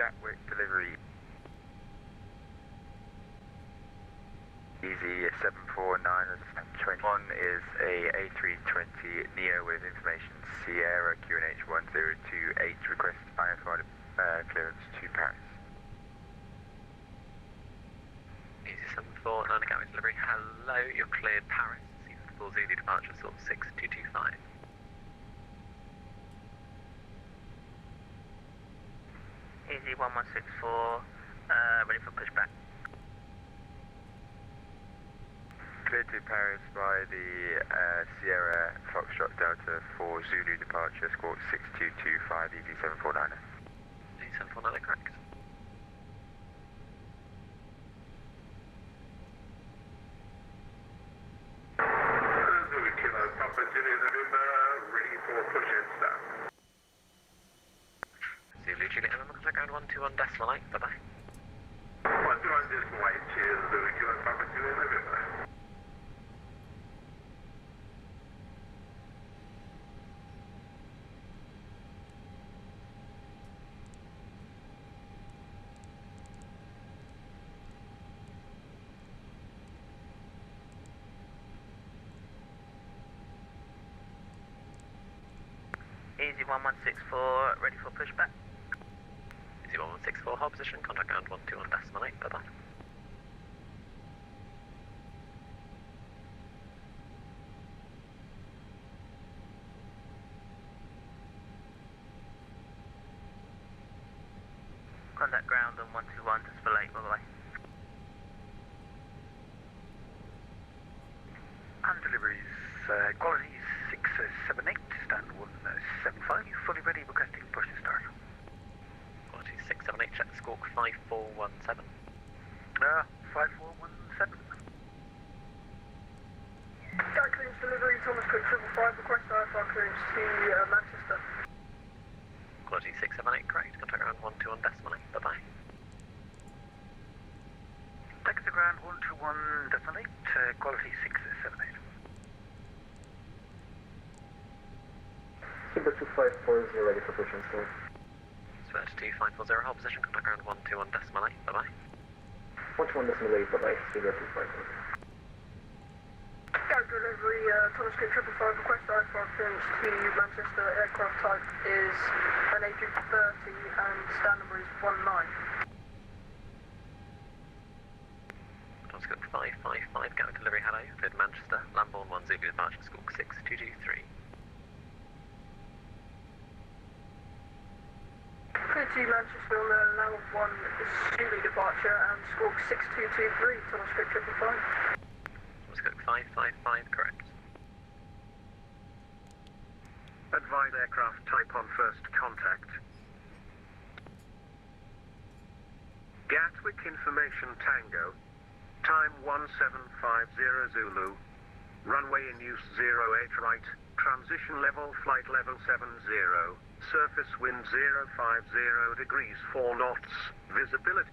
Gatwick delivery. Easy 749 One is a A320 Neo with information Sierra QNH 1028 request IFR clearance to Paris. Easy 749 Gatwick delivery. Hello, you're cleared Paris. Season 4 Zulu departure sort 6225. Easy 1164, ready for pushback. Cleared to Paris by the Sierra Foxtrot Delta for Zulu departure, squawk 6225, EV749. EV749, correct. Zulu Kilo, Papa Juliet November, ready for push and start. Zulu Juliet November, contact ground 121 decimal 8, bye bye. 121 decimal 8, cheers, Zulu Kilo, Papa Juliet November. Easy 1164, ready for pushback. Easy 1164, hold position, contact ground 121 decimal 8, bye bye. Contact ground on 121 decimal 8, bye bye. And deliveries, quality 678, stand 175, fully ready, requesting push to start. Quality 678, check the squawk 5417. 5417. Sky clearance delivery, Thomas Cook 555, request IFR clearance to Manchester. Quality 678, correct, contact ground 121 decimal 8, bye bye. Take the ground 121 decimal 8, quality 678. Super 2540, ready for push and start. Swear to 2540, hold position, contact ground 121 decimal 8, bye bye. 121 decimal 8, bye bye, Super 250. Sky delivery, Thomas Cook 555, request IFR clearance to Manchester, aircraft type is an A330 and stand number is 19. Thomas Cook 555, Gatwick delivery, hello, cleared Manchester, Lambourne 1 Zulu departure, squawk 6223. Clear to Manchester on the level 1 Zulu departure and squawk 6223, Thomas Cook 555. Thomas Cook 555, correct. Advise aircraft type on first contact. Gatwick Information Tango, time 1750 Zulu, runway in use 08 right, transition level flight level 70, surface wind 050 degrees 4 knots, visibility.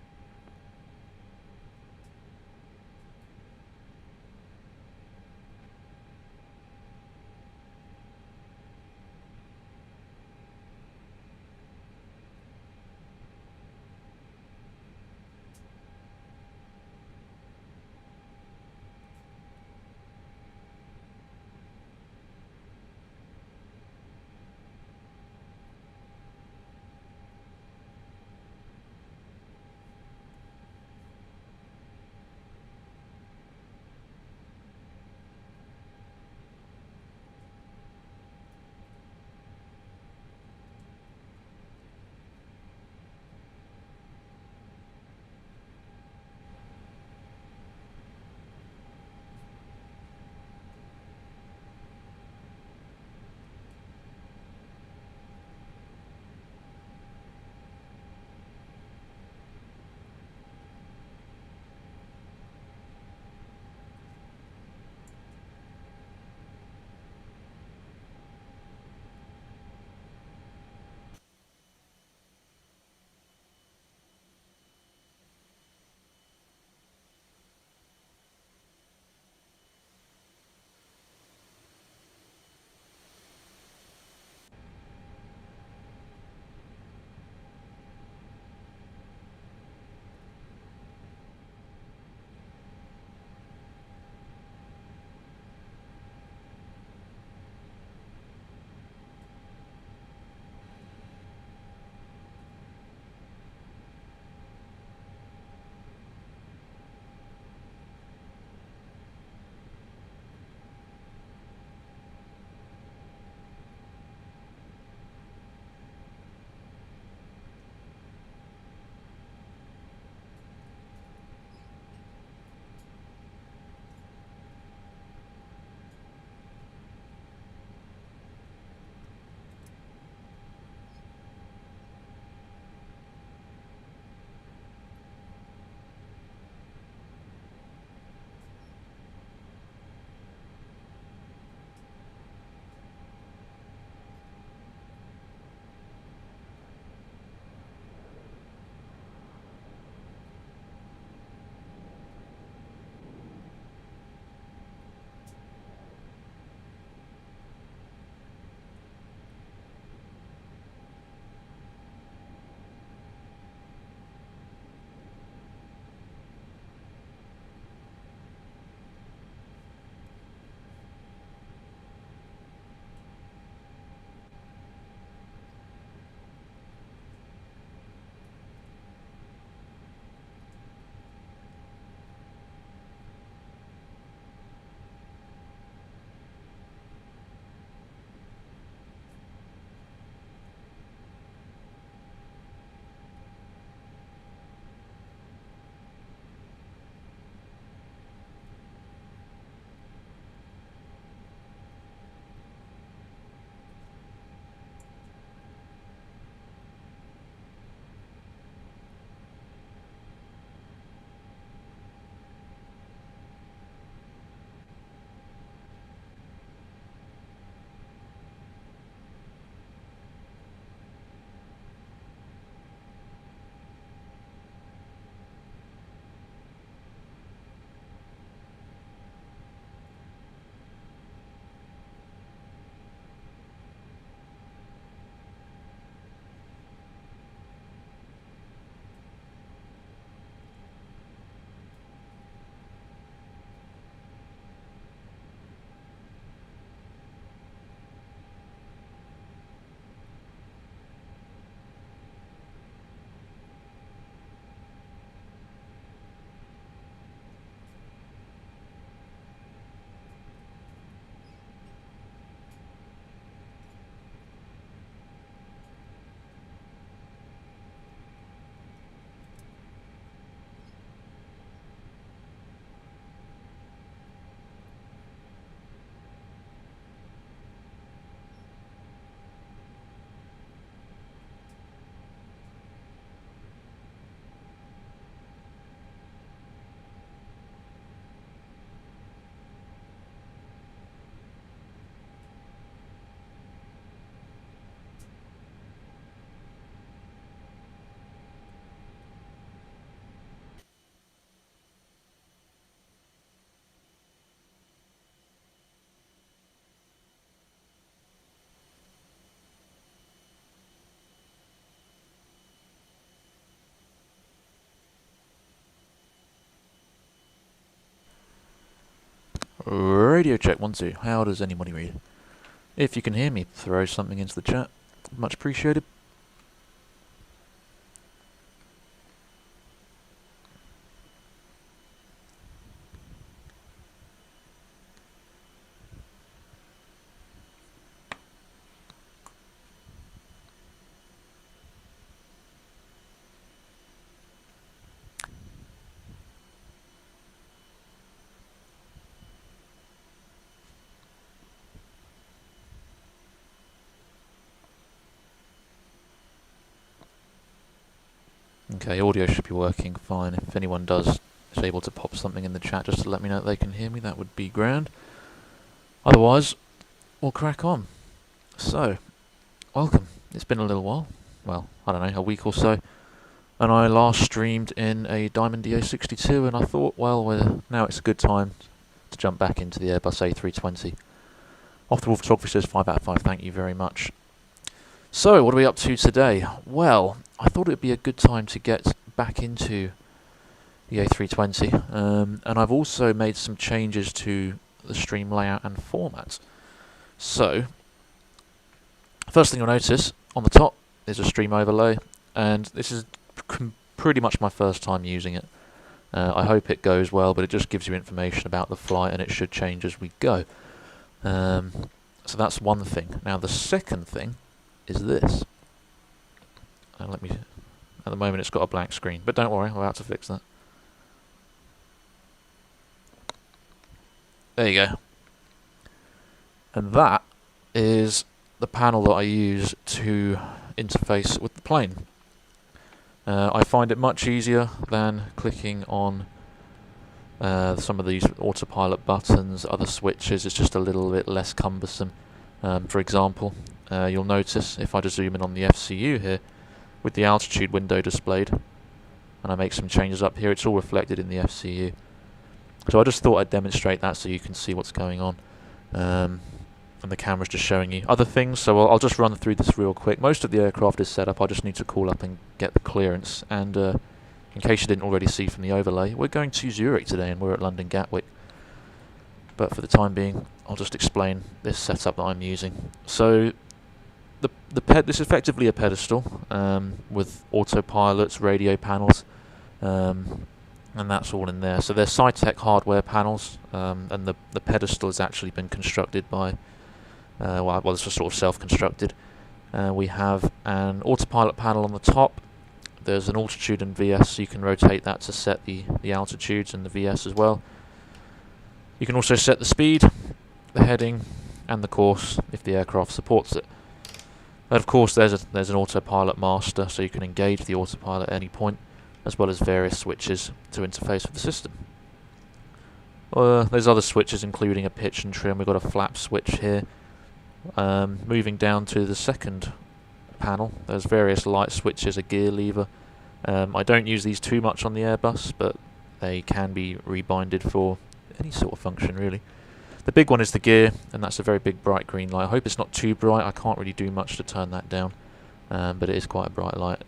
Radio check 1 2. How does anybody read? If you can hear me, throw something into the chat. Much appreciated. Okay, audio should be working fine. If anyone is able to pop something in the chat just to let me know that they can hear me, that would be grand. Otherwise, we'll crack on. So, welcome. It's been a little while. Well, I don't know, a week or so. And I last streamed in a Diamond DA62, and I thought, well, now it's a good time to jump back into the Airbus A320. Off the Wall Photography says 5 out of 5, thank you very much. So, what are we up to today? Well, I thought it would be a good time to get back into the A320, and I've also made some changes to the stream layout and format. So, first thing you'll notice, on the top is a stream overlay, and this is pretty much my first time using it. I hope it goes well, but it just gives you information about the flight, and it should change as we go. So that's one thing. Now, the second thing is this. And at the moment it's got a blank screen, but don't worry, I'm about to fix that. There you go. And that is the panel that I use to interface with the plane. I find it much easier than clicking on some of these autopilot buttons, other switches. It's just a little bit less cumbersome. For example, you'll notice if I just zoom in on the FCU here, with the altitude window displayed, and I make some changes up here, it's all reflected in the FCU. So I just thought I'd demonstrate that so you can see what's going on. And the camera's just showing you other things, so I'll just run through this real quick. Most of the aircraft is set up, I just need to call up and get the clearance. And in case you didn't already see from the overlay, we're going to Zurich today and we're at London Gatwick. But for the time being, I'll just explain this setup that I'm using. So, this is effectively a pedestal with autopilots, radio panels, and that's all in there. So they're Saitek hardware panels, and the pedestal has actually been constructed by, well, it's just sort of self-constructed. We have an autopilot panel on the top. There's an altitude and VS, so you can rotate that to set the altitudes and the VS as well. You can also set the speed, the heading, and the course if the aircraft supports it. And of course there's an Autopilot Master, so you can engage the autopilot at any point, as well as various switches to interface with the system. There's other switches including a pitch and trim. We've got a flap switch here. Moving down to the second panel, there's various light switches, a gear lever. I don't use these too much on the Airbus, but they can be rebinded for any sort of function really. The big one is the gear, and that's a very big bright green light. I hope it's not too bright. I can't really do much to turn that down, but it is quite a bright light.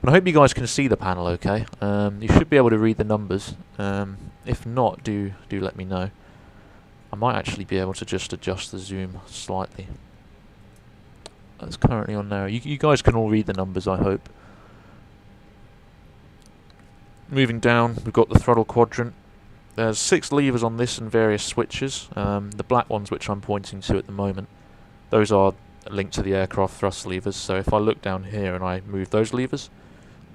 And I hope you guys can see the panel okay. You should be able to read the numbers. If not, do let me know. I might actually be able to just adjust the zoom slightly. That's currently on narrow. You guys can all read the numbers, I hope. Moving down, we've got the throttle quadrant. There's 6 levers on this and various switches. The black ones which I'm pointing to at the moment, those are linked to the aircraft thrust levers, so if I look down here and I move those levers,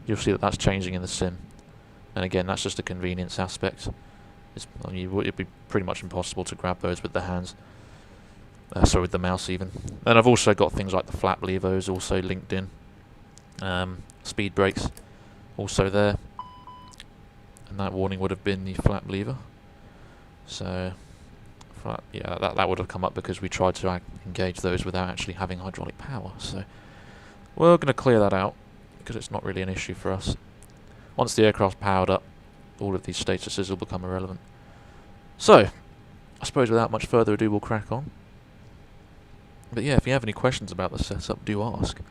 you'll see that that's changing in the sim. And again, that's just a convenience aspect. It'd be pretty much impossible to grab those with the hands. Sorry, with the mouse even. And I've also got things like the flap levers also linked in. Speed brakes also there. And that warning would have been the flap lever. So, yeah, that would have come up because we tried to engage those without actually having hydraulic power. So, we're going to clear that out because it's not really an issue for us. Once the aircraft's powered up, all of these statuses will become irrelevant. So, I suppose without much further ado, we'll crack on. But yeah, if you have any questions about the setup, do ask.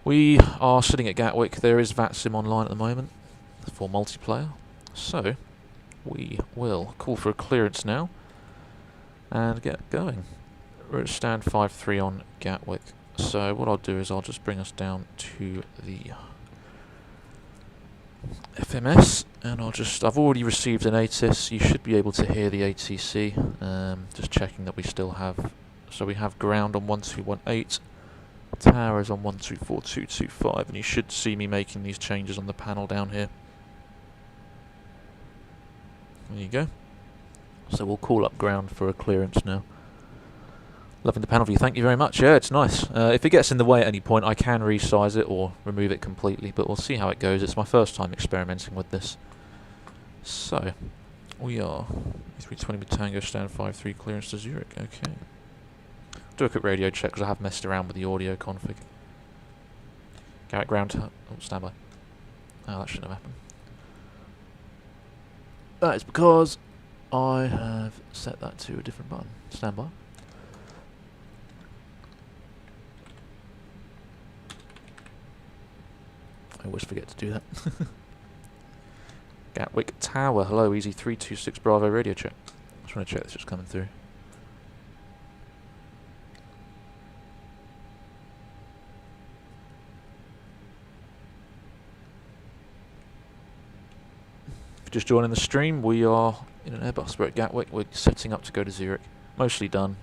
We are sitting at Gatwick. There is VATSIM online at the moment for multiplayer. So, we will call for a clearance now. and get going. We're at stand 5-3 on Gatwick. So what I'll do is I'll just bring us down to the FMS, and I've already received an ATIS. You should be able to hear the ATC. Just checking that we still have, so we have ground on 1218, towers on 124225, and you should see me making these changes on the panel down here. There you go. So we'll call up ground for a clearance now. Loving the panel view, thank you very much. Yeah, it's nice. If it gets in the way at any point, I can resize it or remove it completely, but we'll see how it goes. It's my first time experimenting with this. So, we are A320 with Tango, stand 5-3, clearance to Zurich. Okay. Do a quick radio check because I have messed around with the audio config. Garrett ground. Oh, stand by. Oh, that shouldn't have happened. That is because I have set that to a different button. Stand by. I always forget to do that. Gatwick Tower, hello, easy 326 Bravo radio check. Just want to check this is coming through. If you're just joining the stream, we are in an Airbus. We're at Gatwick. We're setting up to go to Zurich. Mostly done.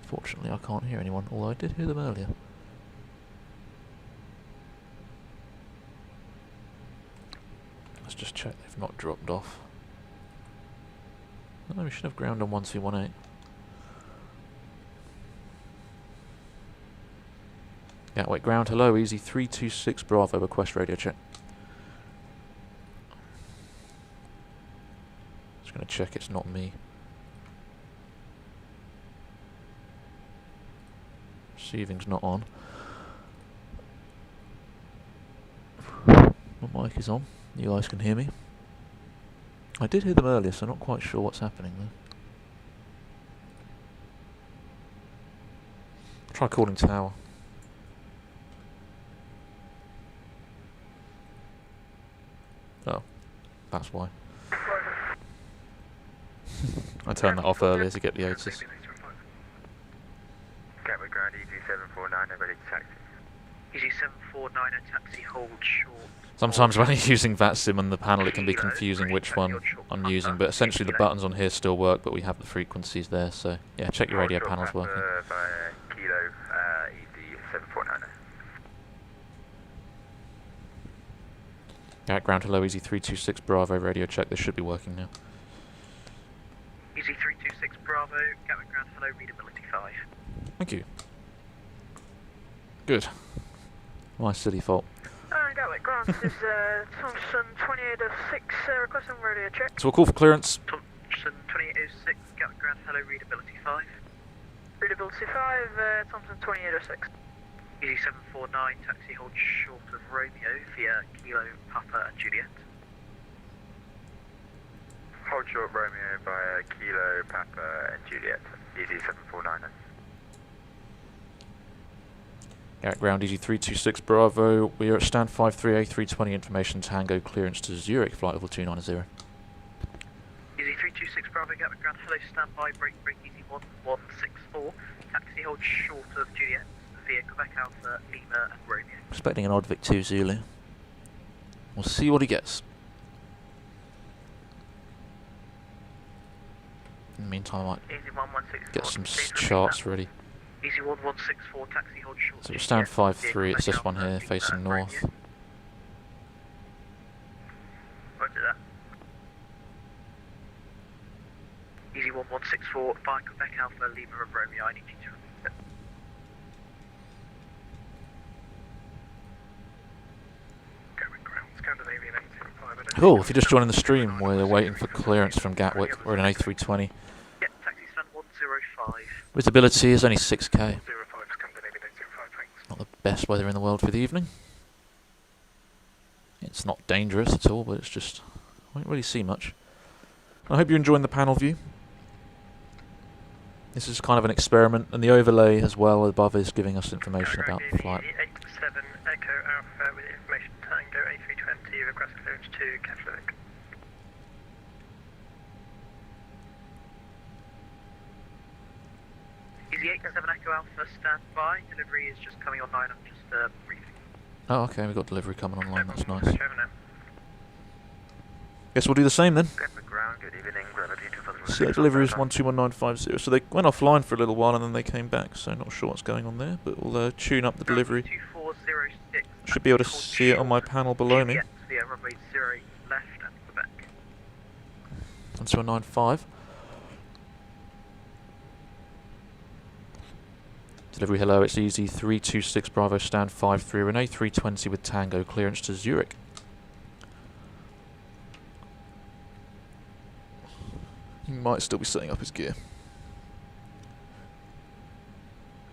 Fortunately, I can't hear anyone, although I did hear them earlier. Let's just check they've not dropped off. No, we should have ground on 1218. Gatwick ground, hello, easy 326 Bravo, request radio check. Just going to check it's not me. Receiving's not on. My mic is on. You guys can hear me. I did hear them earlier, so I'm not quite sure what's happening though. Try calling tower. Oh, that's why. I turned that off earlier to get the ATIS. Gatwick ground, EG749, ready to taxi. EG749, a taxi, hold short. Sometimes when you're using VATSIM on the panel it can be confusing which one I'm using, but essentially the buttons on here still work, but we have the frequencies there, so yeah, check your radio panel's working. Kilo, EG749. Gatwick ground, hello, easy 326 Bravo, radio check, this should be working now. Easy 326 Bravo, Gatwick ground, hello, readability 5. Thank you. Good. My silly fault. Gatwick ground, this is Thompson 2806, requesting radio check. So we'll call for clearance. Thompson 2806, Gatwick ground, hello, readability 5. Readability 5, Thompson 2806. Easy 749, taxi, hold short of Romeo via Kilo, Papa and Juliet. Hold short Romeo via Kilo, Papa and Juliet. Easy 749. Gatwick ground, easy 326 Bravo. We are at stand 5-3 A320 information Tango, clearance to Zurich, flight level 290. Easy 326 Bravo, Gatwick ground, hello, standby, break easy 1164, taxi, hold short of Juliet via Quebec Alpha, Lima and Romeo. Expecting an odd Vic 2 Zulu. We'll see what he gets. In the meantime, I might Easy 1164, get some charts ready. Easy 1164, taxi, hold short. So we stand 5-3, it's this one here, facing north. Roger that. Easy 1164, via Quebec Alpha, Lima and Romeo, I need you to repeat it. Scandinavian 805. Cool, if you're just joining the stream, we're waiting for clearance from Gatwick. We're in an A320. Yeah, taxi stand 105. Visibility is only 6k. 05, Scandinavian 805, thanks. Not the best weather in the world for the evening. It's not dangerous at all, but it's just, I don't really see much. I hope you're enjoying the panel view. This is kind of an experiment, and the overlay as well above is giving us information about the flight. 87 Echo Alpha with information Tango A320, request clearance to Gatwick. Easy 87 Echo Alpha, stand by. Delivery is just coming online. I'm just briefing. Oh, okay, we've got delivery coming online, that's nice. Over now. Guess we'll do the same then. Ground, good evening, gravity 2006. So delivery is 121950. So they went offline for a little while and then they came back, so not sure what's going on there, but we'll tune up the delivery. 2406. Should be able to see it on my panel below me. Via runway 0 left and Quebec. 1295. Delivery hello, it's easy 326 Bravo stand 53 with an A320 with Tango clearance to Zurich. He might still be setting up his gear.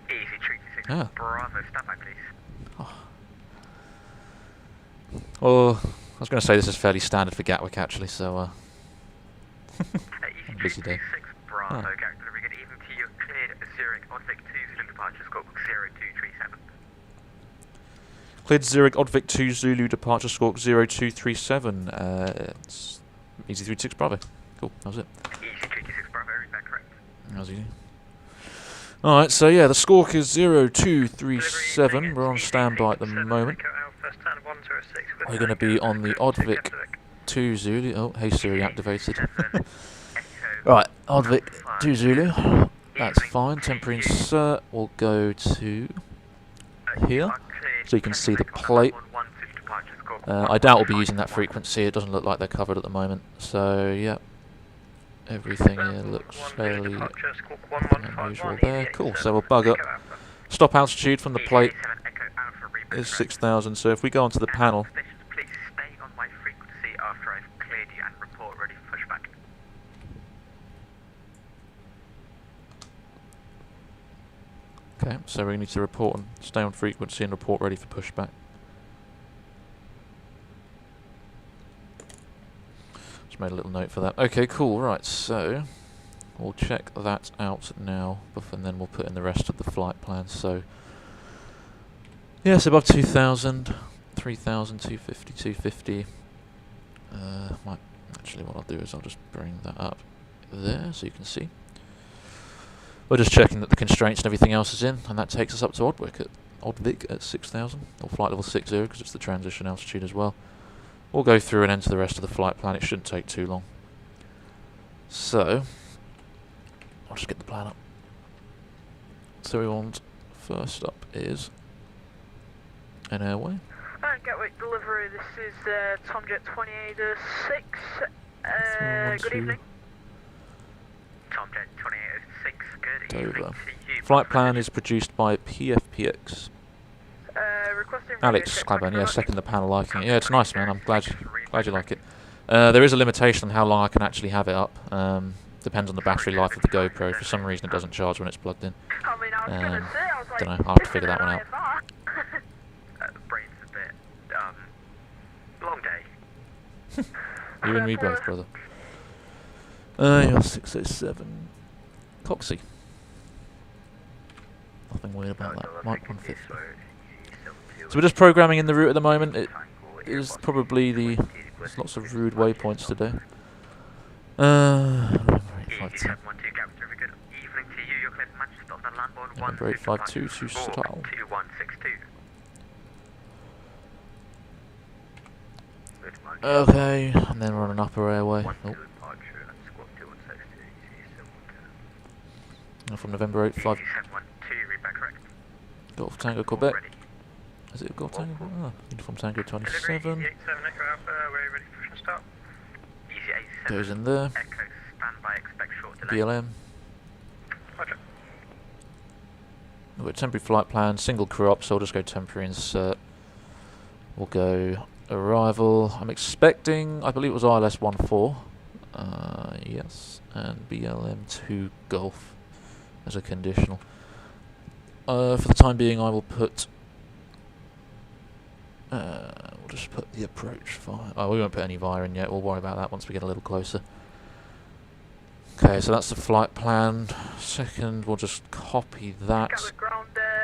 Easy 326 Ah. Bravo, stand by please. Well, I was going to say this is fairly standard for Gatwick actually, so Easy busy day. 326 Bravo, Ah. Gatwick delivery, good evening to you. Cleared Zurich, Odvic 2, Zulu departure, squawk 0237. Cleared Zurich, Odvic 2 Zulu departure squawk 0237. It's easy 36 Bravo. Cool, that was it. Easy 326 Bravo, is that correct? That was easy. Alright, so yeah, the squawk is 0237. We're on standby at the moment. We're going to be on the Odvic 2 Zulu. Oh, hey Siri activated. Right, Odvic 2 Zulu. That's fine. Temporary insert. We'll go to here, so you can see the plate. I doubt we'll be using that frequency. It doesn't look like they're covered at the moment. So, yeah. Everything here looks fairly unusual there. Cool, so we'll bug up. Stop altitude from the plate is 6,000, so if we go onto the panel, Please stay on my frequency after I've cleared you and report ready for pushback. okay, so we need to report and stay on frequency and report ready for pushback. Just made a little note for that. Okay, cool, right, so we'll check that out now, and then we'll put in the rest of the flight plan. So, yes, above 2,000, 3,000, 250, 250. Actually, what I'll do is I'll just bring that up there so you can see. We're just checking that the constraints and everything else is in, and that takes us up to Odvic at 6,000, or flight level 60, because it's the transition altitude as well. We'll go through and enter the rest of the flight plan. It shouldn't take too long. So, I'll just get the plan up. So we want, first up is an airway. Gatwick delivery, this is Tomjet 2806. Good evening. Tomjet 2806, good Dover. evening to you. Flight plan is produced by PFPX. Requesting Alex Clabban, yeah, second the panel liking it. Yeah, it's nice, man. I'm glad you like it. There is a limitation on how long I can actually have it up. Depends on the battery life of the GoPro. For some reason, it doesn't charge when it's plugged in. I mean, I was going to say, I was like, Don't know. I'll have to figure that one out. The brain's a bit, long day. You and me both, brother. You're 607. Coxie. Nothing weird about that. Mike 150. So we're just programming in the route at the moment. It is probably there's lots of rude waypoints today. Number 852. Number 852 to Throttle. Okay, and then we're on an upper airway. Nope. From November 85. Golf Tango Quebec. Is it Golf Tango? Ah, Uniform Tango 27. Goes in there. BLM. We've got temporary flight plan, single crew up, so I'll just go temporary insert. We'll go arrival. I'm expecting, I believe it was ILS 14. Yes, and BLM 2 Golf as a conditional. For the time being, I will put. We'll just put the approach via. Oh, we won't put any via in yet. We'll worry about that once we get a little closer. Okay, so that's the flight plan. Second, we'll just copy that.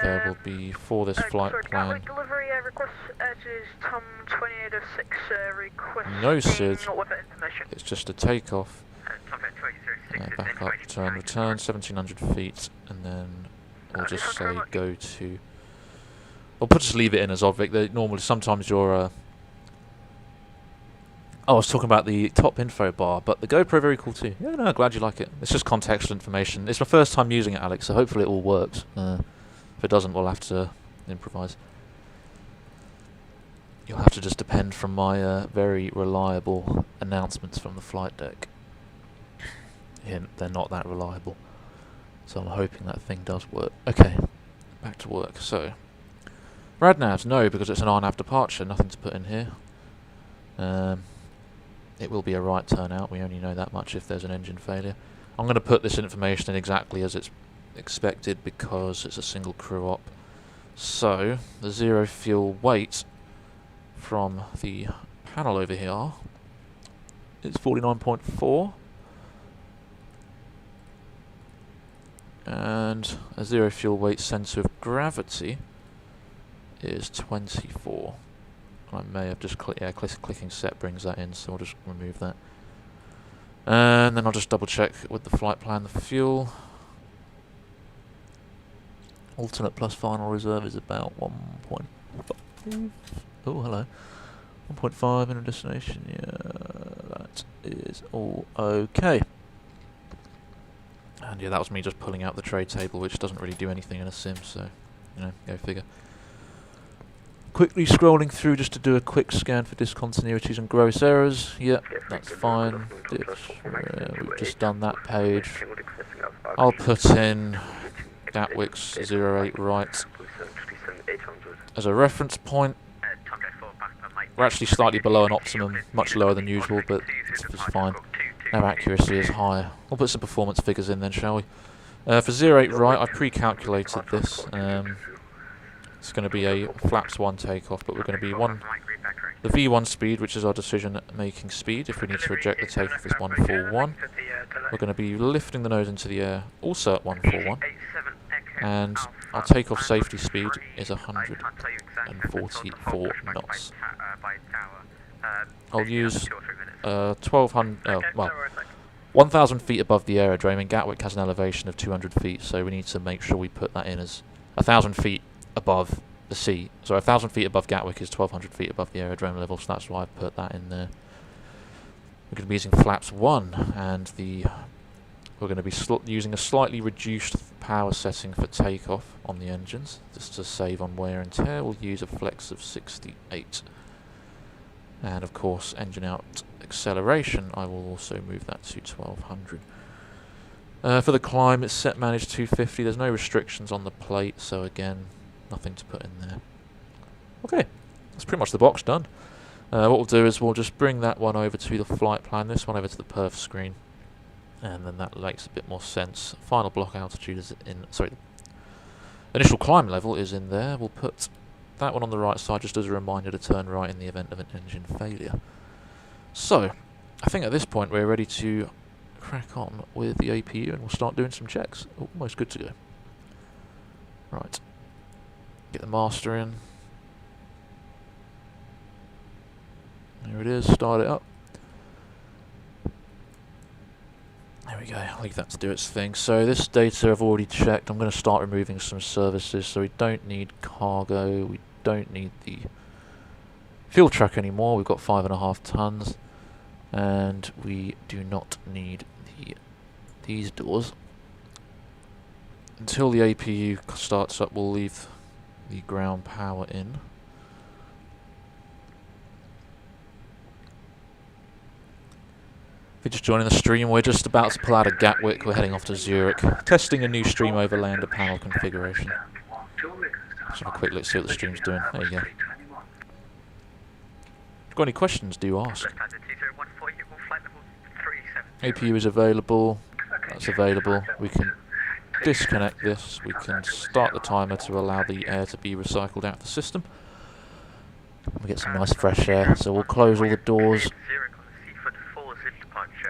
There will be for this flight plan. Delivery request is Tom 2806 request. No SID. It's just a takeoff. Back up, turn, return 1,700 feet, and then we'll just say go to... We'll just leave it in as object. Normally, sometimes you're... Oh, I was talking about the top info bar, but the GoPro very cool too. Yeah, no, glad you like it. It's just contextual information. It's my first time using it, Alex, so hopefully it all works. If it doesn't, we'll have to improvise. You'll have to just depend from my very reliable announcements from the flight deck. Hint, they're not that reliable. So I'm hoping that thing does work. Okay, back to work. So, RADNAVs, no, because it's an RNAV departure, nothing to put in here. It will be a right turnout, we only know that much if there's an engine failure. I'm going to put this information in exactly as it's expected because it's a single crew op. So, the zero fuel weight from the panel over here is 49.4. And a zero fuel weight centre of gravity is 24. I may have just clicking set brings that in, so I'll just remove that. And then I'll just double check with the flight plan the fuel. Alternate plus final reserve is about 1.5. Oh, hello. 1.5 in a destination. Yeah, that is all okay. And yeah, that was me just pulling out the trade table, which doesn't really do anything in a sim, so, you know, go figure. Quickly scrolling through just to do a quick scan for discontinuities and gross errors. Yep, that's fine. We've just done that page. I'll put in Gatwick's 08 right as a reference point. We're actually slightly below an optimum, much lower than usual, but it's fine. Our accuracy is higher. We'll put some performance figures in then, shall we? For 08 right, I pre-calculated this. It's going to be a flaps 1 takeoff, but we're going to be the V1 speed, which is our decision-making speed. If we need to reject the takeoff, is 141. We're going to be lifting the nose into the air, also at 141. And our takeoff safety speed is 144 knots. I'll use 1,000 feet above the aerodrome, and Gatwick has an elevation of 200 feet, so we need to make sure we put that in as 1,000 feet above the sea. So 1,000 feet above Gatwick is 1,200 feet above the aerodrome level, so that's why I've put that in there. We're going to be using flaps 1, and we're going to be using a slightly reduced power setting for takeoff on the engines, just to save on wear and tear. We'll use a flex of 68. And of course, engine out acceleration, I will also move that to 1,200. For the climb, it's set manage 250. There's no restrictions on the plate, so again, nothing to put in there. Okay, that's pretty much the box done. What we'll do is we'll just bring that one over to the flight plan, this one over to the perf screen, and then that makes a bit more sense. Final block altitude is in, sorry, initial climb level is in there. We'll put that one on the right side just as a reminder to turn right in the event of an engine failure. So, I think at this point we're ready to crack on with the APU and we'll start doing some checks. Almost good to go. Right. Get the master in. There it is, start it up. There we go, I'll leave that to do its thing. So this data I've already checked. I'm going to start removing some services. So we don't need cargo, we don't need the fuel truck anymore. We've got 5.5 tons. And we do not need these doors. Until the APU starts up, we'll leave the ground power in. If you're just joining the stream, we're just about to pull out of Gatwick. We're heading off to Zurich, testing a new stream overlander panel configuration. Just have a quick look, see what the stream's doing. There you go. If you've got any questions, do ask. APU is available. That's available. We can disconnect this. We can start the timer to allow the air to be recycled out of the system. We get some nice fresh air. So we'll close all the doors.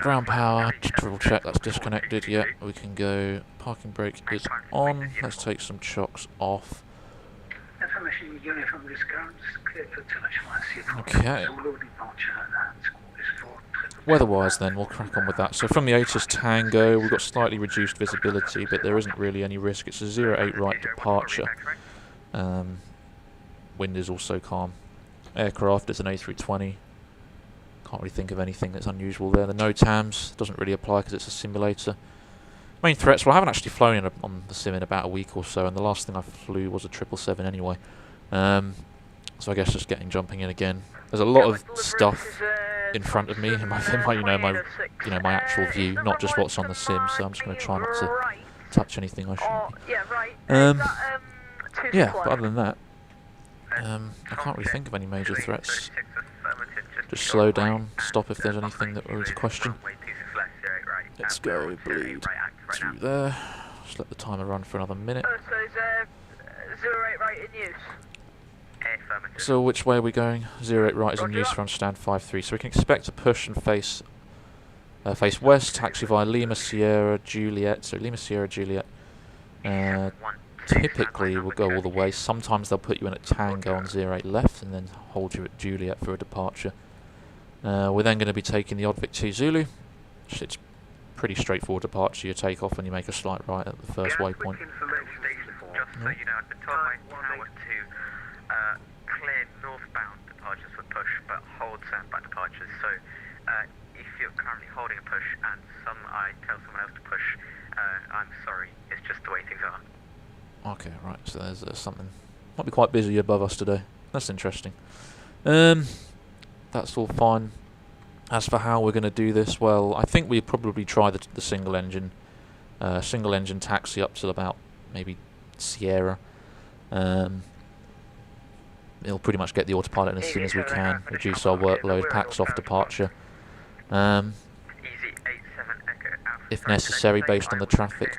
Ground power, triple check, that's disconnected. Yeah, we can go. Parking brake is on. Let's take some chocks off. weather-wise then, we'll crack on with that. So from the ATIS Tango, we've got slightly reduced visibility, but there isn't really any risk. It's a 08 right departure. Wind is also calm. Aircraft is an A320. Can't really think of anything that's unusual there. The NOTAMs doesn't really apply because it's a simulator. Main threats, well, I haven't actually flown on the sim in about a week or so, and the last thing I flew was a 777 anyway. So I guess just jumping in again. There's a lot of stuff in front of me in my my actual view, not just what's on the sim. So I'm just going to try not to touch anything I shouldn't. Yeah, but other than that, I can't really think of any major threats. Just slow down, stop if there's anything that we need to question. Let's go bleed through there. Just let the timer run for another minute. So is 08 right in use? So which way are we going? 08 right is in use for stand 5-3. So we can expect to push and face west, taxi via Lima Sierra Juliet. So Lima Sierra Juliet. Typically we'll go all the way. Sometimes they'll put you in at Tango on 08 left and then hold you at Juliet for a departure. We're then going to be taking the Oddvic 2 Zulu. It's pretty straightforward departure. You take off and you make a slight right at the first waypoint. Just so you know, I've been told by tower to clear northbound departures for push, but hold southbound departures. So if you're currently holding a push and I tell someone else to push, I'm sorry, it's just the way things are. Okay, right, so there's something. Might be quite busy above us today. That's interesting. That's all fine. As for how we're going to do this, well, I think we'll probably try the single engine taxi up to about maybe Sierra. It'll pretty much get the autopilot in as soon as we can, reduce our workload, packs off departure. If necessary, based on the traffic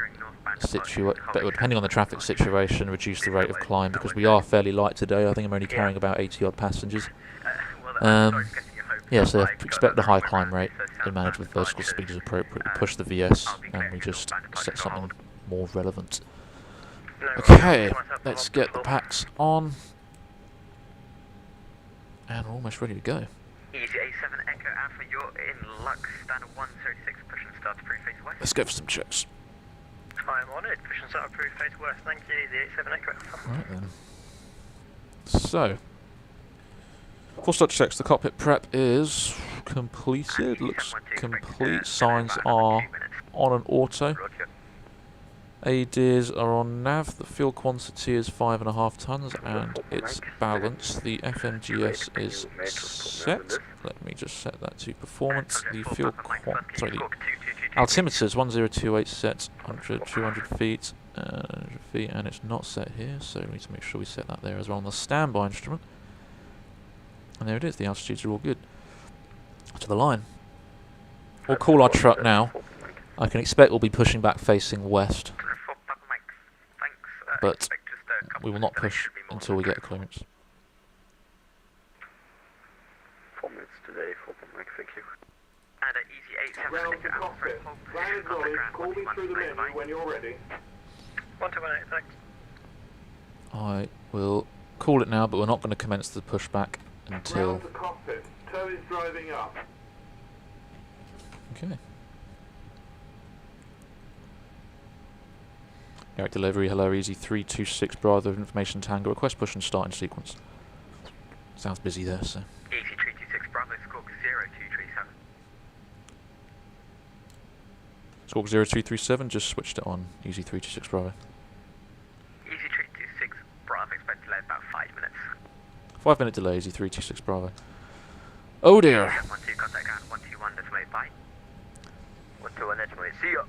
depending on the traffic situation, reduce the rate of climb, because we are fairly light today. I think I'm only carrying about 80 odd passengers. Yeah, so expect the high climb rate and manage with vertical speed as appropriate. We push the VS and we just set something more relevant. Okay, let's get the packs on. And we're almost ready to go. Easy A7 Echo Alpha, you're in Lux, standard 136, push and start to pre-face west. Let's go for some checks. I'm on it, push and start to pre-face west, thank you, the A7 Echo Alpha. Right then. So, for such checks, the cockpit prep is completed, looks complete, signs are on an auto. ADIRs are on nav, the fuel quantity is 5.5 tons and it's balanced. The FMGS is set. Let me just set that to performance. The fuel the altimeter is 1028 set, 200 feet, and it's not set here, so we need to make sure we set that there as well on the standby instrument. And there it is, the altitudes are all good. To the line. We'll call our truck now. I can expect we'll be pushing back facing west, but we will not push until we get a clearance. 4 minutes today, 4 Mike, thank you. And easy 87 Round to cockpit. Land knowledge, call me through the menu when you're ready. 1218, thanks. I will call it now, but we're not going to commence the pushback until... Round to cockpit. Tow is driving up. Okay. Direct delivery, hello, easy 326 Bravo, information Tango, request push and start in sequence. Sounds busy there, so... Easy 326 Bravo, Squawk 0237. Squawk 0237, just switched it on, easy 326 Bravo. Easy 326 Bravo, expect delay about 5 minutes. 5 minute delay, easy 326 Bravo. Oh dear! 12 contact ground, 121 detonate, bye. 121 detonate, see ya!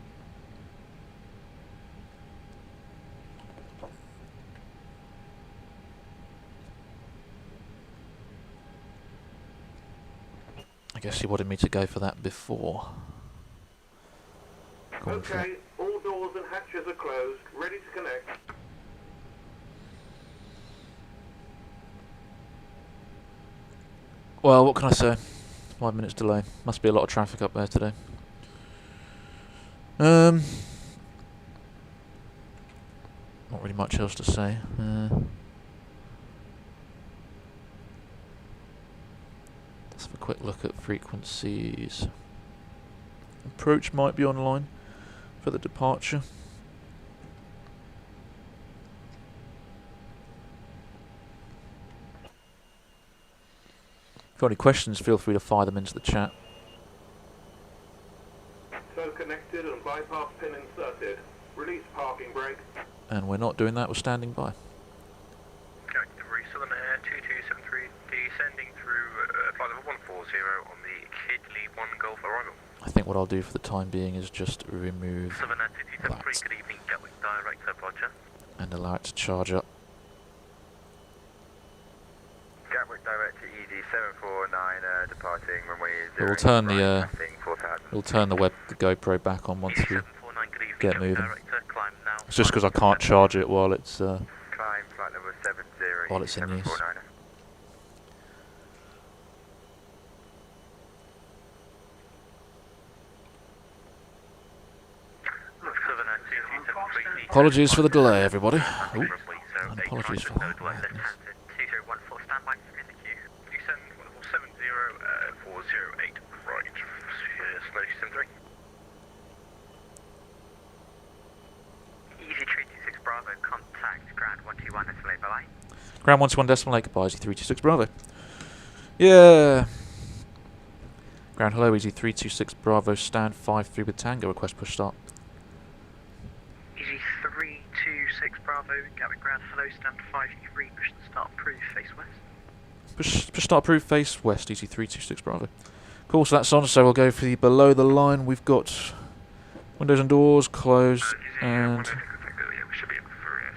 I guess you wanted me to go for that before. Okay, all doors and hatches are closed, ready to connect. Well, what can I say? 5 minutes delay. Must be a lot of traffic up there today. Not really much else to say. Let's have a quick look at frequencies. approach might be online for the departure. If you've got any questions, feel free to fire them into the chat. So connected and bypass pin inserted. Release parking brake. And we're not doing that, we're standing by. Delivery Southern Air 2273, descending through flight level 140 on the Kidley 1 Golf arrival. I think what I'll do for the time being is just remove Southern Air 2273, good evening, Gatwick Director, Roger. and allow it to charge up. Gatwick Director ED749 departing runway 0. We'll turn the passing 4,000. we'll turn the GoPro back on once we ED749, good evening, get Gatwick moving. Director, climb now. It's just because I can't charge it while it's Climb flight level 70. while it's in use. ED749. Southern Air 2273, Apologies for the delay, everybody. Ooh, runway 08, and apologies for that. left hand 2014, standby in the queue. Descend level 70, 408, right, slow 73. Easy 326 Bravo, contact ground 121 SLA, bye-bye. Ground 121.8, goodbye, Easy 326 Bravo. Yeah. Ground hello, Easy 326 Bravo, stand 5-3 with Tango, request push start. Easy 326 Bravo, Gatwick ground, hello, stand 5-3, push the start approved, face west. Push start approved, face west, Easy 326 Bravo. Cool, so that's on, so we'll go for the below the line. We've got windows and doors closed, and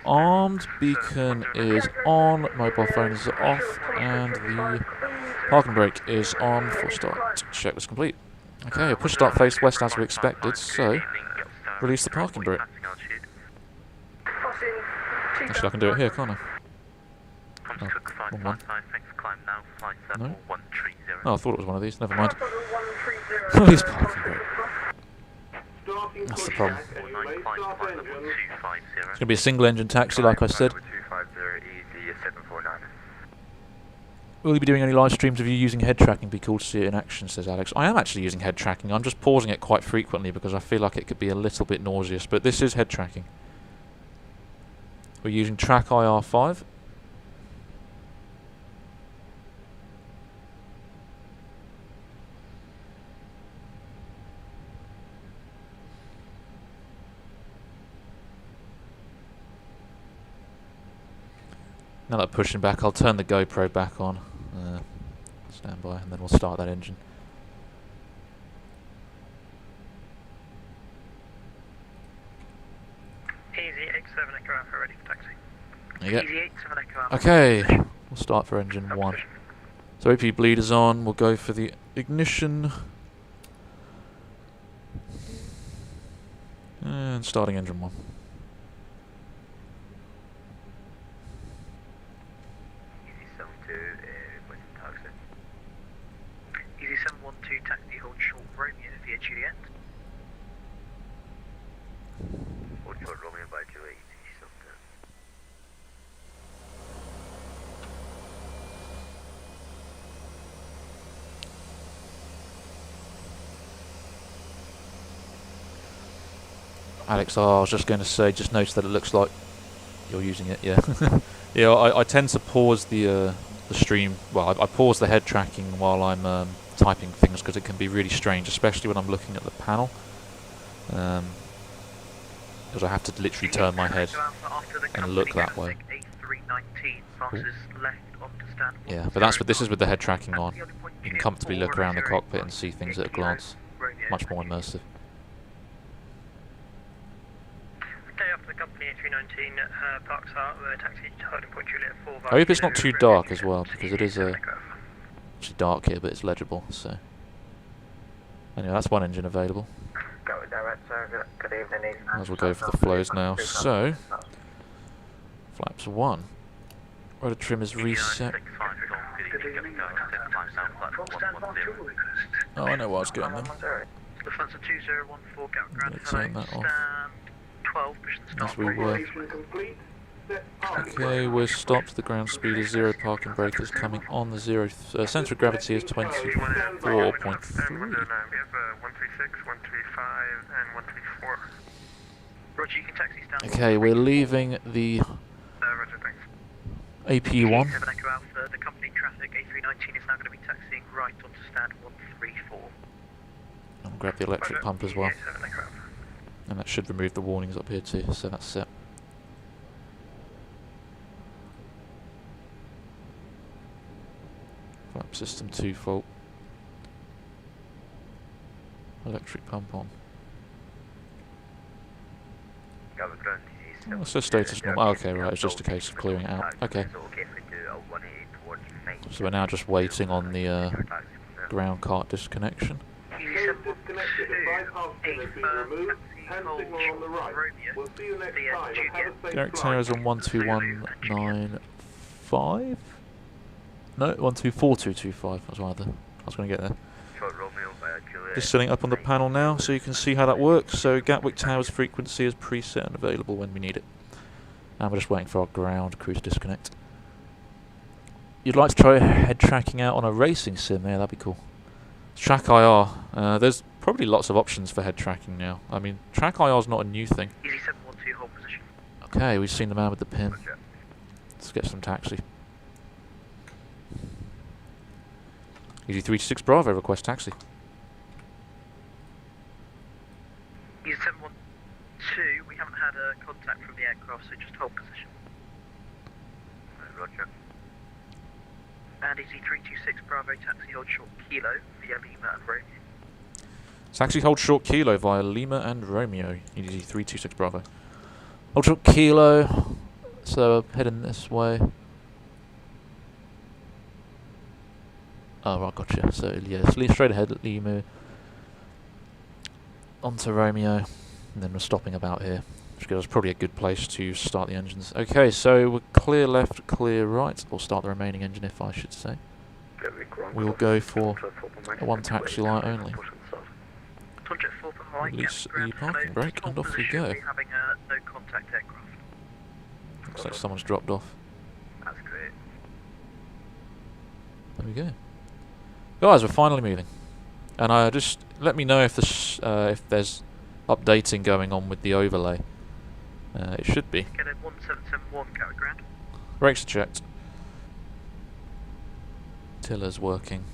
armed beacon is on, mobile phone is off, and the parking brake is on for start. Checklist complete. Okay, a push start face west as we expected, so release the parking brake. Actually, I can do it here, can't I? Oh, wrong one. No? Oh, I thought it was one of these, never mind. Release parking brake. That's the problem. It's going to be a single engine taxi, like I said. 250 ED749. Will you be doing any live streams of you using head tracking? Be cool to see it in action, says Alex. I am actually using head tracking. I'm just pausing it quite frequently because I feel like it could be a little bit nauseous, but this is head tracking. We're using TRACKIR 5. Now that I'm pushing back, I'll turn the GoPro back on. Stand by, and then we'll start that engine. Easy 87 Echo Alpha, ready for taxi. There you go. Easy 87 Echo Alpha. Okay, we'll start for engine 1. So AP bleeder's on, we'll go for the ignition. And starting engine 1. Easy 72 with taxi. Easy 712 taxi, hold short Romeo via Juliet. Hold short Romeo by Juliet. Alex, I was just going to say, just notice that it looks like you're using it, yeah. Yeah, I tend to pause the stream, well, I pause the head tracking while I'm typing things because it can be really strange, especially when I'm looking at the panel. Because I have to literally turn my head and look that way. Yeah, but that's what this is with the head tracking on. You can comfortably look around the cockpit and see things at a glance. Much more immersive. Okay, after the company A319 parks out, taxi to holding point Juliet 4. I hope it's not too dark as well, because it is actually dark here, but it's legible, so... Anyway, that's one engine available. Gatwick Director, good evening. As we'll go for the flows now, so... Flaps 1. Rudder trim is reset. Oh, I know what I was getting then. Lufthansa 2014, Gatwick ground, Let's turn that off. 12, push the start. As we were. Okay, we're stopped. The ground speed is 0. Parking brake is coming on. The center of gravity is 24.3. We have 136, 135, and 134. Roger, you can taxi stand. Okay, we're leaving the Roger, thanks. AP1. 7 Echo Alpha, the company traffic A319 is now going to be taxiing right onto stand 134. I'll grab the electric pump as well. 7 Echo Alpha. And that should remove the warnings up here too, so that's set. Flap system 2 fault. Electric pump on. What's the status normal? Oh, okay, right, it's just a case of clearing it out. Okay. So we're now just waiting on the ground cart disconnection. Derek Tower is on 1219.5? No, 124225. I was going to get there. Just setting up on the panel now so you can see how that works. So Gatwick Tower's frequency is preset and available when we need it. And we're just waiting for our ground crew to disconnect. You'd like to try head tracking out on a racing sim? Yeah, that'd be cool. TRACKIR. There's probably lots of options for head tracking now. I mean, TRACKIR is not a new thing. Easy 712, hold position. Okay, we've seen the man with the pin. Let's get some taxi. Easy 326 Bravo, request taxi. Easy 712, we haven't had a contact from the aircraft, so just hold position. Roger. And Easy 326 Bravo, taxi hold short kilo via Lima and Romeo. Taxi hold short kilo via Lima and Romeo. Easy 326 Bravo. Hold short kilo. So heading this way. Oh, right, gotcha. So yeah, straight ahead at Lima. Onto Romeo. And then we're stopping about here. Which gives us probably a good place to start the engines. Okay, so we're clear left, clear right. Or start the remaining engine, if I should say. We'll go for a one taxi light only. Release the parking brake and off we go. No contact aircraft. Looks like someone's dropped off. That's great. There we go. Guys, we're finally moving. And just let me know if there's updating going on with the overlay. It should be. Get a 1771 Gatwick ground. Brakes are checked. Tiller's working.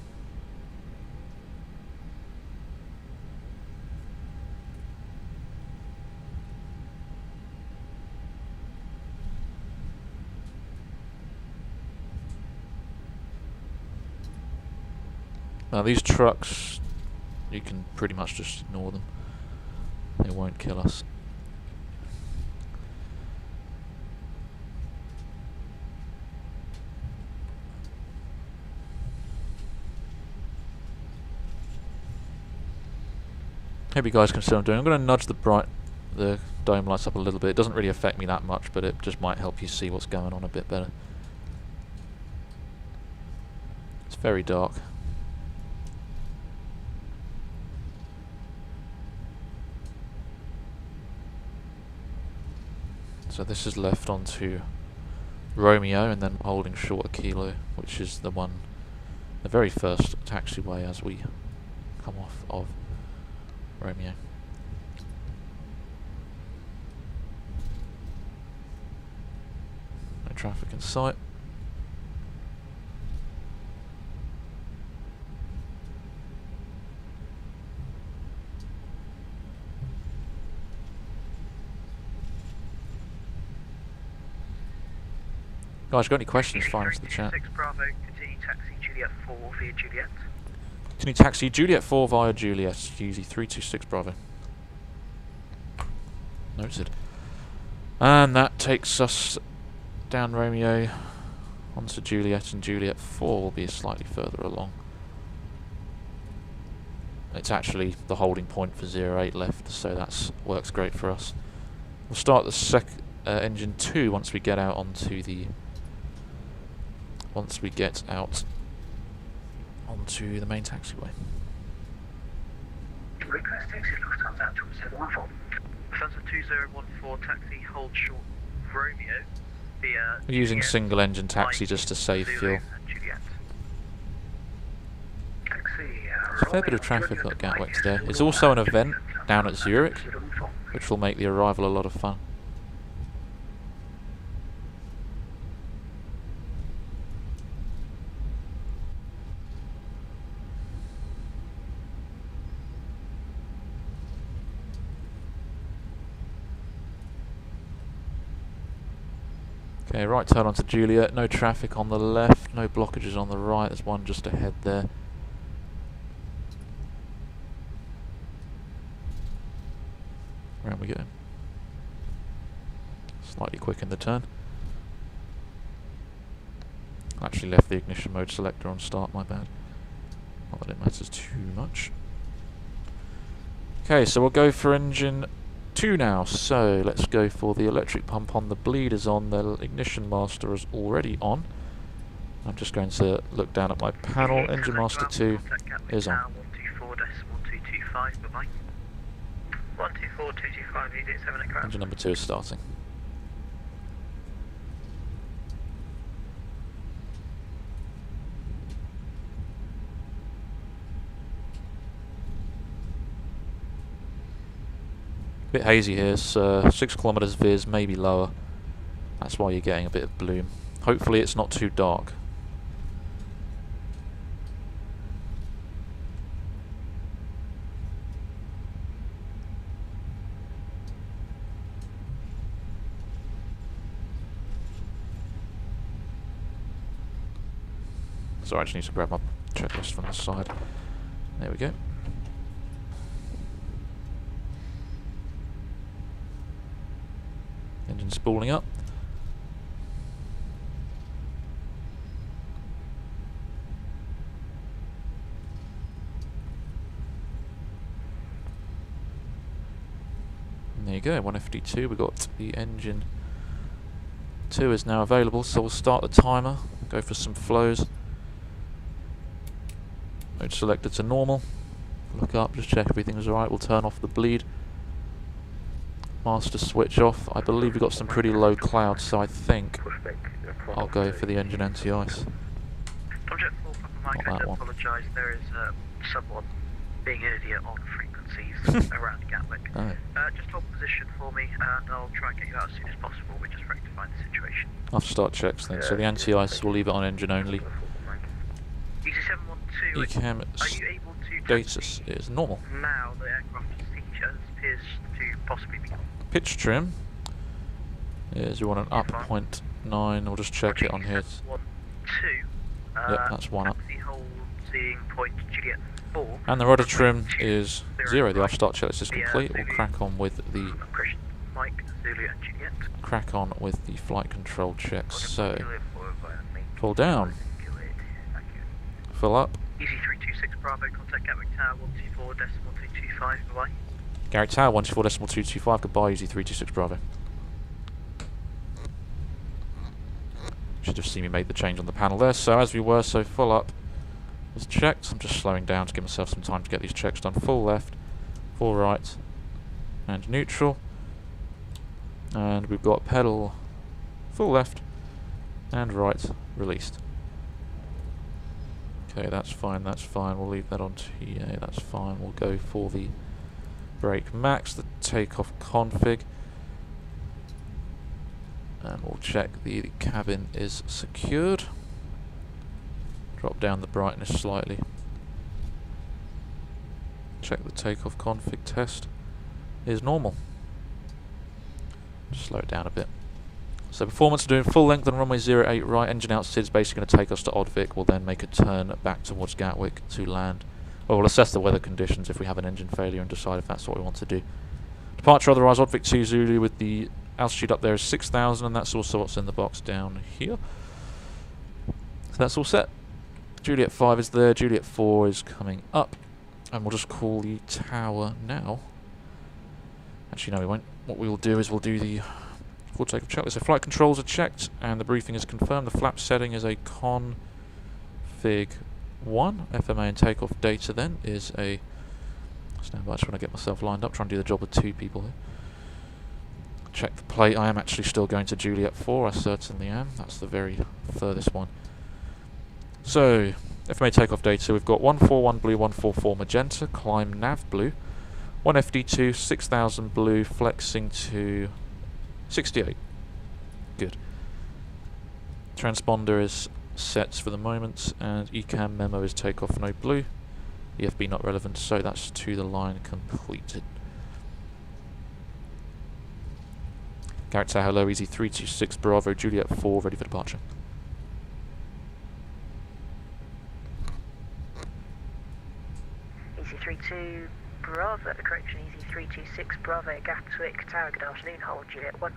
Now these trucks, you can pretty much just ignore them. They won't kill us. Hope you guys can see what I'm doing. I'm going to nudge the dome lights up a little bit. It doesn't really affect me that much, but it just might help you see what's going on a bit better. It's very dark. So this is left onto Romeo and then holding short a kilo, which is the very first taxiway as we come off of Romeo. No traffic in sight. Guys, got any questions? Fire into the chat. 6 Bravo, continue taxi Juliet 4 via Juliet. Continue taxi Juliet 4 via Juliet. Easy 326 Bravo. Noted. And that takes us down Romeo onto Juliet, and Juliet 4 will be slightly further along. It's actually the holding point for 08 left, so that works great for us. We'll start the engine 2 once we get out onto the main taxiway. Request taxi Lufthansa 2714. Lufthansa 2014 taxi hold short Romeo We're using single engine taxi just to save fuel. There's a fair bit of traffic at Gatwick today. It's also an event down at Zurich, which will make the arrival a lot of fun. Okay, right turn onto Juliet, no traffic on the left, no blockages on the right, there's one just ahead there. Round we go. Slightly quick in the turn. Actually left the ignition mode selector on start, my bad. Not that it matters too much. Okay, so we'll go for engine 2 now. So let's go for the electric pump on. The bleed is on, the ignition master is already on. I'm just going to look down at my panel. Engine master 2 is on. 124.225, bye-bye. 124.225, ED 7 at ground. Engine number 2 is starting. Bit hazy here, so 6 kilometers viz, maybe lower. That's why you're getting a bit of bloom. Hopefully it's not too dark. Sorry, I just need to grab my checklist from the side. There we go. Engine spooling up. And there you go, 1FD2, we got the engine 2 is now available, so we'll start the timer, go for some flows. Mode selector to normal. Look up, just check everything's alright, we'll turn off the bleed. Master switch off. I believe we've got some pretty low clouds, so I think I'll go for the engine anti-ice. Not that one. Apologise, there is someone being an idiot on frequencies around Gatwick. Oh. Just hold position for me and I'll try and get you out as soon as possible. We're just rectifying the situation. I'll have to start checks then. So the anti-ice, we'll leave it on engine only. EC712, Ecam are you able to status is normal. now the aircraft features appears to possibly be Pitch trim is, we want an up 0.9, we'll just check it on here. Yep, that's one up. And the rudder trim is 0, the after-start checklist is complete. We'll crack on with the flight control checks. So, pull down, fill up. EC326 Bravo, contact Gatwick Tower 124.225, bye-bye. Gatwick Tower 124.225, goodbye, EC326 Bravo. Should have seen me made the change on the panel there. So as we were, so full up is checked. I'm just slowing down to give myself some time to get these checks done. Full left, full right, and neutral. And we've got pedal full left and right released. Okay, that's fine, we'll leave that on TA, that's fine. We'll go for the brake max, the takeoff config, and we'll check the cabin is secured. Drop down the brightness slightly. Check the takeoff config test is normal. Just slow it down a bit. So performance, doing full length on runway 08 right, engine out SID is basically going to take us to Oddvic. We'll then make a turn back towards Gatwick to land. Well, we'll assess the weather conditions if we have an engine failure and decide if that's what we want to do. Departure otherwise, Oddvic 2 Zulu with the altitude up there is 6,000, and that's also what's in the box down here. So that's all set. Juliet 5 is there, Juliet 4 is coming up, and we'll just call the tower now. Actually, no, we won't. What we'll do is we'll do the full takeoff checklist. So flight controls are checked, and the briefing is confirmed. The flap setting is a config 1. FMA and takeoff data then is a... Stand by, just trying to get myself lined up, trying to do the job with 2 people here. Check the plate. I am actually still going to Juliet 4, I certainly am. That's the very furthest one. So, FMA takeoff data, we've got 141 blue, 144 magenta, climb nav blue, 1 FD2, 6000 blue, flexing to 68. Good. Transponder is set for the moment, and ECAM memo is takeoff no blue, EFB not relevant, so that's to the line completed. Garrett Tower, hello, easy 326 Bravo, Juliet 4, ready for departure. Easy 32 Bravo, correction, easy 326 Bravo, Gatwick Tower, good afternoon, hold Juliet 1.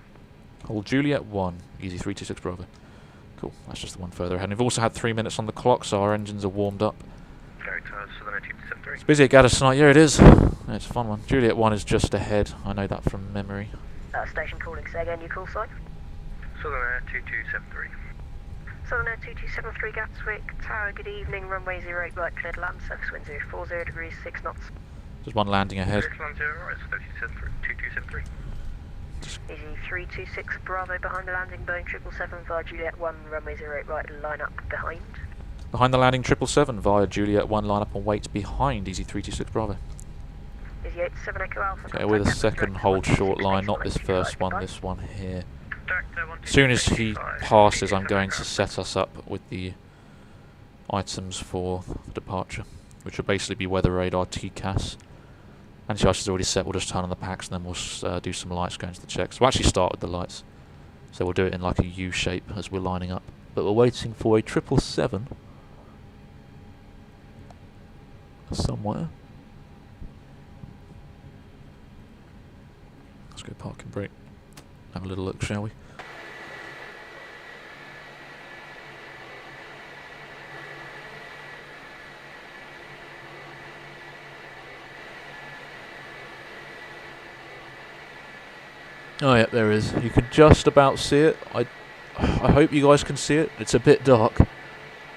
Hold Juliet 1, easy 326 Bravo. Cool, that's just the one further ahead. And we've also had 3 minutes on the clock, so our engines are warmed up. Garrett Tower, Southern 273. It's busy at Gaddis tonight, yeah it is. It's a fun one. Juliet 1 is just ahead, I know that from memory. Station calling, say again, you call sign? Southern Air 2273. Southern Air 2273 Gatwick Tower, good evening, runway 08 right, cleared land, surface wind 040 degrees 6 knots. There's one landing ahead. Land 0 right, 2273. Easy 326 Bravo behind the landing, Boeing 777 via Juliet 1, runway 08 right, line up behind. Behind the landing 777 via Juliet 1, line up and wait behind, easy 326 Bravo. Easy 87 Echo Alpha. Okay, with a second hold short line, not this first one, this one here. As soon as he passes, I'm going to set us up with the items for departure, which will basically be weather radar, TCAS. Anti-ice is already set, we'll just turn on the packs and then we'll do some lights going to the checks. We'll actually start with the lights, so we'll do it in like a U shape as we're lining up. But we're waiting for a 777 somewhere. Let's go park and brake. Have a little look, shall we? Oh yeah, there is. You can just about see it. I hope you guys can see it. It's a bit dark,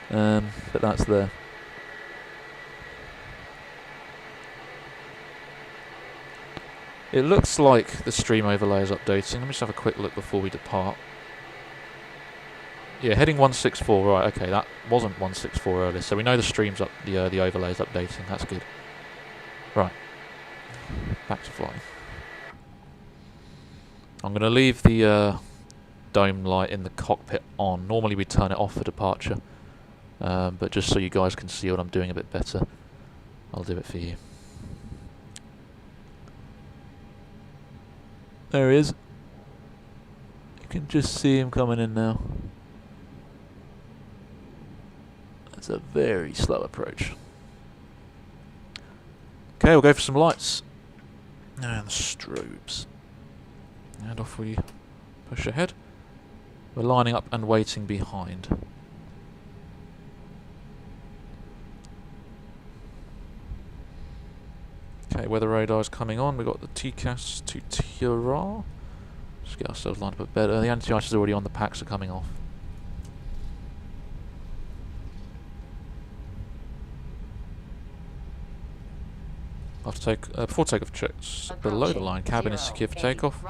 but that's there. It looks like the stream overlay is updating. Let me just have a quick look before we depart. Yeah, heading 164. Right, okay, that wasn't 164 earlier, so we know the stream's up. The overlay is updating. That's good. Right, back to flying. I'm going to leave the dome light in the cockpit on. Normally we turn it off for departure, but just so you guys can see what I'm doing a bit better, I'll do it for you. There he is. You can just see him coming in now. That's a very slow approach. Okay, we'll go for some lights. And the strobes. And off we push ahead. We're lining up and waiting behind. Okay, weather radar is coming on. We've got the TCAS to TRACKIR. Just get ourselves lined up a bit better. The anti-ice is already on, the packs are coming off. Before takeoff checks below the line, cabin is secure for takeoff.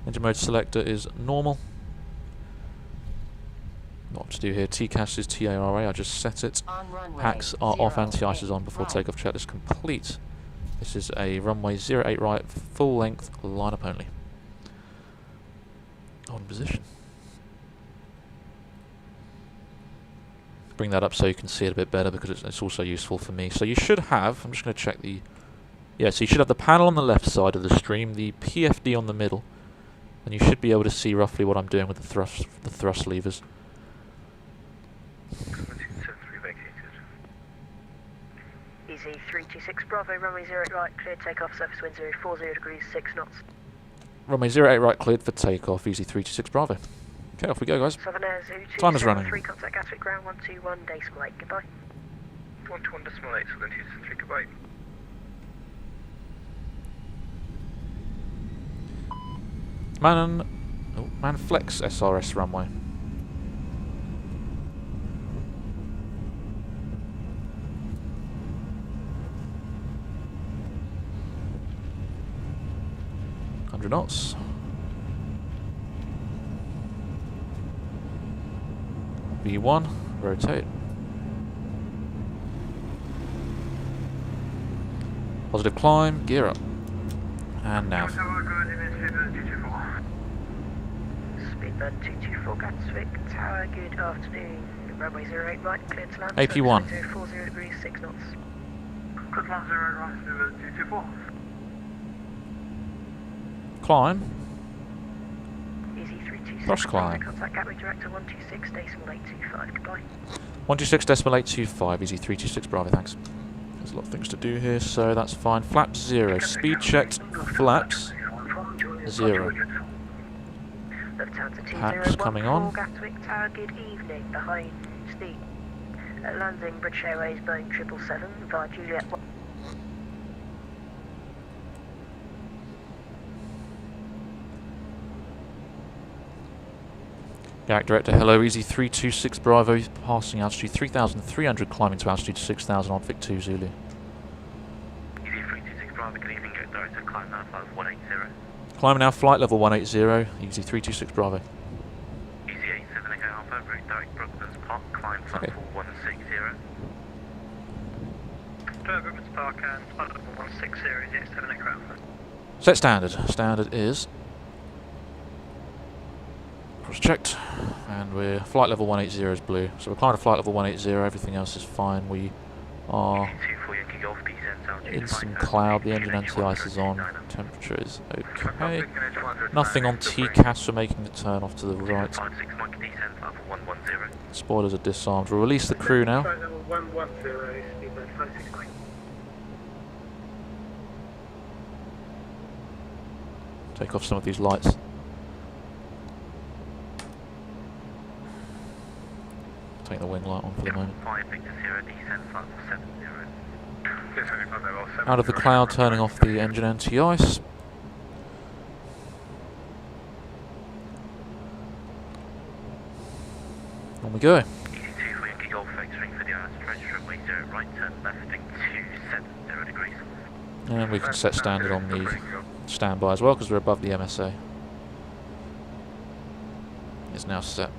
Engine mode selector is normal. Not to do here. TCAS is TARA, I just set it. Packs are off, anti-ice is on before takeoff check is complete. This is a runway 08 right, full length, line up only. On position. Bring that up so you can see it a bit better because it's also useful for me. So you should have, I'm just going to check the, yeah, so you should have the panel on the left side of the stream, the PFD on the middle, and you should be able to see roughly what I'm doing with the thrust levers. Easy 326 Bravo, runway 08 right, cleared takeoff, surface wind 040 degrees 6 knots. Runway 08 right cleared for takeoff, easy 326 Bravo. Okay, off we go, guys. Southern Air Zoo Time is running. 3 contact Gatwick ground 121 decimal 8, goodbye. 121 decimal 8, Southern 263, goodbye. Man flex SRS runway. Knots. V1, rotate. Positive climb, gear up. And nav. Speedbird 224 Gatwick Tower, good afternoon. Runway 08 right, cleared to land. AP1. 40 degrees, 6 knots. Good land 08 right, 224. Climb. Easy 326. Thrust climb. Contact Gatwick Director 126.825, goodbye. 126.825, easy 326 Bravo, thanks. There's a lot of things to do here, so that's fine. Flaps 0, speed checked, flaps 0. Paps coming on. Gatwick Tower, good evening. Behind Steve. Landing British Airways Boeing 777 via Juliet 1. Gatwick Director, hello, easy 326 Bravo, passing altitude 3,300, climbing to altitude 6,000 on Vic 2 Zulu. Easy 326 Bravo, good evening, Director, climb now, flight 180. Climbing now, flight level 180, easy 326 Bravo. Easy 87 Echo Alpha, route direct Brooklands Park, climb flight 4160. Brooklands Park and flight level 160, easy 87 Echo Alpha. Set standard. Standard is cross-checked, and we're flight level 180 is blue. So we're climbing to flight level 180, everything else is fine. We are in some cloud, the engine anti-ice is on, temperature is okay. Nothing on TCAS for making the turn off to the right. Spoilers are disarmed. We'll release the crew now. Take off some of these lights. Take the wing light on for the moment. Out of the cloud, turning off the engine anti-ice. On we go. And we can set standard on the standby as well because we're above the MSA. It's now set.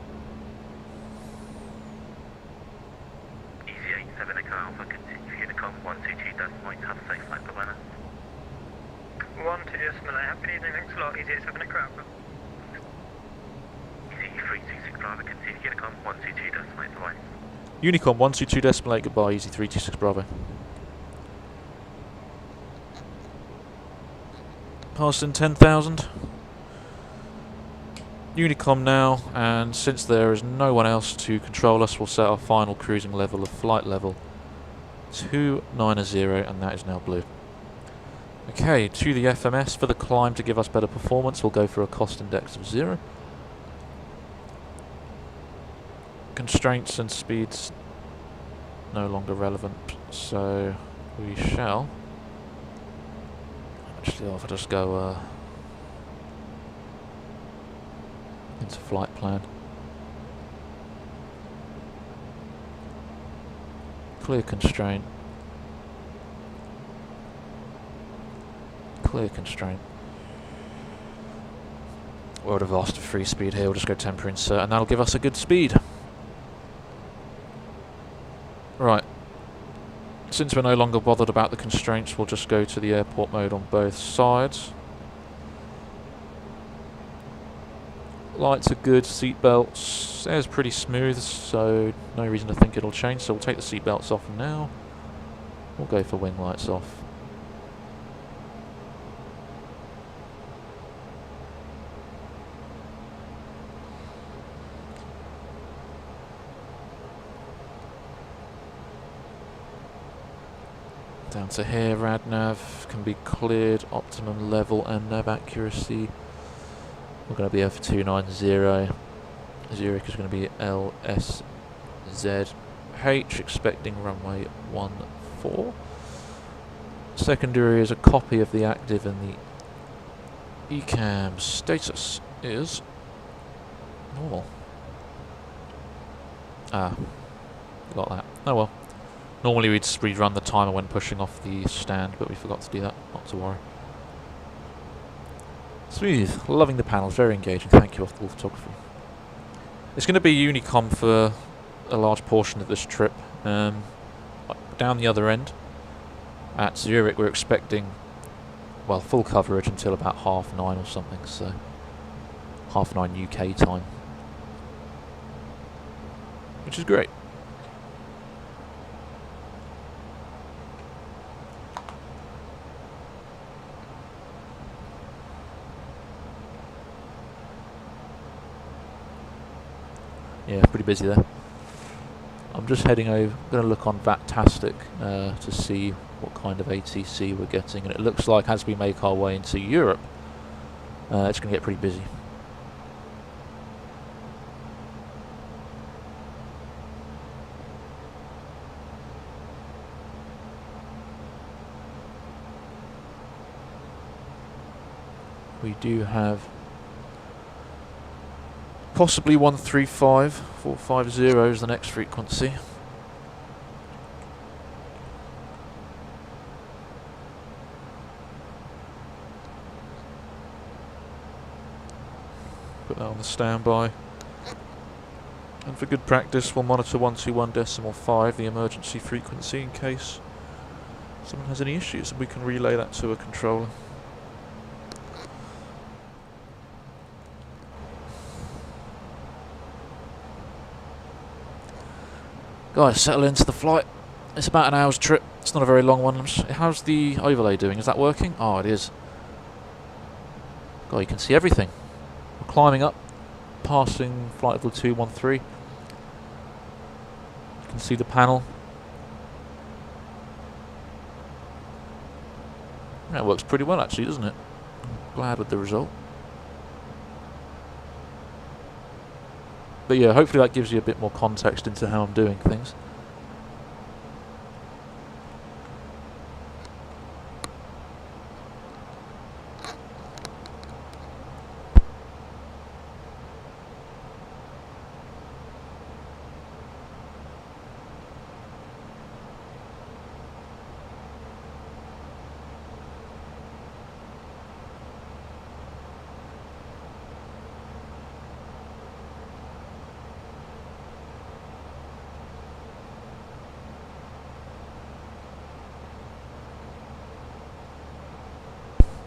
Good evening, thanks a lot, easy 87 Echo Alpha. Easy 326 Bravo, continue Unicom 122.8 goodbye. Unicom 122.8 goodbye, easy 326 Bravo. Passing 10,000. Unicom now, and since there is no one else to control us, we'll set our final cruising level of flight level 290, and that is now blue. Okay, to the FMS for the climb to give us better performance, we'll go for a cost index of 0. Constraints and speeds no longer relevant, so we shall actually I'll just go into flight plan. Clear constraint. Clear constraint. We would have asked for free speed here, we'll just go temporary insert and that'll give us a good speed. Right. Since we're no longer bothered about the constraints, we'll just go to the airport mode on both sides. Lights are good, seatbelts, air's pretty smooth, so no reason to think it'll change, so we'll take the seatbelts off now. We'll go for wing lights off. Down to here, RadNav can be cleared, optimum level and nav accuracy. We're going to be over 290. Zurich is going to be LSZH, expecting runway 14. Secondary is a copy of the active, and the ECAM status is normal. Ah, got that. Oh well. Normally we'd just rerun the timer when pushing off the stand, but we forgot to do that, not to worry. Smooth, loving the panels, very engaging, thank you all photography. It's going to be Unicom for a large portion of this trip. Down the other end, at Zurich, we're expecting, well, full coverage until about 9:30 or something, so 9:30 UK time, which is great. Yeah, pretty busy there. I'm just heading over, going to look on VATSIM to see what kind of ATC we're getting, and it looks like as we make our way into Europe, it's going to get pretty busy. We do have possibly 135, 450 is the next frequency. Put that on the standby. And for good practice, we'll monitor 121.5, the emergency frequency, in case someone has any issues, and we can relay that to a controller. Guys, settle into the flight. It's about an hour's trip. It's not a very long one. How's the overlay doing? Is that working? Oh, it is. God, you can see everything. We're climbing up, passing flight level 213. You can see the panel. That works pretty well, actually, doesn't it? I'm glad with the result. But yeah, hopefully that gives you a bit more context into how I'm doing things.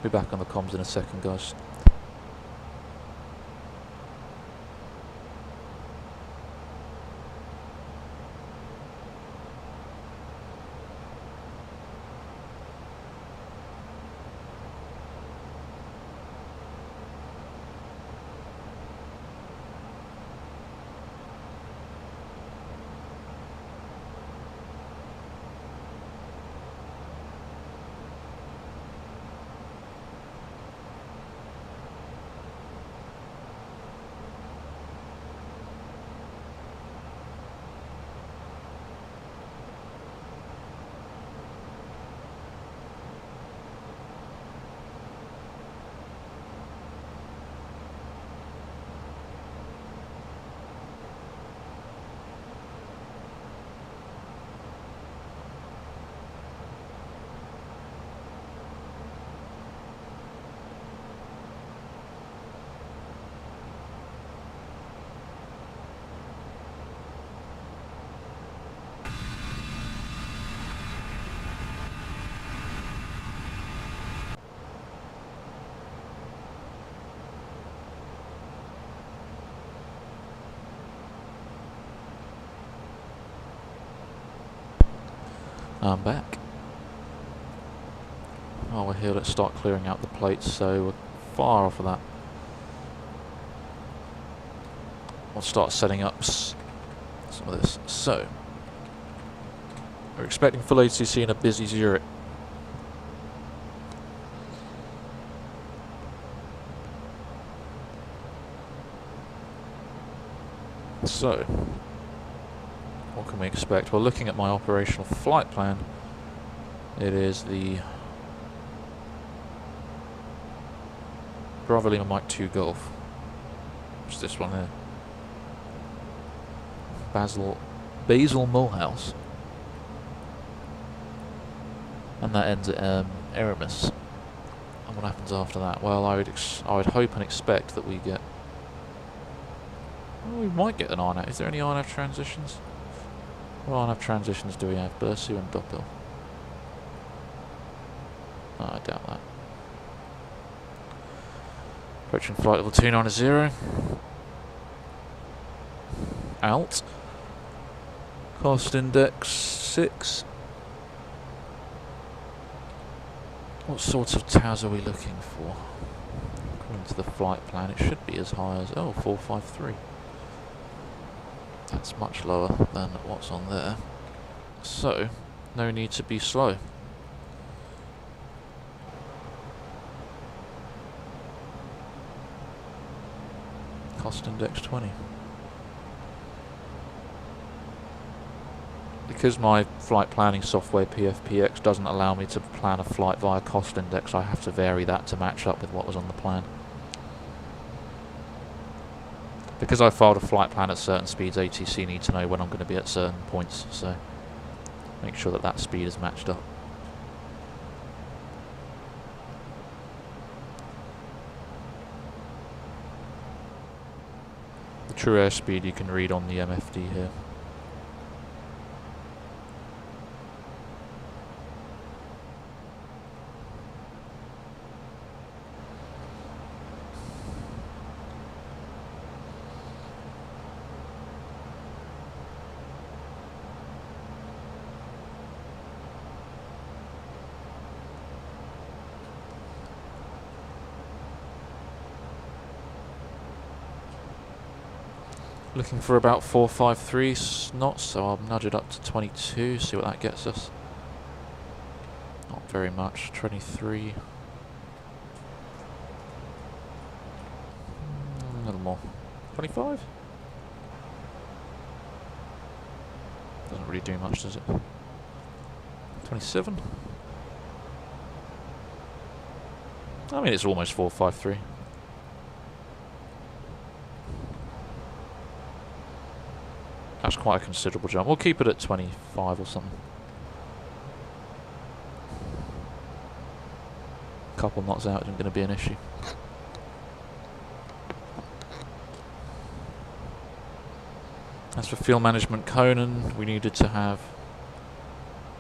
Be back on the comms in a second, guys. I'm back. Oh, we're here. Let's start clearing out the plates, so we're far off of that. We'll start setting up some of this. So, we're expecting full ATC in a busy Zurich. So, what can we expect? Well, looking at my operational flight plan, it is the Bravo Lima Mike 2 Golf, which is this one here. Basel Mulhouse. And that ends at Aramis. And what happens after that? Well, I would hope and expect that we get... Well, we might get an RNAV. Is there any RNAV transitions? What kind of transitions do we have? Bursu and Doppel. Oh, I doubt that. Approaching flight level 290. Alt. Cost index 6. What sorts of towers are we looking for? According to the flight plan, it should be as high as 453. That's much lower than what's on there. So, no need to be slow. Cost index 20. Because my flight planning software PFPX doesn't allow me to plan a flight via cost index, I have to vary that to match up with what was on the plan. Because I filed a flight plan at certain speeds, ATC need to know when I'm going to be at certain points, so make sure that that speed is matched up. The true airspeed you can read on the MFD here. Looking for about 453 knots, so I'll nudge it up to 22, see what that gets us. Not very much, 23. A little more. 25? Doesn't really do much, does it? 27? I mean, it's almost 453. That's quite a considerable jump. We'll keep it at 25 or something. A couple knots out isn't going to be an issue. As for fuel management, Conan, we needed to have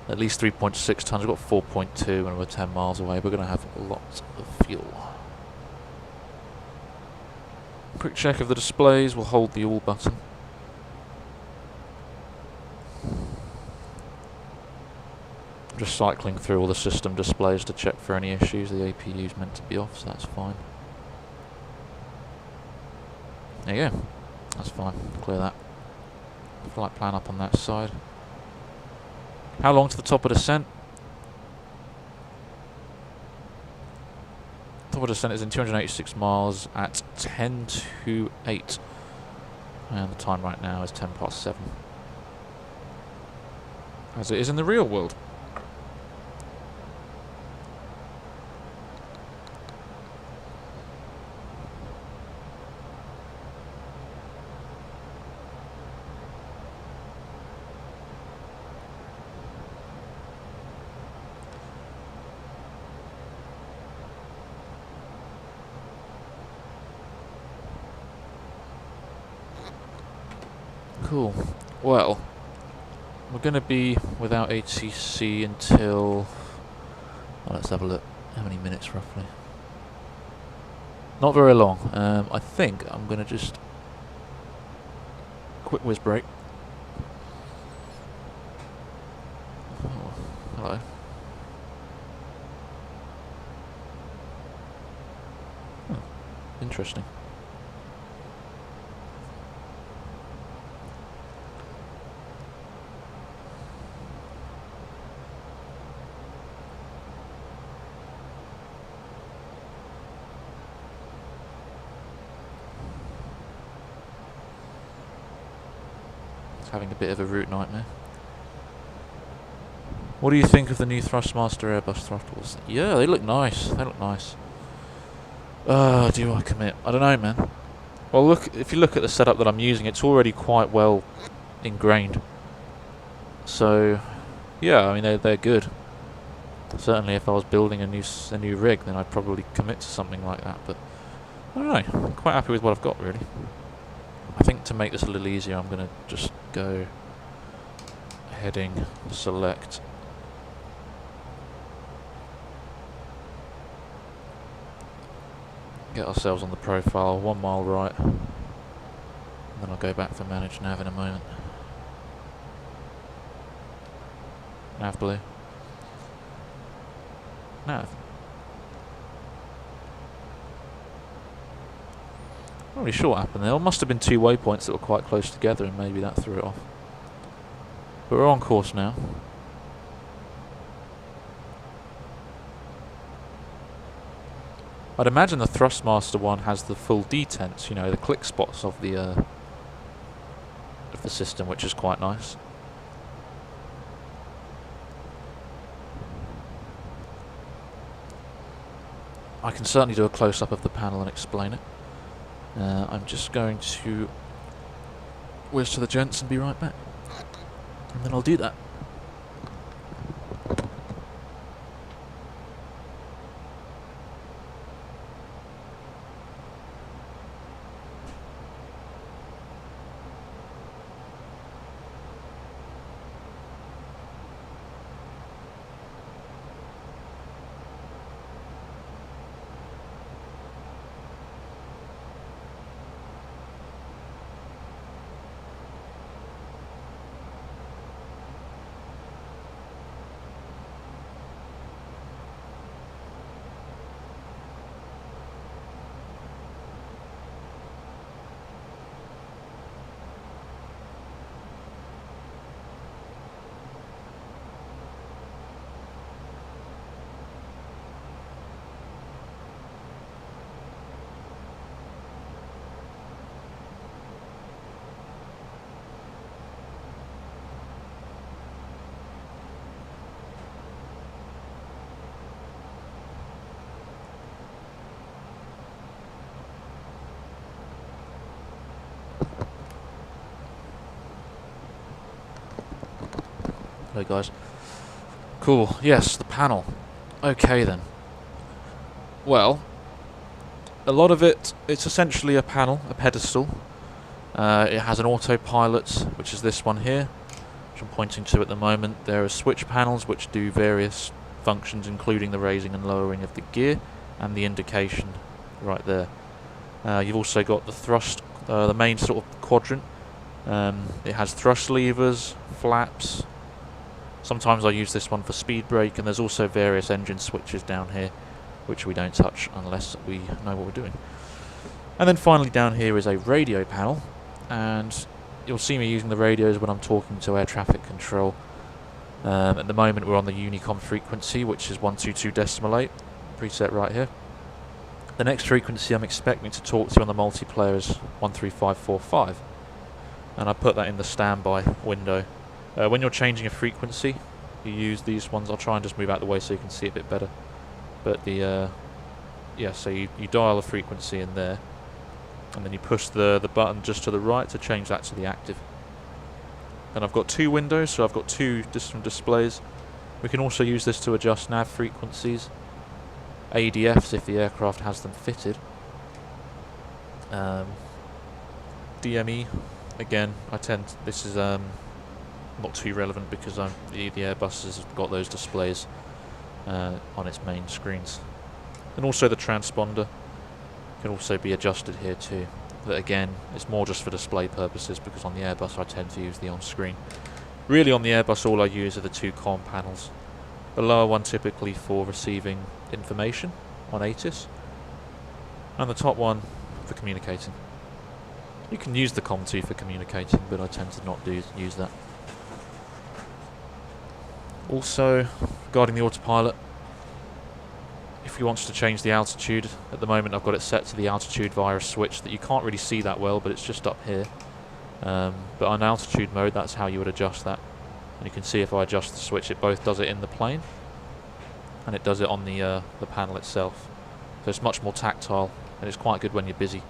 at least 3.6 tons. We've got 4.2 and we're 10 miles away. We're going to have lots of fuel. Quick check of the displays. We'll hold the all button. Just cycling through all the system displays to check for any issues. The APU is meant to be off, so that's fine. There you go. That's fine. Clear that. Flight plan up on that side. How long to the top of descent? Top of descent is in 286 miles at 10 to 8. And the time right now is 10 past 7. As it is in the real world. Cool. Well, we're going to be without ATC until... well, let's have a look. How many minutes roughly? Not very long. I think I'm going to just... quick whiz break. Oh, hello. Oh, interesting. Having a bit of a route nightmare. What do you think of the new Thrustmaster Airbus throttles? Yeah, they look nice. They look nice. Do I commit? I don't know, man. Well, look. If you look at the setup that I'm using, it's already quite well ingrained. So, yeah, I mean they're good. Certainly, if I was building a new rig, then I'd probably commit to something like that. But I don't know. I'm quite happy with what I've got, really. I think to make this a little easier, I'm going to just go heading select. Get ourselves on the profile, 1 mile right, and then I'll go back to manage nav in a moment. Nav blue. Nav. Not really sure what happened there. It must have been 2 waypoints that were quite close together and maybe that threw it off. But we're on course now. I'd imagine the Thrustmaster one has the full detents, you know, the click spots of the system, which is quite nice. I can certainly do a close-up of the panel and explain it. I'm just going to whiz to the gents and be right back. And then I'll do that. Hello guys. Cool, yes, the panel. Okay then. Well, a lot of it's essentially a panel, a pedestal. It has an autopilot, which is this one here, which I'm pointing to at the moment. There are switch panels which do various functions, including the raising and lowering of the gear and the indication right there. You've also got the thrust, the main sort of quadrant. It has thrust levers, flaps. Sometimes I use this one for speed brake, and there's also various engine switches down here which we don't touch unless we know what we're doing. And then finally down here is a radio panel, and you'll see me using the radios when I'm talking to air traffic control. At the moment we're on the Unicom frequency, which is 122.8, preset right here. The next frequency I'm expecting to talk to on the multiplayer is 13545, and I put that in the standby window. When you're changing a frequency, you use these ones. I'll try and just move out the way so you can see it a bit better. But the yeah, so you dial a frequency in there, and then you push the button just to the right to change that to the active. And I've got 2 windows, so I've got 2 different displays. We can also use this to adjust nav frequencies, ADFs if the aircraft has them fitted. DME, again, this is not too relevant because the Airbus has got those displays on its main screens. And also the transponder can also be adjusted here too. But again, it's more just for display purposes because on the Airbus I tend to use the on-screen. Really on the Airbus all I use are the 2 comm panels. The lower one typically for receiving information on ATIS, and the top one for communicating. You can use the COM2 for communicating, but I tend to not use that. Also, regarding the autopilot, if you want to change the altitude, at the moment I've got it set to the altitude via a switch that you can't really see that well, but it's just up here. But on altitude mode, that's how you would adjust that. And you can see if I adjust the switch, it both does it in the plane, and it does it on the panel itself. So it's much more tactile, and it's quite good when you're busy.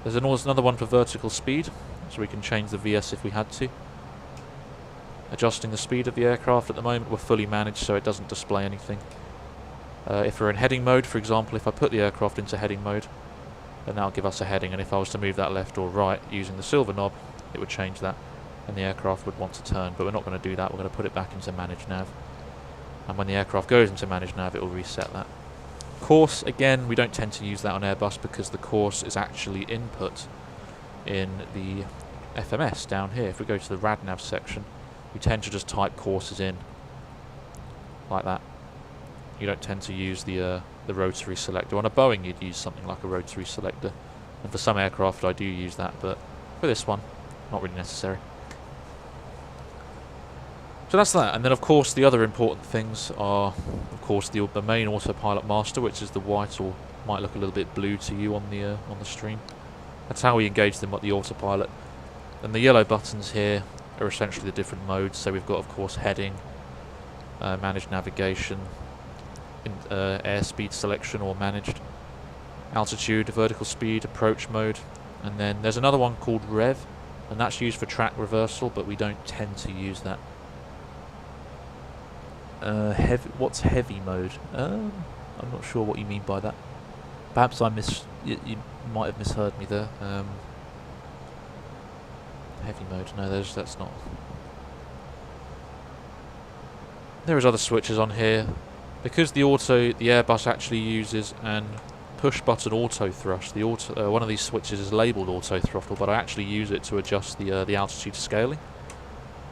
There's another one for vertical speed, so we can change the VS if we had to. Adjusting the speed of the aircraft, at the moment we're fully managed so it doesn't display anything. If we're in heading mode, for example, if I put the aircraft into heading mode, then that'll give us a heading, and if I was to move that left or right using the silver knob, it would change that. and the aircraft would want to turn, but we're not going to do that. We're going to put it back into manage nav, and when the aircraft goes into manage nav, it will reset that. Course, again, we don't tend to use that on Airbus because the course is actually input in the FMS down here. If we go to the RadNav section, we tend to just type courses in like that. You don't tend to use the rotary selector. On a Boeing, you'd use something like a rotary selector, and for some aircraft, I do use that, but for this one, not really necessary. So that's that, and then of course the other important things are, of course, the main Autopilot Master, which is the white or might look a little bit blue to you on the stream. That's how we engage them at the autopilot. And the yellow buttons here are essentially the different modes. So we've got, of course, heading, managed navigation, airspeed selection or managed, altitude, vertical speed, approach mode, and then there's another one called rev, and that's used for track reversal, but we don't tend to use that. What's heavy mode? I'm not sure what you mean by that. Perhaps you might have misheard me there. Heavy mode, no, that's not. There is other switches on here. Because the Airbus actually uses an push button auto thrust. One of these switches is labelled auto throttle, but I actually use it to adjust the altitude scaling.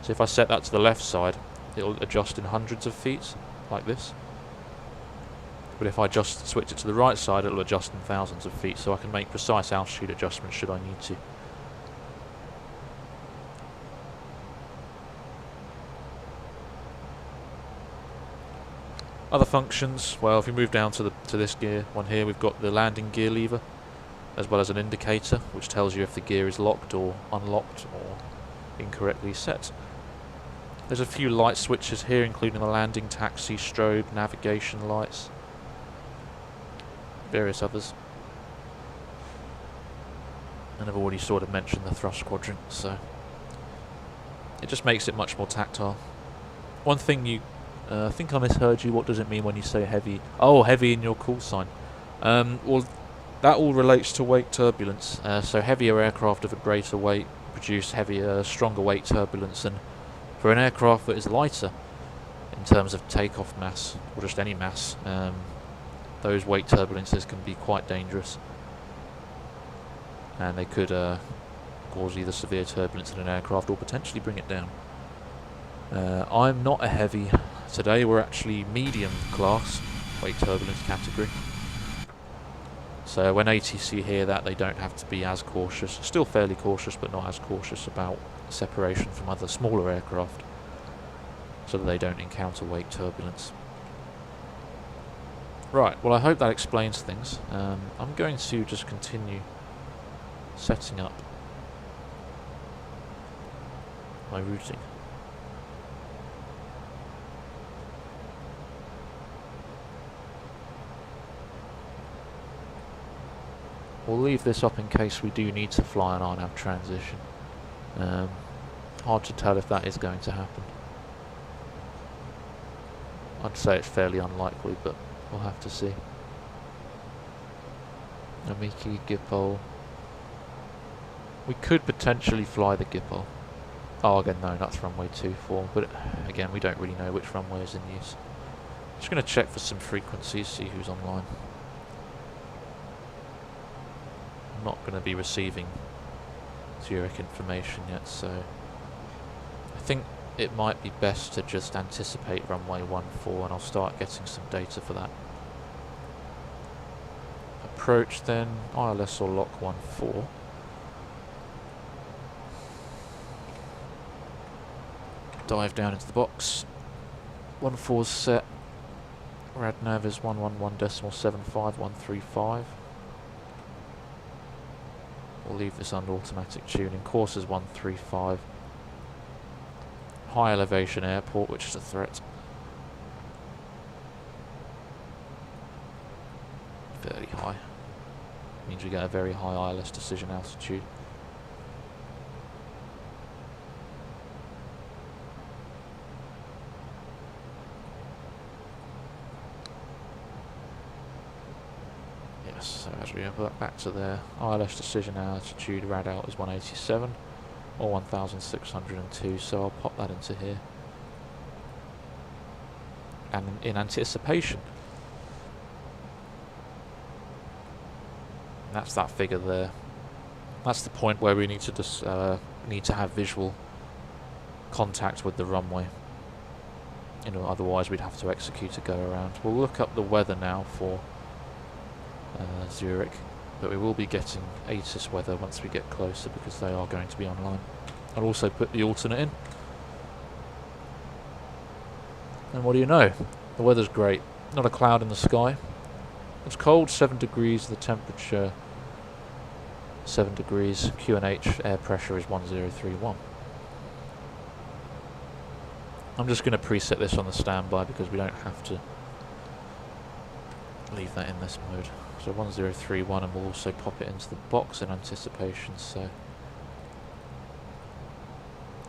So if I set that to the left side, it'll adjust in hundreds of feet, like this. But if I just switch it to the right side, it'll adjust in thousands of feet, so I can make precise altitude adjustments should I need to. Other functions, well, if we move down to this gear one here, we've got the landing gear lever, as well as an indicator, which tells you if the gear is locked or unlocked or incorrectly set. There's a few light switches here, including the landing, taxi, strobe, navigation lights, various others. And I've already sort of mentioned the thrust quadrant, so it just makes it much more tactile. One thing I think I misheard you. What does it mean when you say heavy? Oh, heavy in your call sign. Well, that all relates to weight turbulence. So heavier aircraft of a greater weight produce heavier, stronger weight turbulence, and for an aircraft that is lighter in terms of takeoff mass, or just any mass, those weight turbulences can be quite dangerous, and they could cause either severe turbulence in an aircraft or potentially bring it down. I'm not a heavy today. We're actually medium class weight turbulence category. So when ATC hear that, they don't have to be as cautious. Still fairly cautious, but not as cautious about separation from other smaller aircraft, so that they don't encounter weight turbulence. Right, well, I hope that explains things. I'm going to just continue setting up my routing. We'll leave this up in case we do need to fly an RNAV transition. Hard to tell if that is going to happen. I'd say it's fairly unlikely, but we'll have to see. Namiki, Gipol. We could potentially fly the Gipol. Oh, again, no, that's runway 24, but again, we don't really know which runway is in use. Just going to check for some frequencies, see who's online. I'm not going to be receiving Zurich information yet, so I think it might be best to just anticipate runway 14, and I'll start getting some data for that. Approach then, ILS or lock 14. Dive down into the box. 14's set. RadNav is 111.75135. We'll leave this under automatic tuning. Course is 135. High elevation airport, which is a threat. Fairly high. Means we get a very high ILS decision altitude. Yes, so as we go back to there, ILS decision altitude, rad out is 187. or 1602, so I'll pop that into here. And in anticipation, that's that figure there. That's the point where we need to have visual contact with the runway. You know, otherwise we'd have to execute a go around. We'll look up the weather now for Zurich, but we will be getting ATIS weather once we get closer because they are going to be online. I'll also put the alternate in. And what do you know? The weather's great. Not a cloud in the sky. It's cold, 7 degrees, the temperature 7 degrees, QNH air pressure is 1031. I'm just going to preset this on the standby because we don't have to leave that in this mode. So 1031, and we'll also pop it into the box in anticipation. So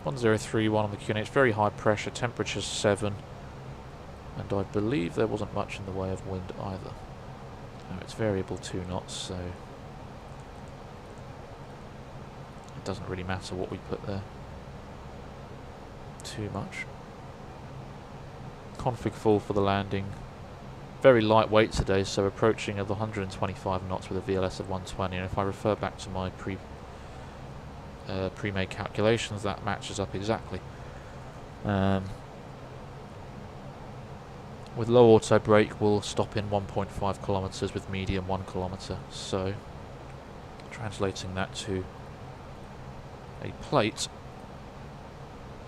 1031 on the QNH, very high pressure, temperature 7, and I believe there wasn't much in the way of wind either. No, it's variable 2 knots, so it doesn't really matter what we put there too much. Config full for the landing. Very lightweight today, so approaching of 125 knots with a VLS of 120, and if I refer back to my pre-made calculations, that matches up exactly. With low auto brake, we'll stop in 1.5 kilometers, with medium 1 kilometer. So translating that to a plate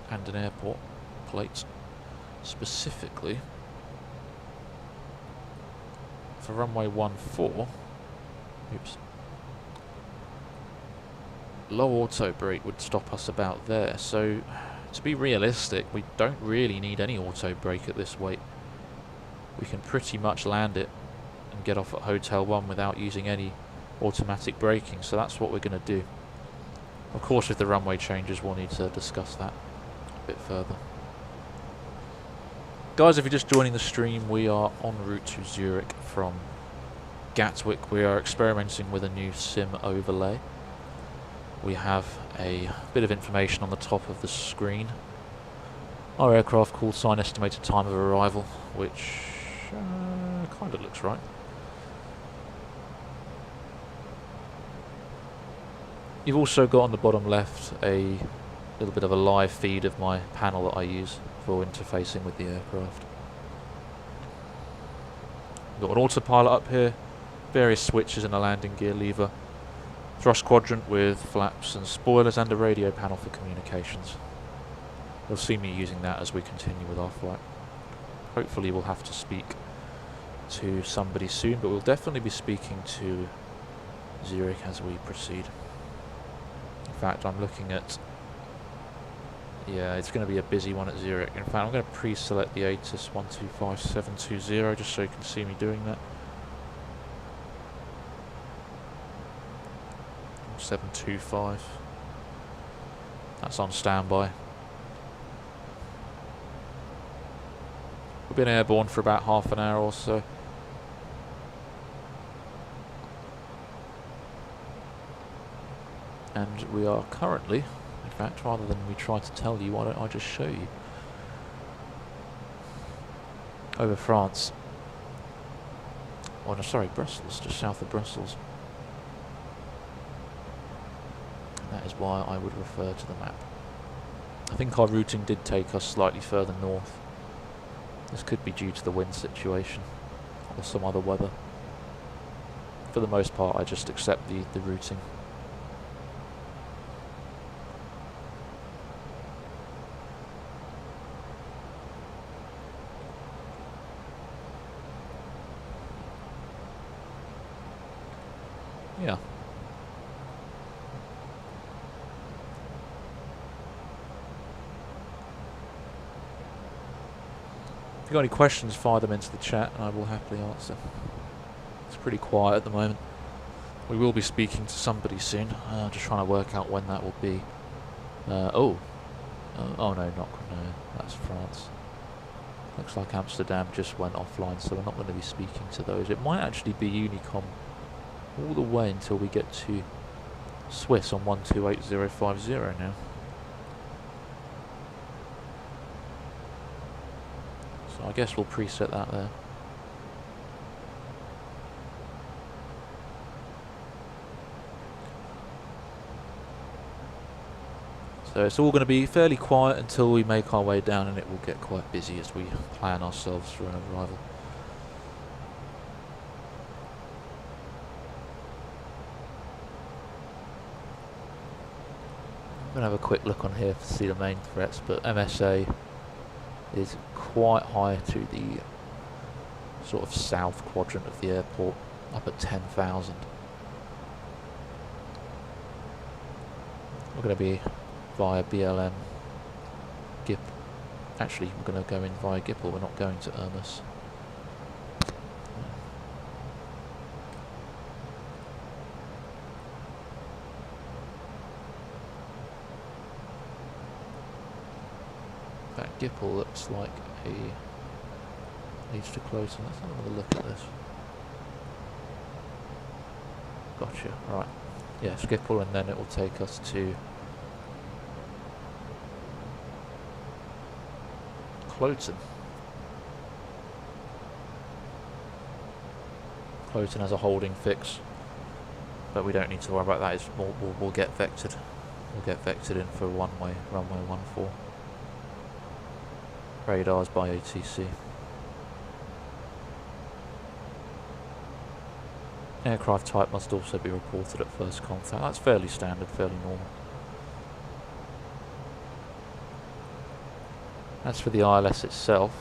and an airport plate specifically for runway 14. Oops. Low auto brake would stop us about there, so to be realistic, we don't really need any auto brake at this weight. We can pretty much land it and get off at Hotel 1 without using any automatic braking, so that's what we're going to do. Of course, if the runway changes, we'll need to discuss that a bit further. Guys, if you're just joining the stream, we are en route to Zurich from Gatwick. We are experimenting with a new sim overlay. We have a bit of information on the top of the screen. Our aircraft call sign, estimated time of arrival, which kind of looks right. You've also got on the bottom left a little bit of a live feed of my panel that I use for interfacing with the aircraft. We've got an autopilot up here, various switches and a landing gear lever, thrust quadrant with flaps and spoilers, and a radio panel for communications. You'll see me using that as we continue with our flight. Hopefully we'll have to speak to somebody soon, but we'll definitely be speaking to Zurich as we proceed. In fact, I'm looking at... yeah, it's going to be a busy one at Zurich. In fact, I'm going to pre-select the ATIS 125720 just so you can see me doing that. 725. That's on standby. We've been airborne for about half an hour or so. And we are currently, in fact, rather than me try to tell you, why don't I just show you? Over France. Oh no, sorry, Brussels, just south of Brussels. And that is why I would refer to the map. I think our routing did take us slightly further north. This could be due to the wind situation or some other weather. For the most part, I just accept the routing. Yeah. If you've got any questions, fire them into the chat and I will happily answer. It's pretty quiet at the moment. We will be speaking to somebody soon. Just trying to work out when that will be. Oh no, that's France. Looks like Amsterdam just went offline, so we're not going to be speaking to those. It might actually be Unicom all the way until we get to Swiss on 128050 now. So I guess we'll preset that there. So it's all going to be fairly quiet until we make our way down, and it will get quite busy as we plan ourselves for an arrival. I'm going to have a quick look on here to see the main threats, but MSA is quite high to the sort of south quadrant of the airport, up at 10,000. We're going to be via BLM, GIP. Actually, we're going to go in via Gipple, we're not going to Irmus. That Gipple looks like needs to close, and let's have another look at this. Gotcha, right. Yeah, Schiphol, and then it will take us to Cloten. Cloten has a holding fix, but we don't need to worry about that. We'll get vectored. We'll get vectored in for runway 14. Radars by ATC. Aircraft type must also be reported at first contact. That's fairly standard, fairly normal. As for the ILS itself,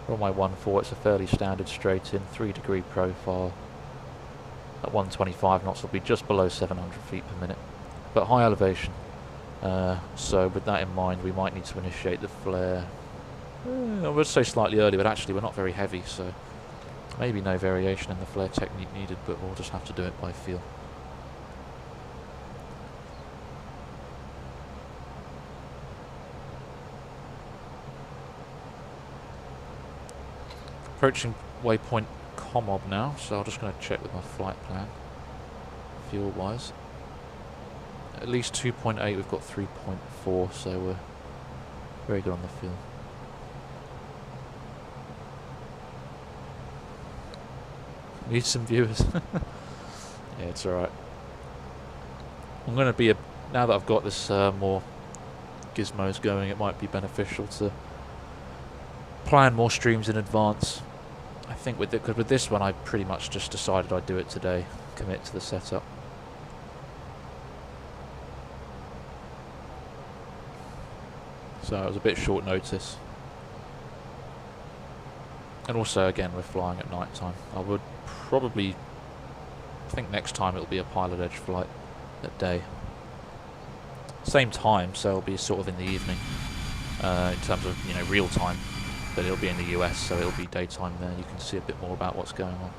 runway 14, it's a fairly standard straight in 3-degree profile. At 125 knots will be just below 700 feet per minute, but high elevation. So with that in mind, we might need to initiate the flare. I would say slightly early, but actually we're not very heavy, so maybe no variation in the flare technique needed, but we'll just have to do it by feel. Approaching waypoint Comob now, so I'm just going to check with my flight plan, fuel wise. At least 2.8, we've got 3.4, so we're very good on the fuel. Need some viewers. Yeah, it's alright. I'm going to be now that I've got this more gizmos going, it might be beneficial to plan more streams in advance. I think with this one I pretty much just decided I'd do it today, commit to the setup. So it was a bit short notice. And also, again, we're flying at night time. I would probably think next time it'll be a pilot edge flight at day. Same time, so it'll be sort of in the evening in terms of, you know, real time. But it'll be in the US, so it'll be daytime there. You can see a bit more about what's going on.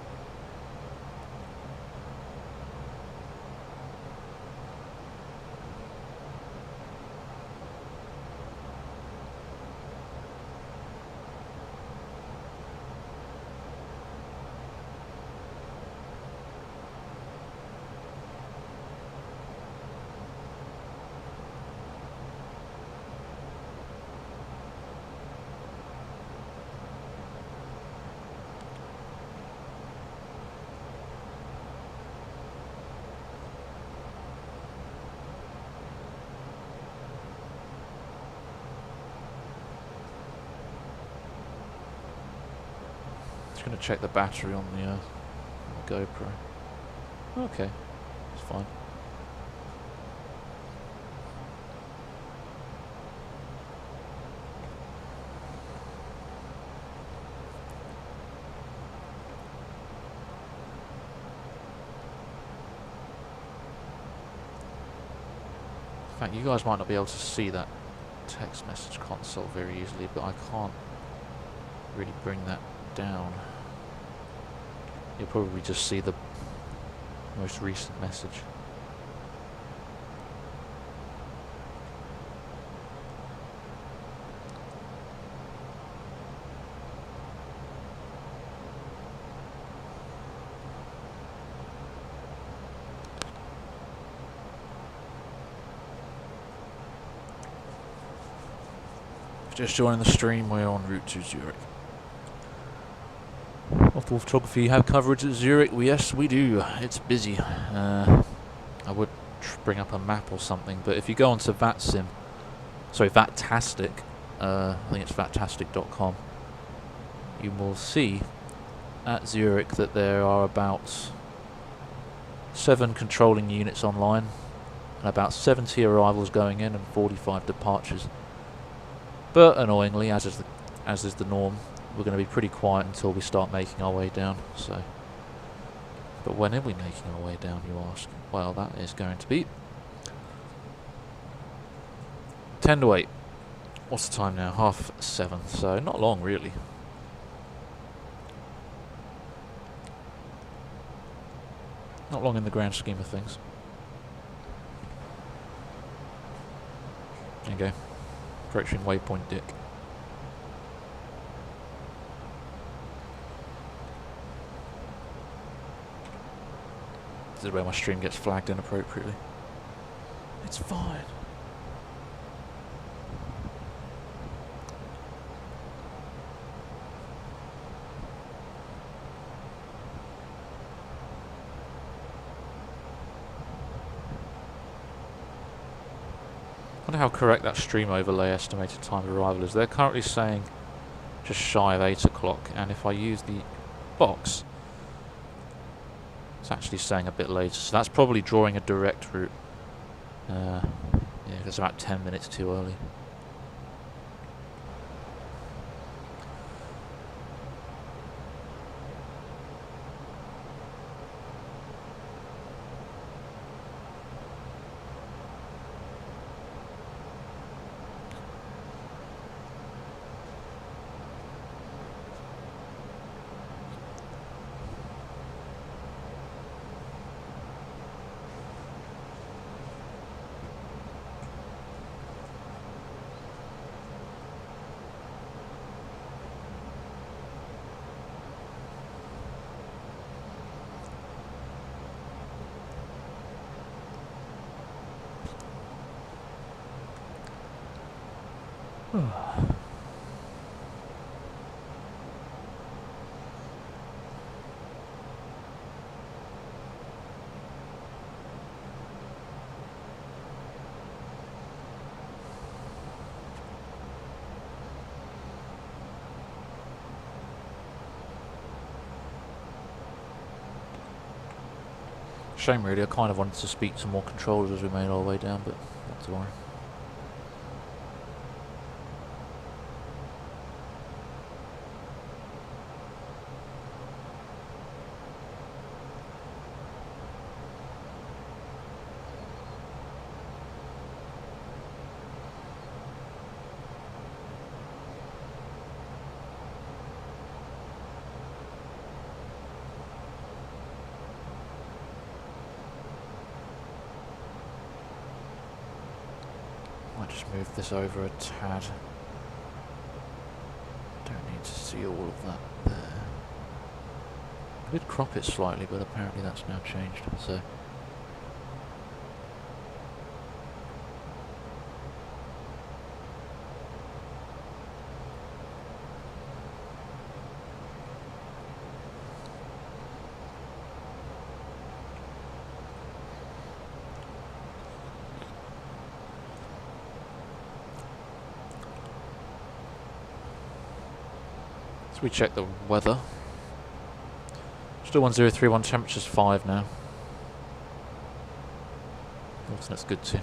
Just going to check the battery on the GoPro. Okay, it's fine. In fact, you guys might not be able to see that text message console very easily, but I can't really bring that down. You'll probably just see the most recent message. Just joining the stream, we're en route to Zurich. Off-the-wall photography, you have coverage at Zurich? Well, yes, we do. It's busy. I would bring up a map or something, but if you go onto VATSIM, sorry, VATTASTIC, I think it's vatastic.com, you will see at Zurich that there are about 7 controlling units online, and about 70 arrivals going in and 45 departures. But annoyingly, as is the norm, we're going to be pretty quiet until we start making our way down. So, but when are we making our way down, you ask? Well, that is going to be 10 to 8. What's the time now? 7:30. So not long, really. Not long in the grand scheme of things. There you go. Approaching waypoint Dick. This is where my stream gets flagged inappropriately. It's fine. I wonder how correct that stream overlay estimated time of arrival is. They're currently saying just shy of 8 o'clock, and if I use the box, it's actually saying a bit later, so that's probably drawing a direct route. Yeah, that's about 10 minutes too early. Shame really, I kind of wanted to speak to more controllers as we made our way down, but not to worry. Move this over a tad. Don't need to see all of that there. I did crop it slightly, but apparently that's now changed, so. So we check the weather. Still 1031, temperature's 5 now. Alternate good too.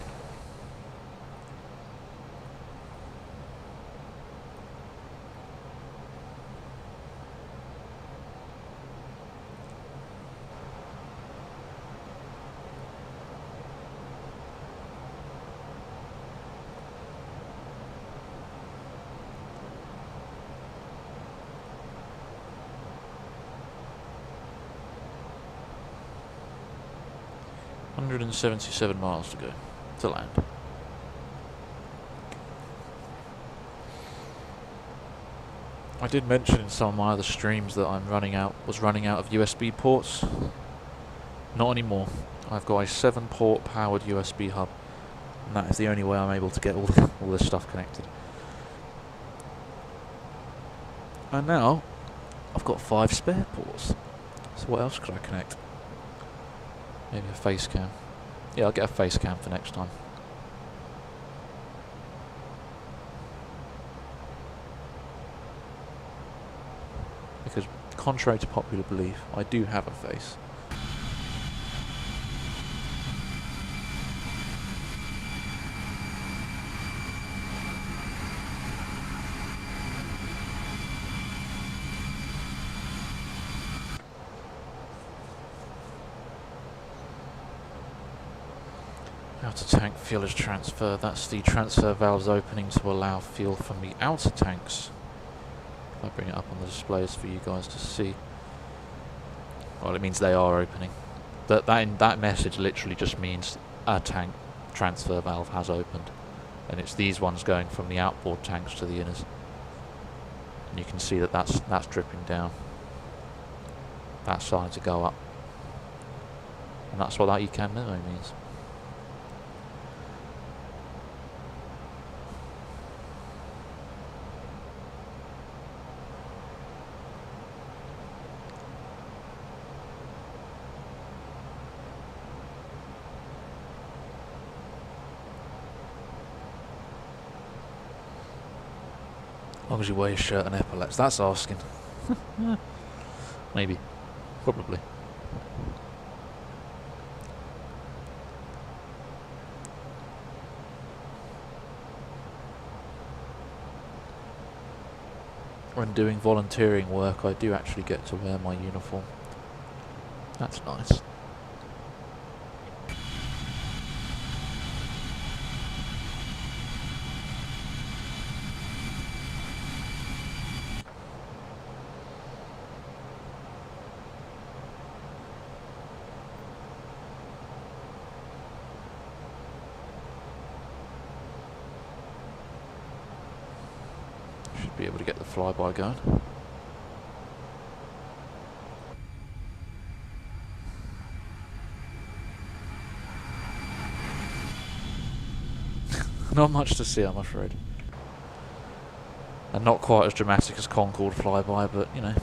.177 miles to go to land. I did mention in some of my other streams that was running out of USB ports. Not anymore. I've got a 7-port powered USB hub, and that is the only way I'm able to get all this stuff connected. And now I've got 5 spare ports. So what else could I connect? Maybe a face cam. Yeah, I'll get a face cam for next time. Because contrary to popular belief, I do have a face. Outer tank fuel is transferred. That's the transfer valves opening to allow fuel from the outer tanks. If I bring it up on the displays for you guys to see. Well, it means they are opening. That message literally just means a tank transfer valve has opened. And it's these ones going from the outboard tanks to the inners. And you can see that that's dripping down. That's starting to go up. And that's what that ECAN memo means. As long as you wear your shirt and epaulets, that's asking. Maybe. Probably. When doing volunteering work, I do actually get to wear my uniform. That's nice. Be able to get the flyby going. Not much to see, I'm afraid. And not quite as dramatic as Concorde flyby, but you know.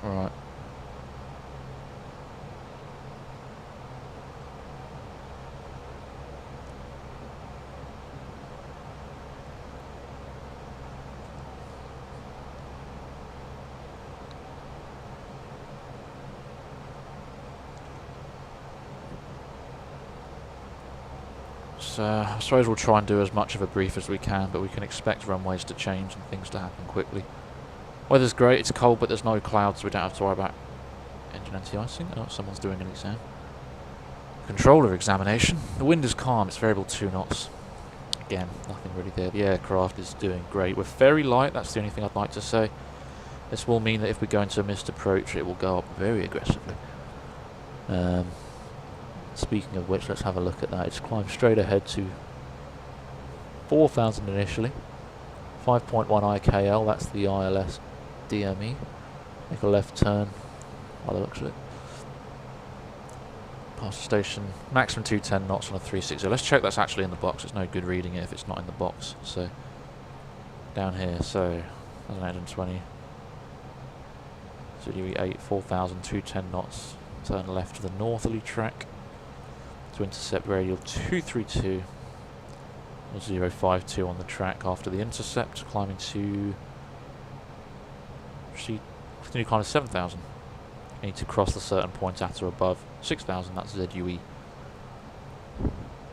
Alright. So, I suppose we'll try and do as much of a brief as we can, but we can expect runways to change and things to happen quickly. Weather's great, it's cold, but there's no clouds, so we don't have to worry about engine anti-icing. Oh, someone's doing an exam. Controller examination. The wind is calm, it's variable 2 knots. Again, nothing really there. The aircraft is doing great. We're very light, that's the only thing I'd like to say. This will mean that if we go into a missed approach, it will go up very aggressively. Speaking of which, let's have a look at that. It's climbed straight ahead to 4,000 initially. 5.1 IKL, that's the ILS DME. Make a left turn by the looks of it. Past the station, maximum 210 knots on a 360. Let's check that's actually in the box. It's no good reading it if it's not in the box. So, down here, so 1,820. So UE8, 4,210 knots. Turn left to the northerly track to intercept radial 232. 052 on the track after the intercept, climbing to continue climb to 7,000. You need to cross the certain point at or above 6,000. That's ZUE.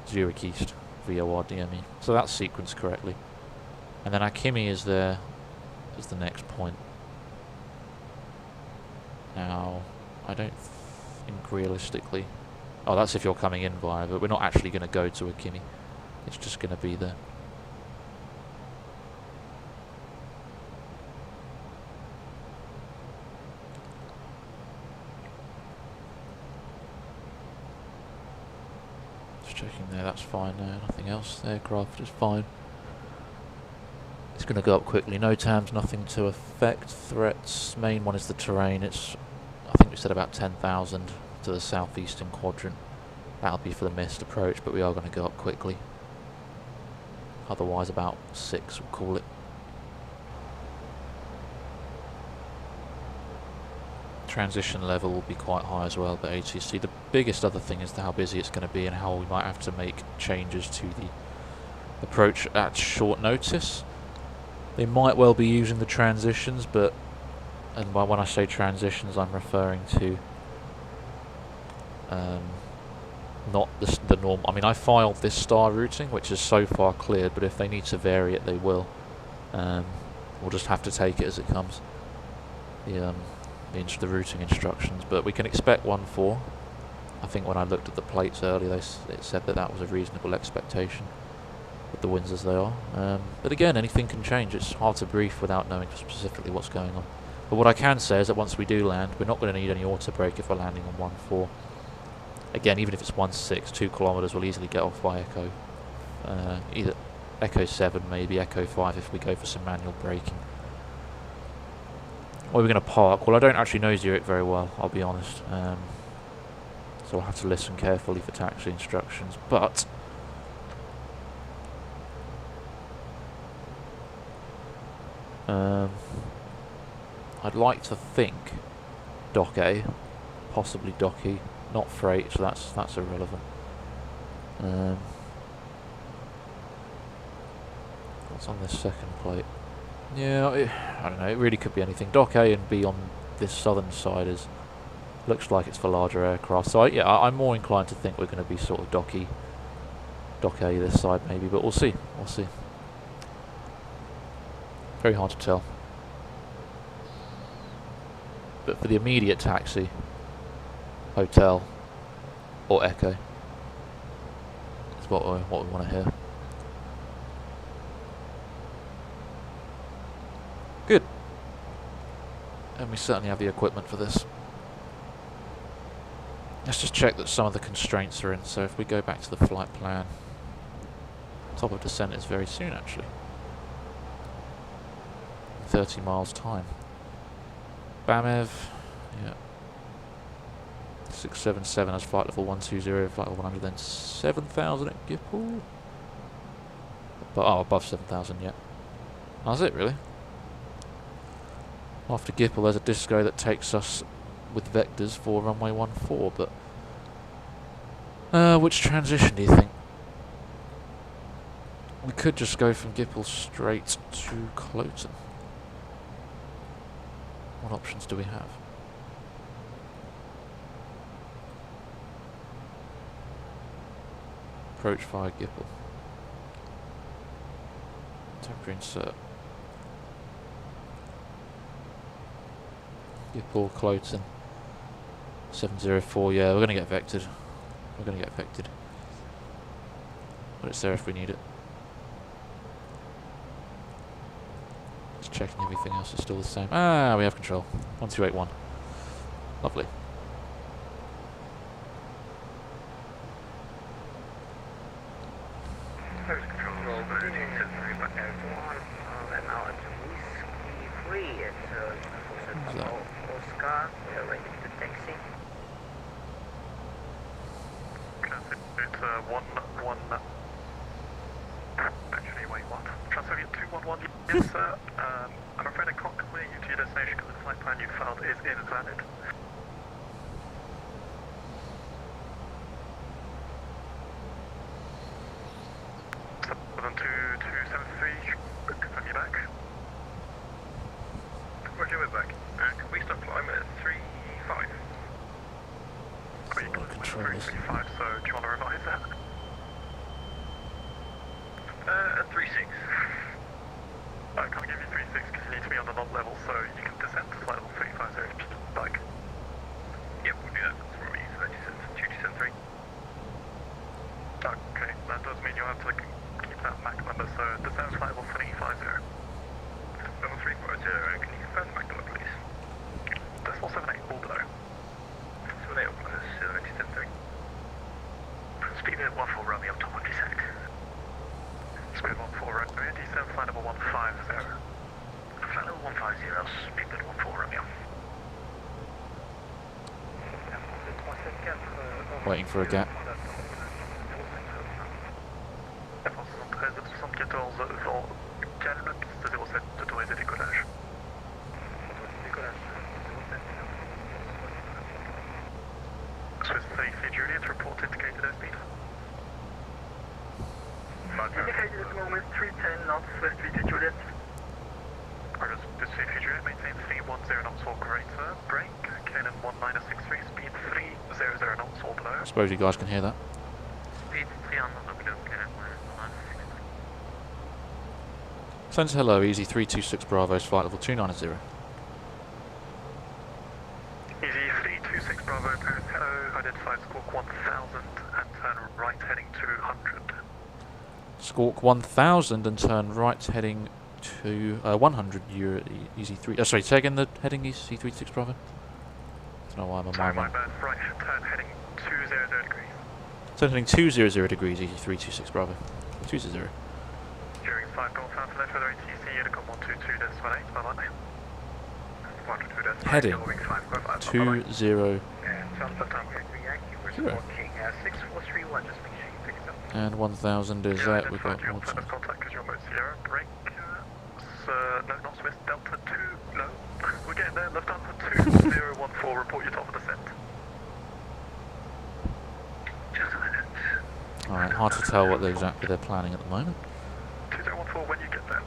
Zurich East VOR DME. So that's sequenced correctly. And then Akimi is there as the next point. Now, I don't think realistically. Oh, that's if you're coming in via, but we're not actually going to go to Akimi. It's just going to be there. Just checking there, that's fine there, nothing else. The aircraft is fine. It's It's going to go up quickly. No TAMs, nothing to affect. Threats, main one is the terrain. It's, I think we said about 10,000 to the southeastern quadrant. That'll be for the missed approach, but we are going to go up quickly. Otherwise about 6 we'll call it. Transition level will be quite high as well, but ATC. The biggest other thing is how busy it's going to be and how we might have to make changes to the approach at short notice. They might well be using the transitions, but, and when I say transitions I'm referring to not the norm. I mean, I filed this star routing, which is so far cleared, but if they need to vary it, they will. We'll just have to take it as it comes. The routing instructions, but we can expect 1-4. I think when I looked at the plates earlier, it said that was a reasonable expectation with the winds as they are. But again, anything can change. It's hard to brief without knowing specifically what's going on. But what I can say is that once we do land, we're not going to need any auto brake if we're landing on 1-4. Again, even if it's 1-6, 2 kilometers, we'll easily get off by Echo. Either Echo 7, maybe Echo 5 if we go for some manual braking. Where are we going to park? Well, I don't actually know Zurich very well, I'll be honest. So I'll have to listen carefully for taxi instructions. But I'd like to think Dock A, possibly Dock E, not freight, so that's irrelevant. What's on this second plate? Yeah, I don't know, it really could be anything. Dock A and B on this southern side looks like it's for larger aircraft. So I'm more inclined to think we're going to be sort of Dock A this side maybe, but we'll see. Very hard to tell. But for the immediate taxi, hotel or Echo is what we want to hear. Good. And we certainly have the equipment for this. Let's just check that some of the constraints are in. So if we go back to the flight plan, top of descent is very soon actually. 30 miles time. Bamev, yeah. 677 as flight level 120, flight level 100, then 7,000 at Gipple. But above 7,000, yeah. That's it really. After Gipple there's a disco that takes us with vectors for runway 14, but which transition do you think? We could just go from Gipple straight to Cloten. What options do we have? Approach via Gipple. Temporary insert. Gipple, Cloten. 704, yeah, we're going to get vectored. But it's there if we need it. Just checking everything else is still the same. Ah, we have control. 1281. Lovely. First control, roll 1373 back out to 1. Then now it's MISC 3. It's Oscar. We are ready to taxi. It's 1-1. Actually, wait, what? Transfer you 211. Yes, sir. I'm afraid I can't clear you to your destination because the flight plan you filed is invalid. 72273, confirm you back. Roger, we're back. Can we stop climb at 3-5? Control this. 3-5, so do you want to revise that? At 3-6. I can't give you 3-6 because you need to be on the non-level, so you can descend to flight level 350 if you'd like. Yep, we'll do that. That's from me, so that descends to 2273. Okay, that does mean you'll have to keep that MAC number, so descend to flight level 350. Level 350, can you confirm the MAC number, please? Decimal 78 Bordeaux. 78 Bordeaux, 2273. Speed at 14 Romeo, top 1 descent. Speed 14 Romeo, descent flight level 150. waiting for a gap. Swiss 33 Juliet, report indicated airspeed. Indicated at the moment 310 knots, Swiss 32 Juliet. Orders, Swiss 33 Juliet, maintain 310 knots or greater, brake, KLM 1963, speed 300 knots or below. I suppose you guys can hear that. Speed 300 or below, KLM 1963. Send hello, easy 326 Bravo's flight level 290. Easy 326 Bravo, Paris, hello, identify Squawk 1000 and turn right heading 200. Squawk 1000 and turn right heading to 100 Euro, easy 3. Sorry, say again the heading easy 326 Bravo. I don't know why I'm on Sorry, my my bad, right, turn heading 200 degrees. Turn heading 200 degrees, easy 326 Bravo. 200. During 5 Golf Alpha, left weather ATC, Unicom 122.18, bye-bye. 122.18, Heading Wing 5 Golf Alpha, 20. And Zero. 6431, just make sure you pick it up. And 1000 is that. We've got your first contact because you're on mode Sierra. Brake, no, not Swiss, Delta 2, no. We're getting there, left Alpha 2014, report your top of descent. Just a minute. Alright, hard to tell what exactly they're planning at the moment. 2014 when you get there.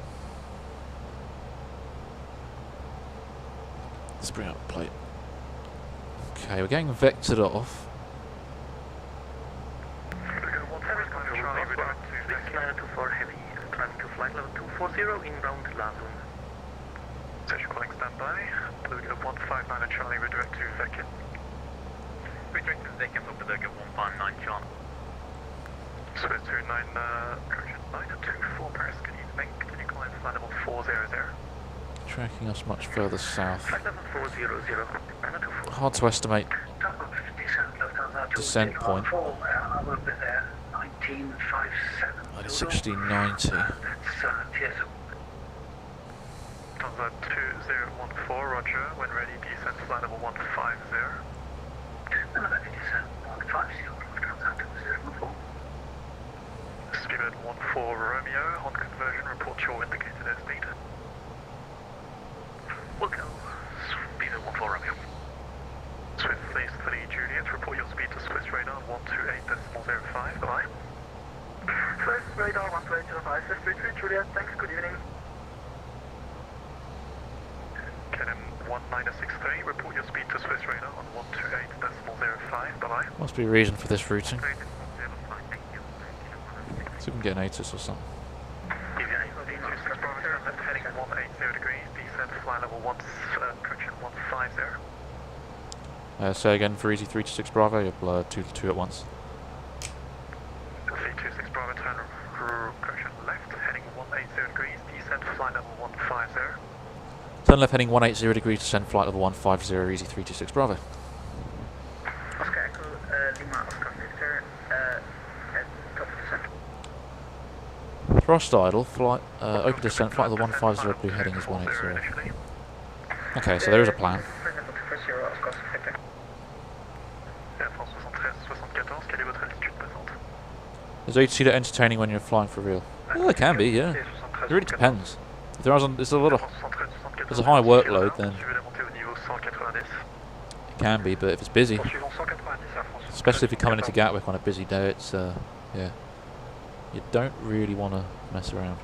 Let's bring up the plate. Okay, we're getting vectored off. Charlie, redirect to Vecchia. 24 heavy, climbing to flight level 240, inbound London. Station calling standby. Beluga 159 and Charlie, redirect to Vecchia. Redirect to Vecchia for Beluga 159 John. Swiss 29, correction, 924 Paris, can you climb flight level 400? Tracking us much further south. Flight level 400, Hard to estimate descent point. I will be there, 1957. Like 1690. Delta 2014, roger, when ready, descent flight level 150. Skipper 14 Romeo, on conversion, report your indicated airspeed. We'll go. Speed at 14 Romeo. Swiss 3 Juliet, report your speed to Swiss radar 128.05, bye. Swiss radar 128.05, Swiss 33 Juliet, thanks, good evening. KLM 1963, report your speed to Swiss radar on 128.05, bye. Must be a reason for this routing. See if we can get an ATIS or something. Heading 180 degrees, descent flight level 150. Say again for easy 326 Bravo, you're blurred 2 to 2 at once. 326 Bravo, turn correction left, heading 180 degrees, descent flight level 150. Turn left heading 180 degrees, descend flight level 150, easy 326 Bravo. Oscar Echo, Lima, Oscar Victor, top of descent. Thrust idle, flight, open descent, flight level 150, blue heading is 180. Okay, so there is a plan. Is ATC entertaining when you're flying for real? Well, it can be, yeah. It really depends. If there's a high workload, then it can be. But if it's busy, especially if you're coming into Gatwick on a busy day, it's yeah, you don't really want to mess around.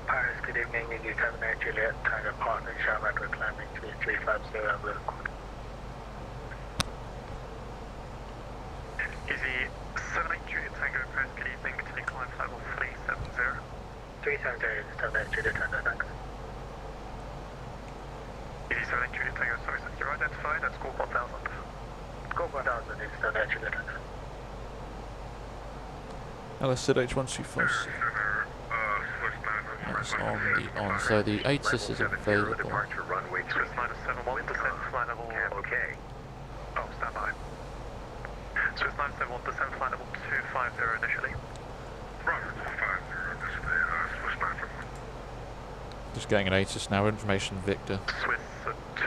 Paris, good evening. New Terminator Juliet, Tiger Partner, Charlotte, we're climbing 3350 and we'll Easy 78 Juliet Tango Paris, good evening, continue climb flight level 370. 370, Terminator Juliet, Tango, thanks. Easy 78 Juliet Tango, sorry, so you're identified, that's Squawk 1000. Squawk 1000, it's Terminator Juliet, Tango. LS H125. That's on. So the ATIS is available. Departure runway Swiss 971, descent flight level. Okay. Oh, stand by. Swiss 971, descent flight level 250 initially. Roger, 250 initially, Swiss 971. Just getting an ATIS now, information Victor. Swiss 2,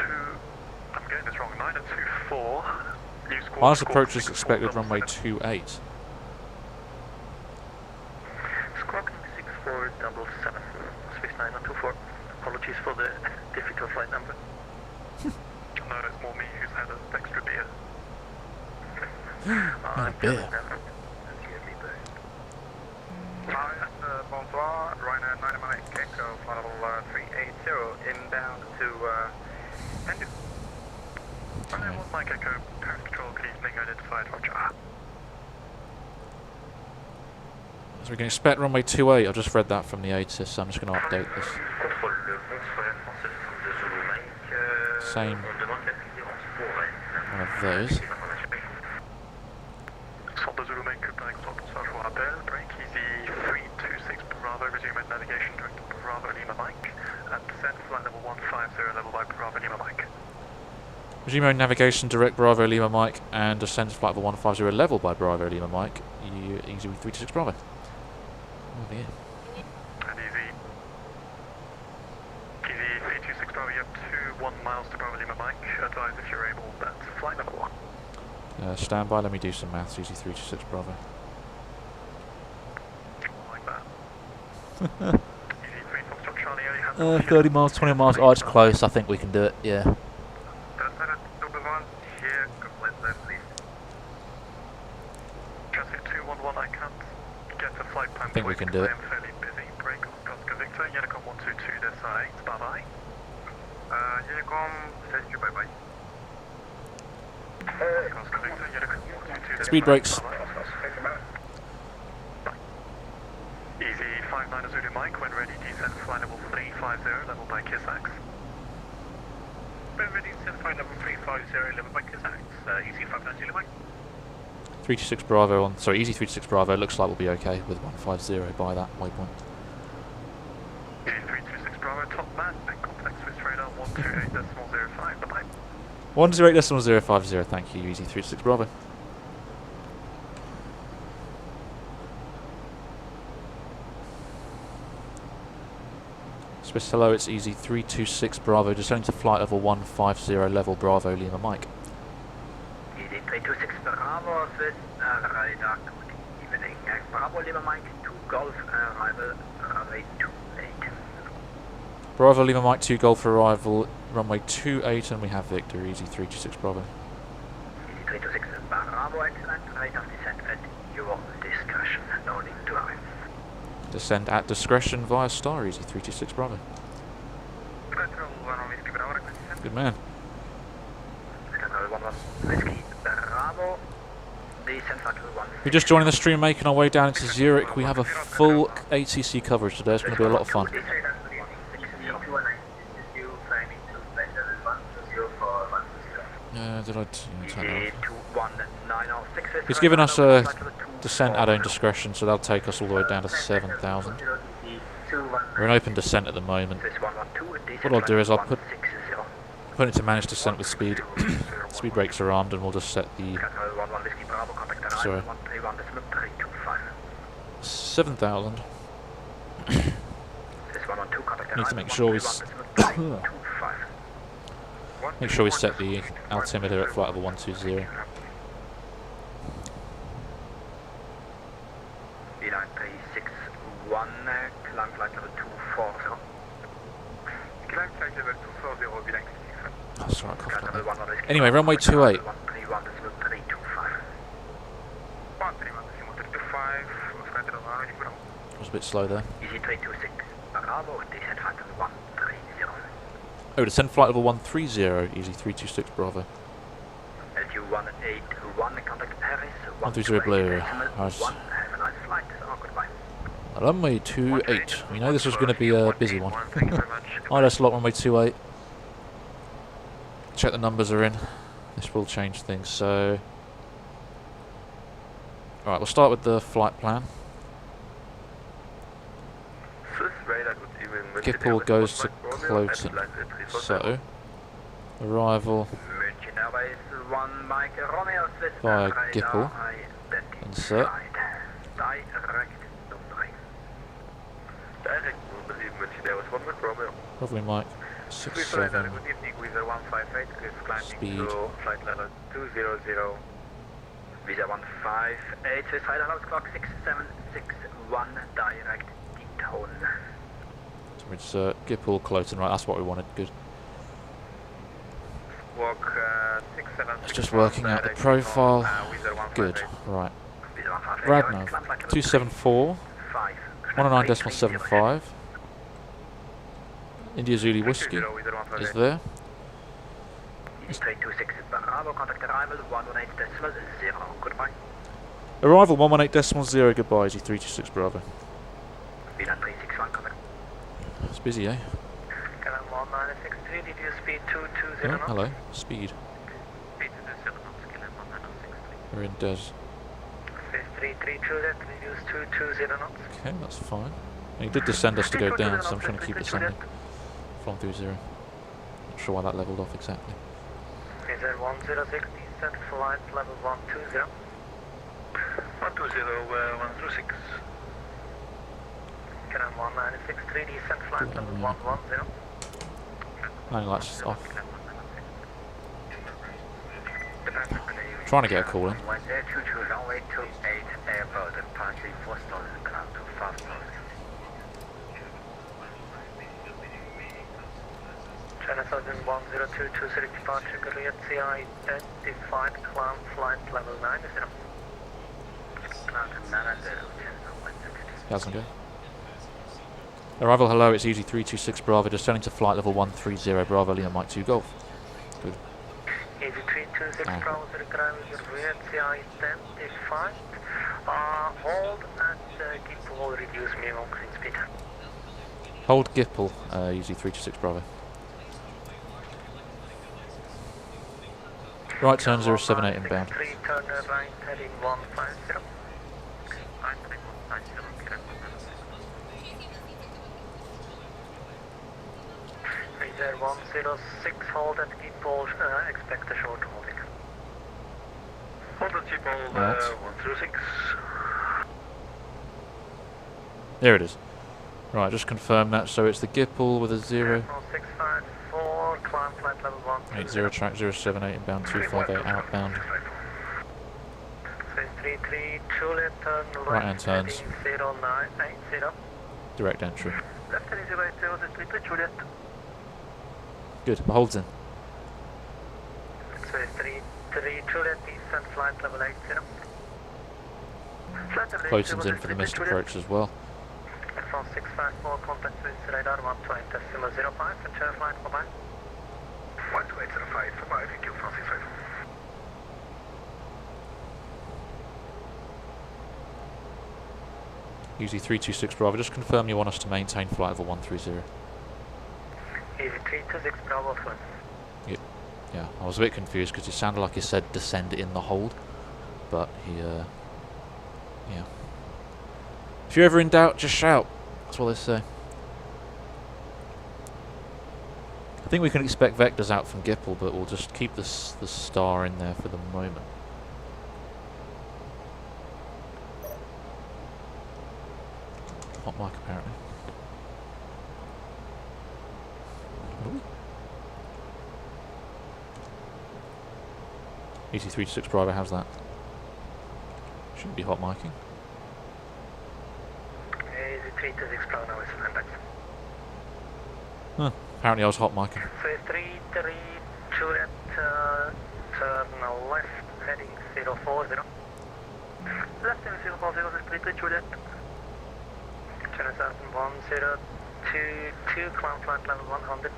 I'm getting this wrong, 924, Last approach is expected runway 28. Squawk 6477, Swiss 924. Apologies for the difficult flight number. No, it's more me who's had an extra beer. Beer. Bonsoir, Ryanair 9 Echo, level 380, inbound to Hendu. Ryanair 1 Mike Echo, parent control, please make identified, roger. So we can expect runway 28. I've just read that from the ATIS, so I'm just going to update this. Same one of those. Centre Zulu main Quebec, bonsoir, je vous rappelle, break easy 326 Bravo, resume navigation direct to Bravo Lima Mike, at descent flight level 150 level by Bravo Lima Mike. Resume navigation direct Bravo Lima Mike and descend to flight level 150 level by Bravo Lima Mike. Easy with 326 Bravo. Oh dear. And easy 326 Bravo, you have 1 miles to Bravo Lima Mike, advise if you're able, that's flight level 1. Stand by, let me do some maths. Easy 326 Bravo. Like that. Easy 3 Foxtrot Charlie, only have 30 miles, 20 miles. Oh, it's close. I think we can do it. Yeah. Traffic 211, I can't get a flight plan. I think we can do it. I am fairly busy. Break on Oscar Victor, Unicom 122.8, bye-bye. Unicom, thank you, bye-bye. Oscar Victor, Unicom 122.8. Speed brakes. Easy 59 Zulu Mike, when ready, descent flight level 350, level by KISAX. When ready, descent flight level 350, level by KISAX. Easy 59 Zulu Mike. 326 Bravo on. Sorry, easy 326 Bravo. Looks like we'll be okay with 150 by that waypoint. Easy 326 Bravo, top man, and contact Swiss radar 128.05, bye-bye. 108.050. Thank you, easy 326 Bravo. Swiss hello, it's easy 326 Bravo, descending to flight level 150 level Bravo Lima Mike. Easy 326 Bravo, Swiss, radar, good evening. Bravo Lima Mike, 2 Golf, arrival, runway 28. Bravo Lima Mike 2 Golf arrival, runway 28, and we have Victor, easy 326 Bravo. Easy 326 Bravo, excellent, radar descent at your discretion, no need to arrive. Descend at discretion via star, easy 326 Bravo. Good man. If you're just joining the stream, making our way down into Zurich, we have a full ATC coverage today. It's going to be a lot of fun. Did I turn that off? He's given us a descent at own discretion, so that'll take us all the way down to 7,000. We're in open descent at the moment. What I'll do is I'll put it to manage descent with speed. Speed brakes are armed, and we'll just set the 7,000. Need to make sure we set the altimeter at flight level 120. Climb flight level 240. Climb flight level 240, beeline 65. Oh, sorry, I coughed up there. Anyway, runway 28. I was a bit slow there. Easy 326. Bravo, descent flight level 130. Oh, descend flight level 130, easy 326 Bravo. LQ 181, contact Paris. 130 Blue. Have a nice flight. Goodbye. Runway 28. We know this was going to be a busy one. ILS lock runway 28. Check the numbers are in. This will change things. So, alright, we'll start with the flight plan. Gipple goes to Cloten. So, arrival via Gipple. Insert. Lovely Mike 67. Wizard 158 is climbing Speed. to flight level 200. Wizard 158 is side house clock 6761 direct detone. So it's Gipple, Cloten, right, that's what we wanted, good. Walk 6761. It's just working out the profile, good, right. Radnov, 274, 109.75. India Zulu Whiskey is there. Arrival 118.0, goodbye, Z326 Bravo. It's busy, eh? Oh, hello, speed. We're in Des. Okay, that's fine. And he did descend us to go down, so I'm trying to keep descending. From through 0. Not sure why that leveled off exactly. Is there 106, descent flight level 120? 120, 106. Canam 1963, descent flight level 110. Landing lights off. Trying to get a call in. Runway 28 airport, departure 4 knots, climb to 5 knots. China Southern 1022 departure, Korea CI identified, climb flight level 90. Climb to 90, Doesn't go. Arrival, hello, it's EG326 Bravo, descending to flight level 130 Bravo, Lima Mike 2 Golf. Good. EG326 Bravo, Korea CI identified. Hold at Gipple, reduce minimum clean speed. Hold Gipple, EG326 Bravo. Right turn 078 inbound. 3 turn right heading 150. Reader 106, hold at Gipple, expect a short holding. Hold at Gipple 106. There it is. Right, just confirm that. So it's the Gipple with a 0. 654, climb flight level 120. 80 track 078 inbound 258 outbound. 33, Juliet, turn Right hand turns. 0980. Direct entry. Left heading 080, 33, Juliet. Good, the hold's in. 33, Juliet, descent flight level 80. Cloten's in for the missed approach as well. From 654, contact with radar 120.05 and turn flight for back. 128.05 for my thank you, from 654. Easy 326 Bravo, just confirm you want us to maintain flight level 130. Easy 326 Bravo, flight. Yep. Yeah, I was a bit confused because it sounded like he said descend in the hold, but he, yeah. If you're ever in doubt, just shout. That's what they say. I think we can expect vectors out from Gipple, but we'll just keep the star in there for the moment. Hot mic apparently. Ooh. EC326 Bravo, how's that? Shouldn't be hot micing. Easy 326 Bravo, now it's landing. Huh, apparently I was hot micing. So 33 Juliet, turn left heading 040. Left heading 040, 33 Juliet. China Southern 1022, climb flight level 100.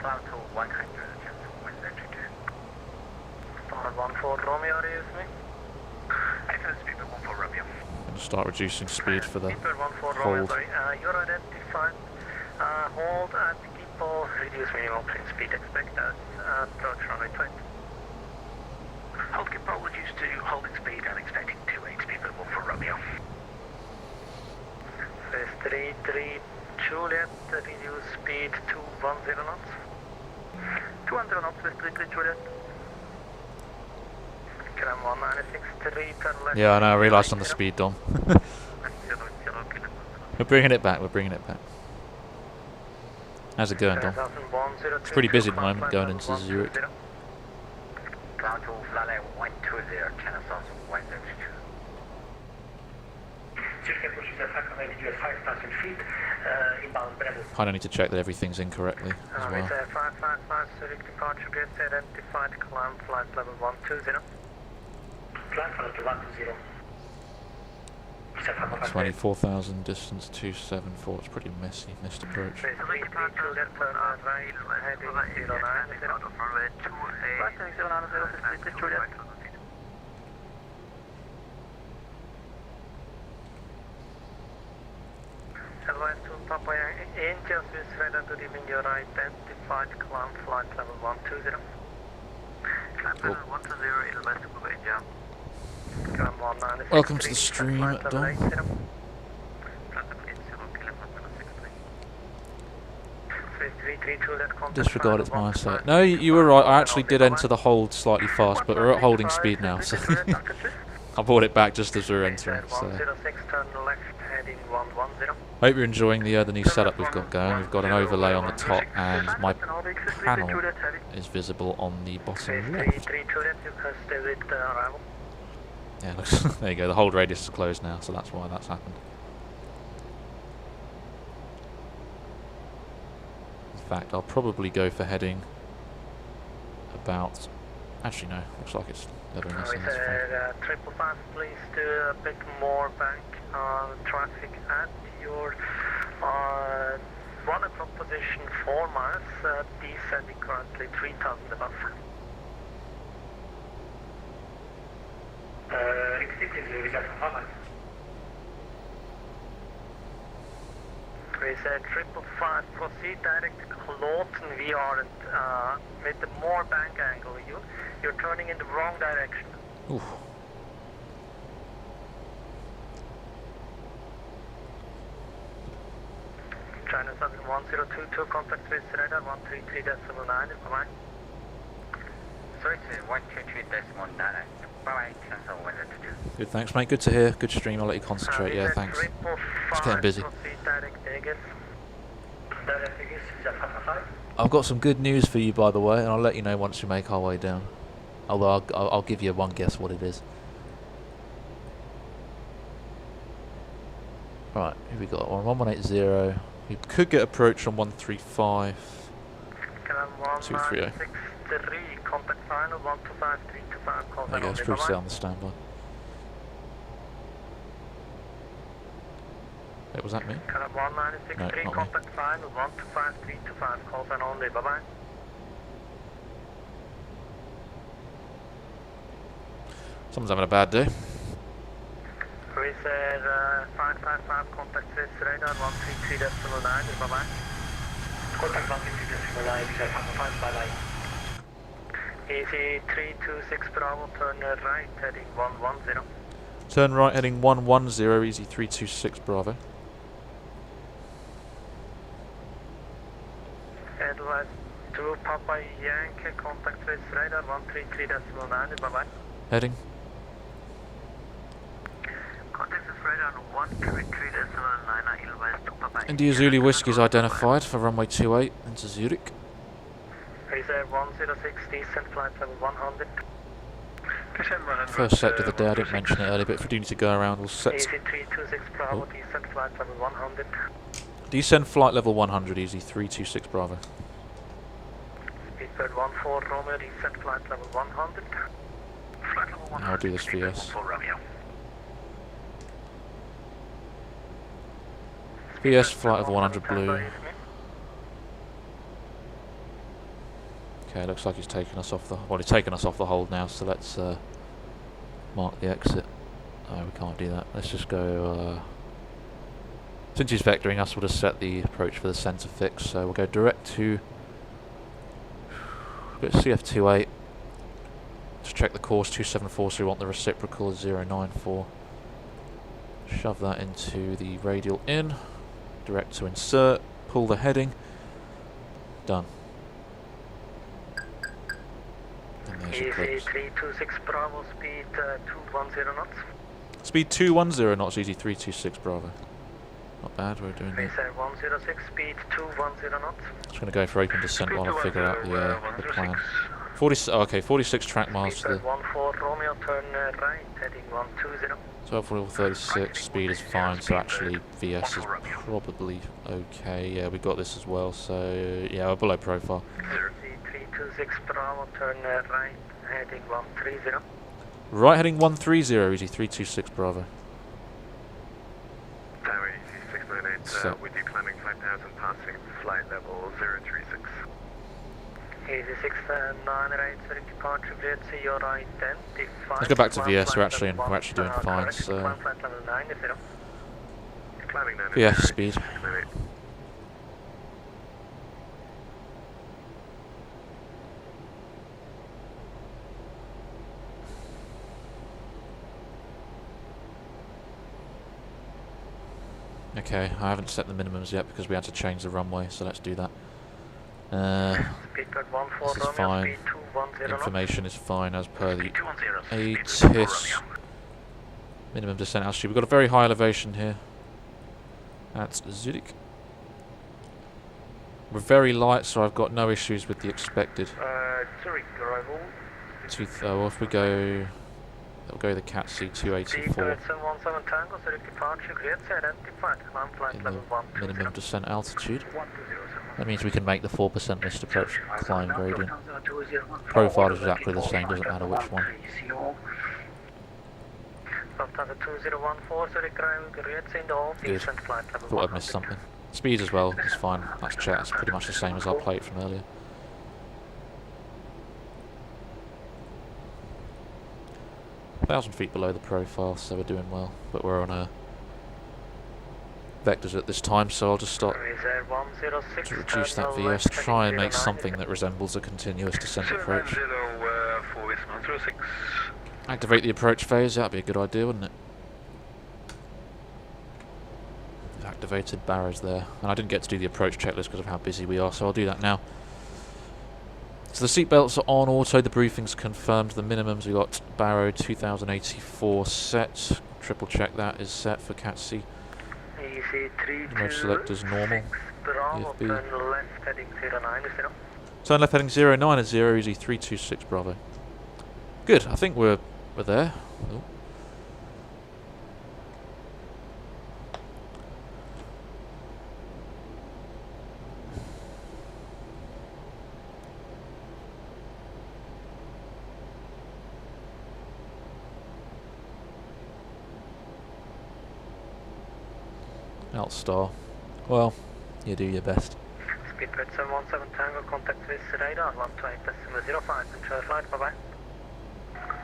climb to 100, just wind entry 14 Romeo, are you with me? Excellent, speed 14 Romeo. And start reducing speed for the Speedbird 14 Romeo, hold. sorry. You're identified. Hold at Gipple, reduce minimum clean speed, expect us approach runway 20. Hold Gipple, reduce to holding speed and expecting 28 speed 14 Romeo. 33 Juliet, reduce speed to 10 knots. 200 knots, 33 Juliet. Cram 1963, turn left. Yeah, I know, I realised on the speed, Dom. We're bringing it back, we're bringing it back. How's it going, Dom? It's pretty busy at the moment going into Zurich. Ground to flight 120, channel south 102. I don't need to check that everything's incorrectly as well. 555 Zurich departure grid identified, climb flight level 120. Flight level 120. 24,000 distance 274. It's pretty messy, missed approach. Advise to Papa Angel Swiss radar to the wing your identified climb flight level 120. Climb level 120, advise to Papa Angel. Welcome to the stream, Dom. Disregard, it's my side. No, you were right. I actually did enter the hold slightly fast, but we're at holding speed now, so I brought it back just as we were entering. So I hope you're enjoying the new setup we've got going. We've got an overlay on the top, and my panel is visible on the bottom left. Yeah, there you go. The hold radius is closed now, so that's why that's happened. In fact, I'll probably go for heading about. Actually, no. Looks like it's leveling us in. 555, please do a bit more bank traffic at your 1 o'clock position, 4 miles, descending currently 3,000 above. We said 555, proceed direct to Clowton. We are with the more bank angle. You're turning in the wrong direction. Oof. China 7122, contact with radar 133.9, bye-bye. Sorry, 122.9. Bye-bye, cancel 122. Good, thanks, mate. Good to hear. Good stream. I'll let you concentrate. Yeah, thanks. It's getting busy. I've got some good news for you, by the way, and I'll let you know once we make our way down. Although I'll give you one guess what it is. Right, here we got on 1180. We could get approach on 135. 230. Contact final 125 325. There you go, it's pretty set on the standby. Wait, was that me? No, not me. Contact final 125 325. Calls and only. Bye bye. Someone's having a bad day. We said 555. Contact with radar 133.9. Bye bye. Contact 133.9. 555. Bye bye. Easy 326 Bravo, turn right, heading 110. Turn right, heading 110, easy 326 Bravo. Advise to Papa Yankee, contact with radar 133.9, bye bye. Heading. Contact with radar 133.9, advise to Papa India Zulu Whiskey is identified for runway 28 into Zurich. Reserve 106, descent flight level 100. First set of the day, I didn't mention it earlier, but if we do need to go around, we'll set... Easy 326 Bravo, descent flight level 100. Descend flight level 100, easy 326 Bravo. Speedbird 14 Romeo, descent flight level 100. Flight level 100. I'll do this for yes. BS flight level 100 blue. Okay, looks like he's taken us off the... Well, he's taken us off the hold now, so let's mark the exit. Oh, we can't do that. Let's just go... Since he's vectoring us, we'll just set the approach for the centre fix. So we'll go direct to... We'll go CF28. Just check the course, 274, so we want the reciprocal of 094. Shove that into the radial in. Direct to insert. Pull the heading. Done. Easy 326 Bravo, speed 210 knots. Speed 210 knots, easy 326 Bravo. Not bad, we're doing it. VZ 106, speed 210 knots. Just going to go for open descent while I figure out the plan. 46 track miles to the... 14 Romeo, turn right, heading 120. 12.36, speed is fine, so actually VS is probably okay. Yeah, we got this as well, so yeah, we're below profile. 326 Bravo, turn right, heading 130. Right heading 130, easy 326 Bravo. Tower easy 698, with you climbing 5,000, passing flight level 036. Easy 698, Zurich departure, cleared, see your identified. Let's go back to VS, we're actually doing fine, so... Flight level 90. Climbing 90. VS speed. 698. Okay, I haven't set the minimums yet because we had to change the runway, so let's do that. This is fine. Information is fine as per the ATIS. Minimum descent altitude. We've got a very high elevation here. That's Zurich. We're very light, so I've got no issues with the expected. Zurich arrival. Well, if we go... That'll go the Cat C284 in the minimum descent altitude. That means we can make the 4% missed approach climb gradient. Profile is exactly the same, doesn't matter which one. Good. Thought I'd missed something. Speed as well is fine. That's checked. That's pretty much the same as our plate from earlier. Thousand feet below the profile, so we're doing well. But we're on vectors at this time, so I'll just start to reduce that VS, try and make something that resembles a continuous descent approach. Activate the approach phase, that'd be a good idea, wouldn't it? Activated barrows there, and I didn't get to do the approach checklist because of how busy we are, so I'll do that now. So the seatbelts are on auto, the briefing's confirmed, the minimums we got Barrow 2084 set, triple check that is set for Cat C. Mode selector's normal, EFB. Turn left heading 090. Turn left heading 090, easy 326 Bravo. Good, I think we're there. Oh. Outstar. Well, you do your best. Speedbird 717 Tango, contact with radar 128.05, control flight, bye bye.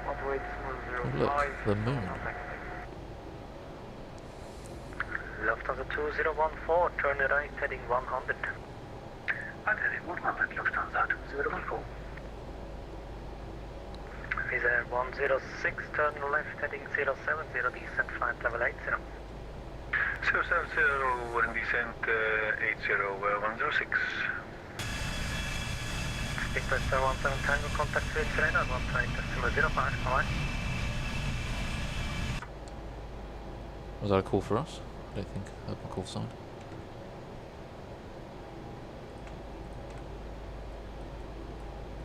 Oh, look, the moon. Lufthansa 2014, turn right heading 100. Heading 100, Lufthansa 2014. Is 106, turn left heading 070, descent flight level 80. 070 and descent 80106. Speedbird 717 Tango, contact with radar 128.05, bye. Was that a call for us? I don't think I have a call sign.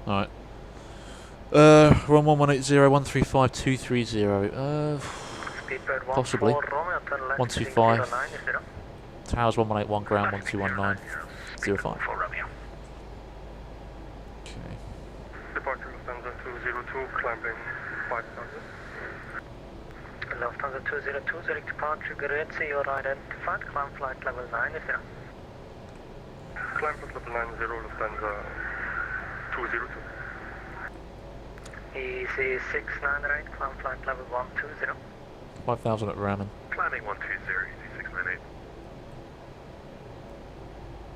Alright. We're on 1180-135-230. Possibly. 125. Towers 1181, ground 1219. 05. Okay. Departure Lufthansa 202, climbing 5000. Lufthansa 202, Zurich departure, Grazie, you're identified, climb flight level 90. Climb flight level 90, Lufthansa 202. Easy 698, climb flight level 120. 5000 at Raman. Climbing 120, easy 698.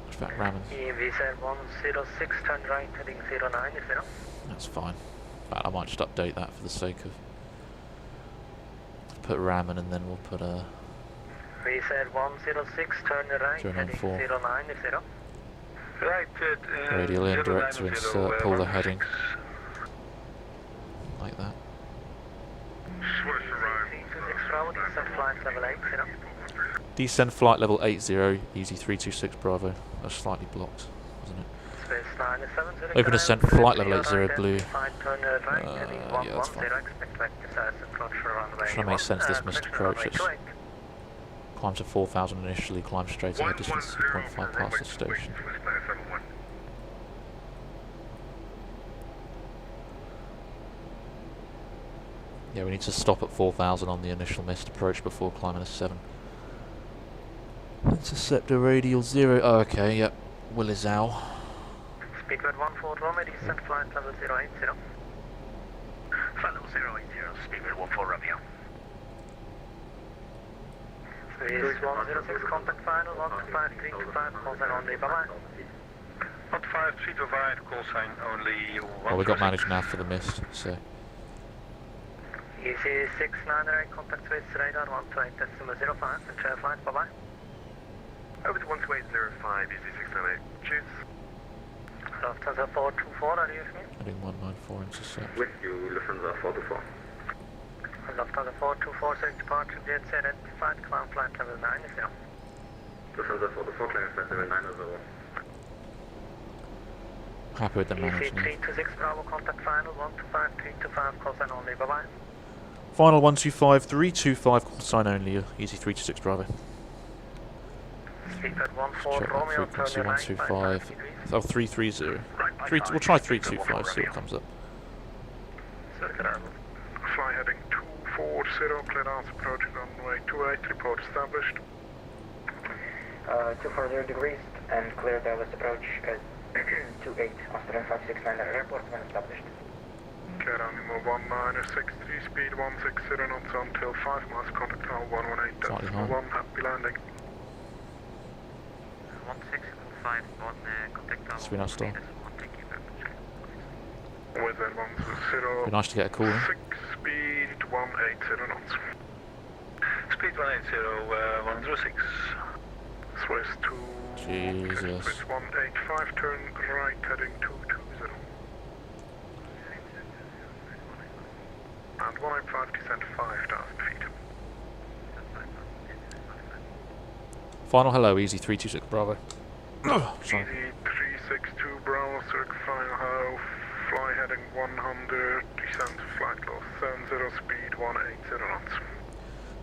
What's that Raman? VZ 106, turn right heading 090. That's fine. In fact, I might just update that for the sake of... Put Raman and then we'll put a... VZ 106, turn right heading 090. Right, radial in, direct to insert, pull the heading. Like that. Descend flight level 80, easy 326 Bravo. That's slightly blocked, isn't it? Space 970. Open ascent flight level 80 blue. Yeah, that's fine. Trying to make sense of this missed approach. It's climb to 4,000 initially, climb straight ahead, distance 2.5 past the station. Yeah, we need to stop at 4,000 on the initial missed approach before climbing a 7. Interceptor radial 0. Oh, okay, yep. Willizao. Speedbird 14 Romeo, descent flight level 080. Flight level 080, Speedbird 14 Romeo. Swiss 106, contact final, 15325, call sign only, bye-bye. 15325, call sign only. Well, we got managed nav for the missed, so. Easy 698, contact Swiss radar 128.05, and share flight, bye-bye. Over to 12805, easy 698, cheers. Lufthansa 424, are you with me? Heading 194 intercept. With you, Lufthansa 424. Lufthansa 424, so departure jets identified, climb flight level 90. Lufthansa 424, climb flight level 90. Happy with the managed nav. 326 Bravo, contact final, 125, 325, call sign only, bye-bye. Final 125, 325, call sign only, easy 326 Bravo. Speedbird 14 Check that Romeo, frequency, turn your right, 125. Oh, 330. We'll try 325, see what comes up. Fly heading 240, cleared out approaching runway 28, report established. 240 degrees and clear Dallas approach at 28, Austrian 569 airport when established. Clear animal 1963, speed 160 knots until 5 miles, contact tower 118.1, happy landing. 1651, contact tower. Should we not stop? With that 120. Be nice to get a call in. 6, speed 180 knots. Speed 180, 106. Swiss 2. Jesus. Swiss 185, turn right, heading 220. And 185, descent 5,000 feet. Final hello, easy 326 Bravo. Sorry. Easy 362 Bravo, Zurich final hello, fly heading 100, descent flight loss 70, speed 180 knots.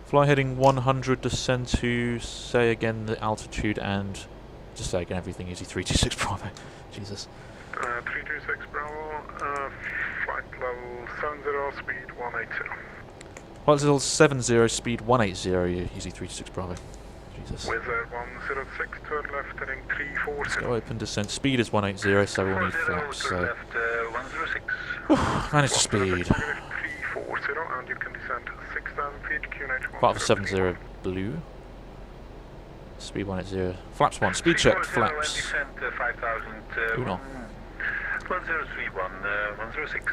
Fly heading 100, descend to, say again the altitude and, just say again everything, easy 326 Bravo. Jesus. 326 Bravo, flight level 70, speed 180. Flight level 70, speed 180, easy 326 Bravo. Jesus. Wizard 106, turn left heading 340. Let's go open descent. Speed is 180, so we'll need flaps. So. Left 106. Manage the speed. 340, and you can descend 6,000 feet, QNH 5 70 blue. Speed 180. Flaps 1. Speed check. Flaps. Descent 5,000. Uno. 1031, 106.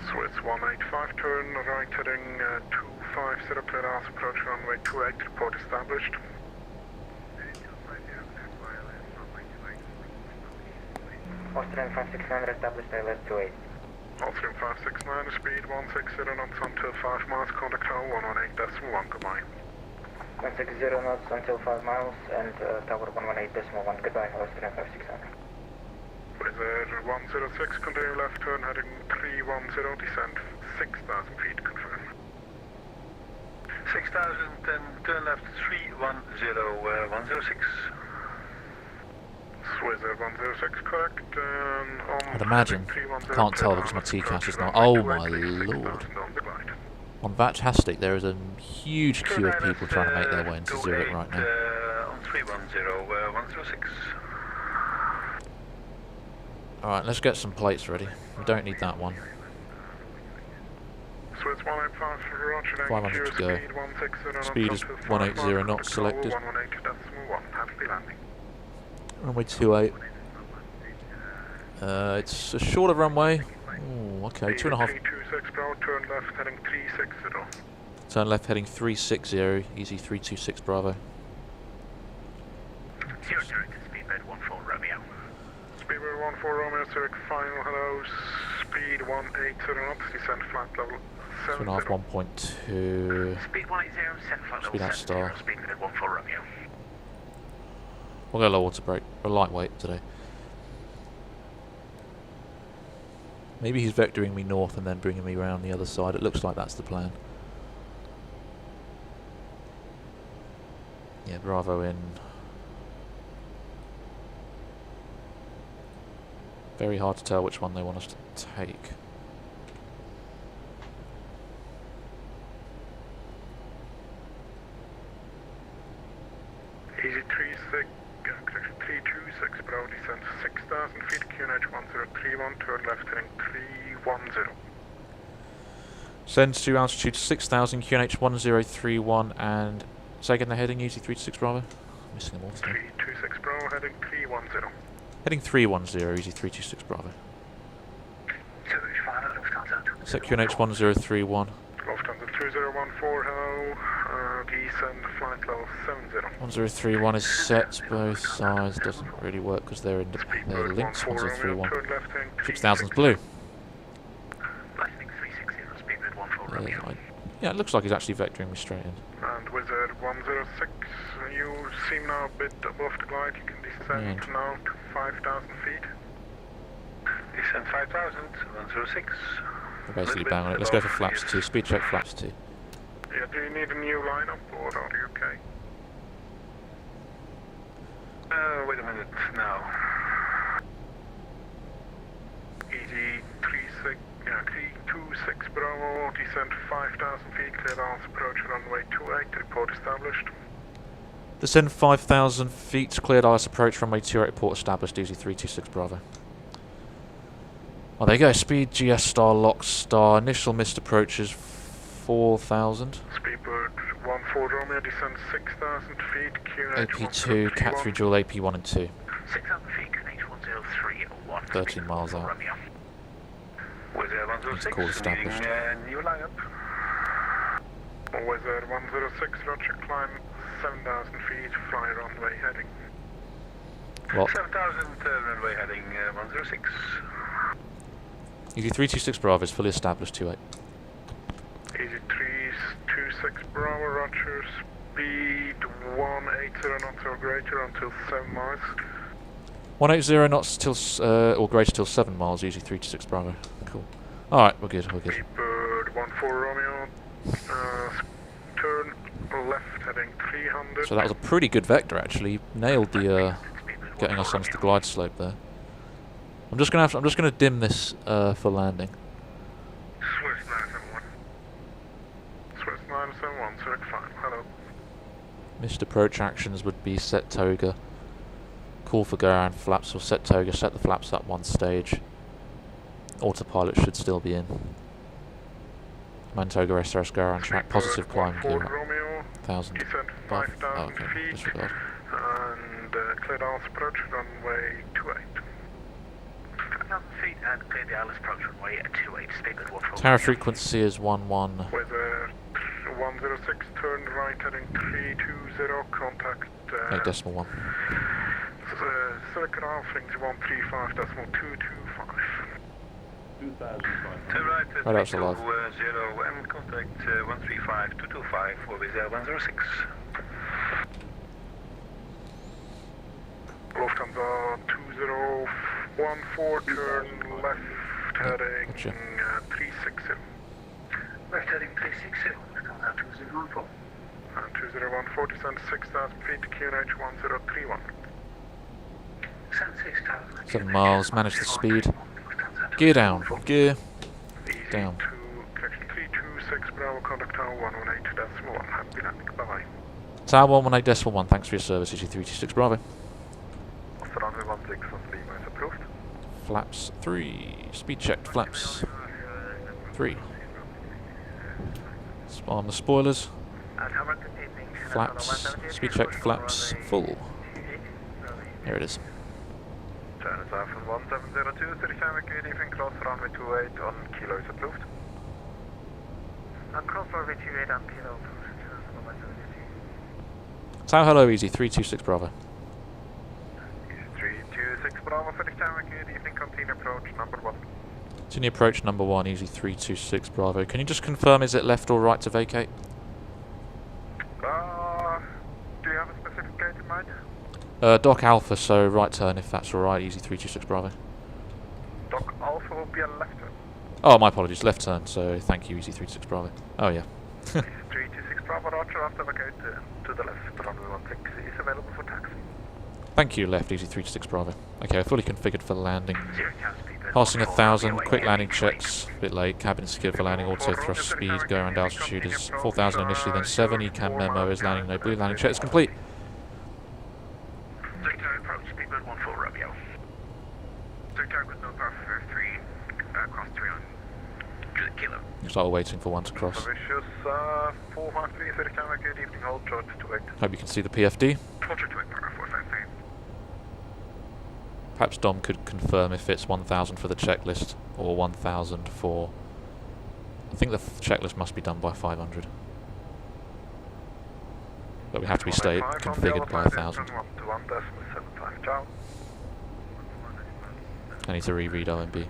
Swiss 185, turn right heading 250, clear out approach runway 28, report established. Austrian 569 established ILS 28. Austrian 569, speed 160 knots until 5 miles, contact tower 118.1, goodbye. 160 knots until 5 miles and tower 118.1, goodbye, Austrian 569. Wizard 106, continue left turn heading 310, descent 6,000 feet, confirm. 6,000 and turn left 310, 106. Wizard 106, correct. I'd imagine. I can't tell because my TCAS is not. Oh my lord. On VATSIM, there is a huge queue of people trying to make their way into Zurich right now. On 310, 106. Alright, let's get some plates ready. We don't need that one. 500 to go. Speed is 180 knots selected. Runway 28. It's a shorter runway. Ooh, okay, 2.5. Turn left heading 360. Turn left heading 360, easy 326 Bravo. 00 to Speedbird 14 Romeo. Speedbird 14 Romeo, Zurich final hello, speed 180 knots, descent flight level 2.5, 1.2. Speed 180, set flight Speed level out star. 70, speed minute 14 Romeo. We'll go low water brake, or lightweight today. Maybe he's vectoring me north and then bringing me around the other side. It looks like that's the plan. Yeah, Bravo in. Very hard to tell which one they want us to take. Easy 326, Bravo descent 6,000 feet, QNH 1031, turn left heading 310. Send to altitude 6,000, QNH 1031, and say again the heading, Easy 326 Bravo. Missing them all today. 326 Bravo heading 310. Heading 310, Easy 326 Bravo. Zurich final, Lufthansa 20. Set QNH 1031. Lufthansa 2014, hello. Descend flight level 70. 1031 is set, both sides. Doesn't really work because they're links. 1031. 6,000's blue. Lightning 360, speed minute 14 Romeo. Yeah, it looks like he's actually vectoring me straight in. And Wizard 106, you seem now a bit above the glide. You can descend now to 5,000 feet. Descend 5,000, 106. We're basically bang on it. Let's go for flaps 2. Speed check flaps 2. Yeah, do you need a new lineup or are you okay? Wait a minute now. Easy 326 Bravo, descend 5,000 feet, cleared arms approach runway 28, report established. Descend 5,000 feet, cleared ILS approach runway 28, report established, Easy 326 Bravo. Oh, there you go, speed GS star, lock star, initial missed approach is 4,000. Speedbird 14 Romeo, descend 6,000 feet, QNH AP2, Cat 3 dual AP1 and 2. 6,000 feet, QNH 1031. 13 miles out. Romeo. Wizard 106, Call established. new lineup. Wizard 106, roger, climb 7,000 feet, fly runway heading. What? 7,000 runway heading 106. Easy 326 Bravo is fully established, 28. Easy 326 Bravo, roger, speed 180 knots or greater until 7 miles. 180 knots till, or greater till 7 miles, Easy 326 Bravo. Cool. Alright, we're good, we're good. Speedbird 14 Romeo, turn left heading 300. So that was a pretty good vector actually. Nailed the getting us onto the glide slope there. I'm just gonna dim this for landing. Swiss 971. Swiss 971, Zurich 5, hello. Missed approach actions would be set toga, call for go around flaps, or set toga, set the flaps up one stage. Autopilot should still be in. Mantoga SRS go around track, positive climb gear up. 1,000 above. Oh, okay, disregard. And cleared ILS approach runway 28. 5,000 feet and clear the ILS approach runway at 28, speedbird 14. Tower frequency is 11. Wizard 106, turn right heading 320, contact 8.1. Circuit Alfrings 135.225. Turn right Right, that's alive. 0 and contact 135.225 for Wizard 106. Lufthansa 2014, turn left heading 360. Left heading 360, Lufthansa 2014. 2014, descend 6,000 feet, QNH 1031. 7 miles, manage the speed. Gear down, gear down. Connection 326, Bravo, contact Tower 118.1. Happy landing, bye-bye. Tower 118.1, thanks for your service, Easy 326 Bravo. Runway 16 on Lima is approved. Flaps 3, speed checked, flaps 3. On the spoilers. Flaps, speed checked, flaps full. There it is. China Southern 1702, 35 good evening, cross runway 28 on Kilo is approved. Cross runway 28 on Kilo. Tower hello, Easy 326 Bravo. 326 Bravo, 35 good evening, continue approach number 1. Senior approach number 1, easy 326 Bravo. Can you just confirm, is it left or right to vacate? Do you have a specific gate in mind? Dock Alpha, so right turn if that's alright, easy 326 Bravo. Dock Alpha will be a left turn. Oh, my apologies, left turn, so thank you, easy 326 Bravo. Oh, yeah. 326 Bravo, roger, after the gate to the left, runway 16 is available for taxi. Thank you, left, easy 326 Bravo. Okay, fully configured for landing. Passing 1,000, quick landing checks, a bit late, cabin secured for landing, auto thrust speed, go around altitude is 4,000 initially, then 7, ECAM memo is landing, no blue, landing check is complete. Zurich approach, speedbird 14 Romeo. Zurich with no power for 3, cross 3 on Juliet Kilo. Looks like we're waiting for one to cross. Vicious 453, Zurich good evening, hold short 28. Hope you can see the PFD. Hold short 28, power 453. Perhaps Dom could confirm if it's 1,000 for the checklist or 1,000 for... I think the checklist must be done by 500. But we have to be configured by 1,000. I need to reread OMB.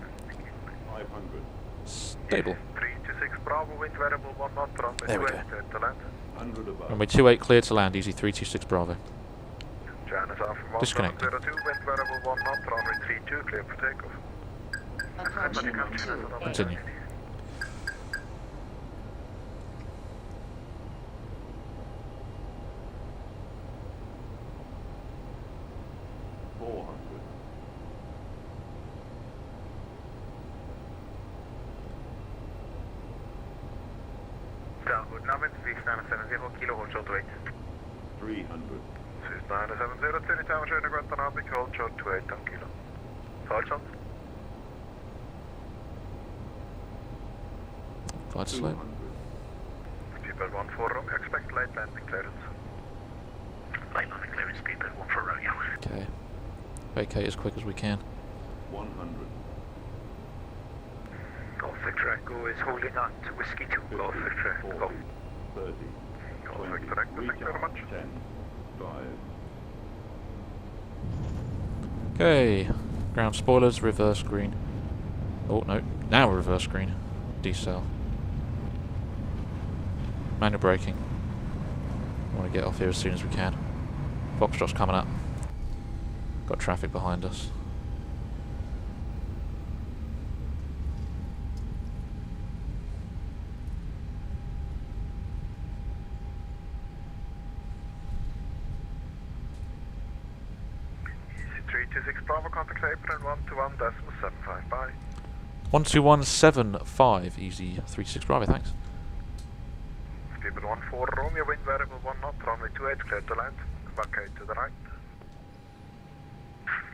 500. Stable. 326 Bravo, wind variable 1 knot, runway There we 28 to land. 100 above. Runway 28 cleared to land, easy 326 Bravo. Janice Alpha 1, Disconnected. 02, wind variable 1 knot, runway 32, clear for takeoff. Continue. Good Namen, 6970, kilo, hold short 28. 300. 6970, Zurich Tower, schöne Gott, Arabik, hold short 28, kilo. Hold short. Flight slope. Speedbird 14 Romeo, expect light landing clearance. Light landing clearance, Speedbird 14 Romeo. Okay. Vacate as quick as we can. 100. Golf Victor Echo is holding on to Whiskey 2, Golf Victor Echo. 30. Golf Victor Echo, thank you very much. 10. 5. Okay. Ground spoilers, reverse green. Oh, no. Now reverse green. Decel. Manual braking. I want to get off here as soon as we can. Foxtrot's coming up. Got traffic behind us. Easy 326 Bravo, contact apron 121.75, bye. 12175, easy 36 Bravo, thanks. Speedbird 14 Romeo, wind variable 1 knot, runway 28, clear to land. Vacate to the right.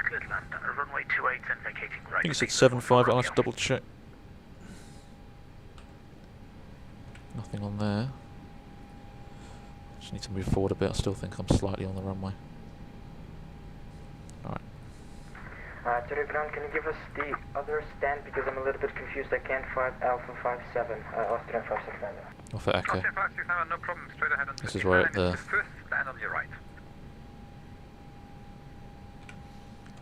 Clear to land, runway 28 and vacating right. I think it said 75, I'll have to double check. Nothing on there. Just need to move forward a bit, I still think I'm slightly on the runway. Alright. Zurich ground, can you give us the other stand because I'm a little bit confused. I can't find Alpha 57, Austrian 569. Off at Echo. Austrian 569, no problem, straight ahead on This is where the first stand on your right.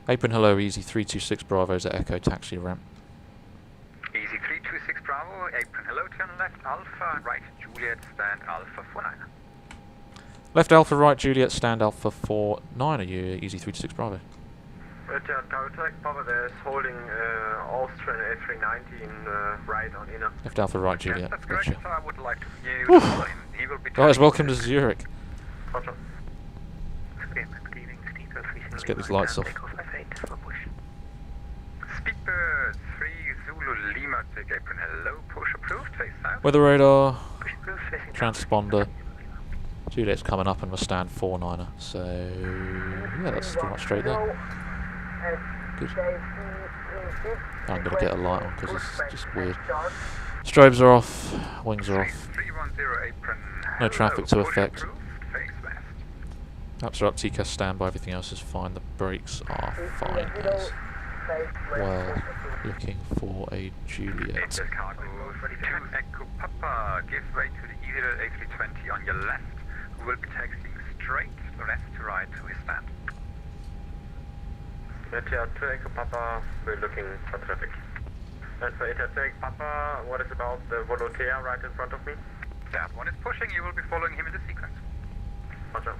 apron hello, easy 326 Bravo's at Echo, taxi ramp. Easy 326 Bravo, apron hello, turn left Alpha, right Juliet, stand Alpha 49. Left Alpha, right Juliet, stand Alpha 49, are you easy 326 Bravo? Roger, Tower Tech, Papa there is holding Austrian A320 right on inner. Left Alpha, right Juliet, That's correct, gotcha. so I would like to use him. He will be Guys, welcome to Zurich. Roger. Let's get these lights off. Speedbird 3 Zulu Lima, take apron hello, push approved, face south. Weather radar, transponder. Juliet's coming up and we'll stand 49er, so yeah, that's pretty much straight there. Good. I'm going to get a light on because it's just weird. Strobes are off, wings are off. 310 apron. No traffic to affect. Approved, face west. Laps are up, TCAS standby, everything else is fine. The brakes are fine as well. Looking for a Juliet. Inter cargo 2 Echo Papa, give way to the EVA A320 on your left, who will be taxiing straight left to right to his stand. Meteor 2 Echo Papa, we're looking for traffic. Take Papa, what is about the volunteer right in front of me? That one is pushing, you will be following him in the sequence. Roger.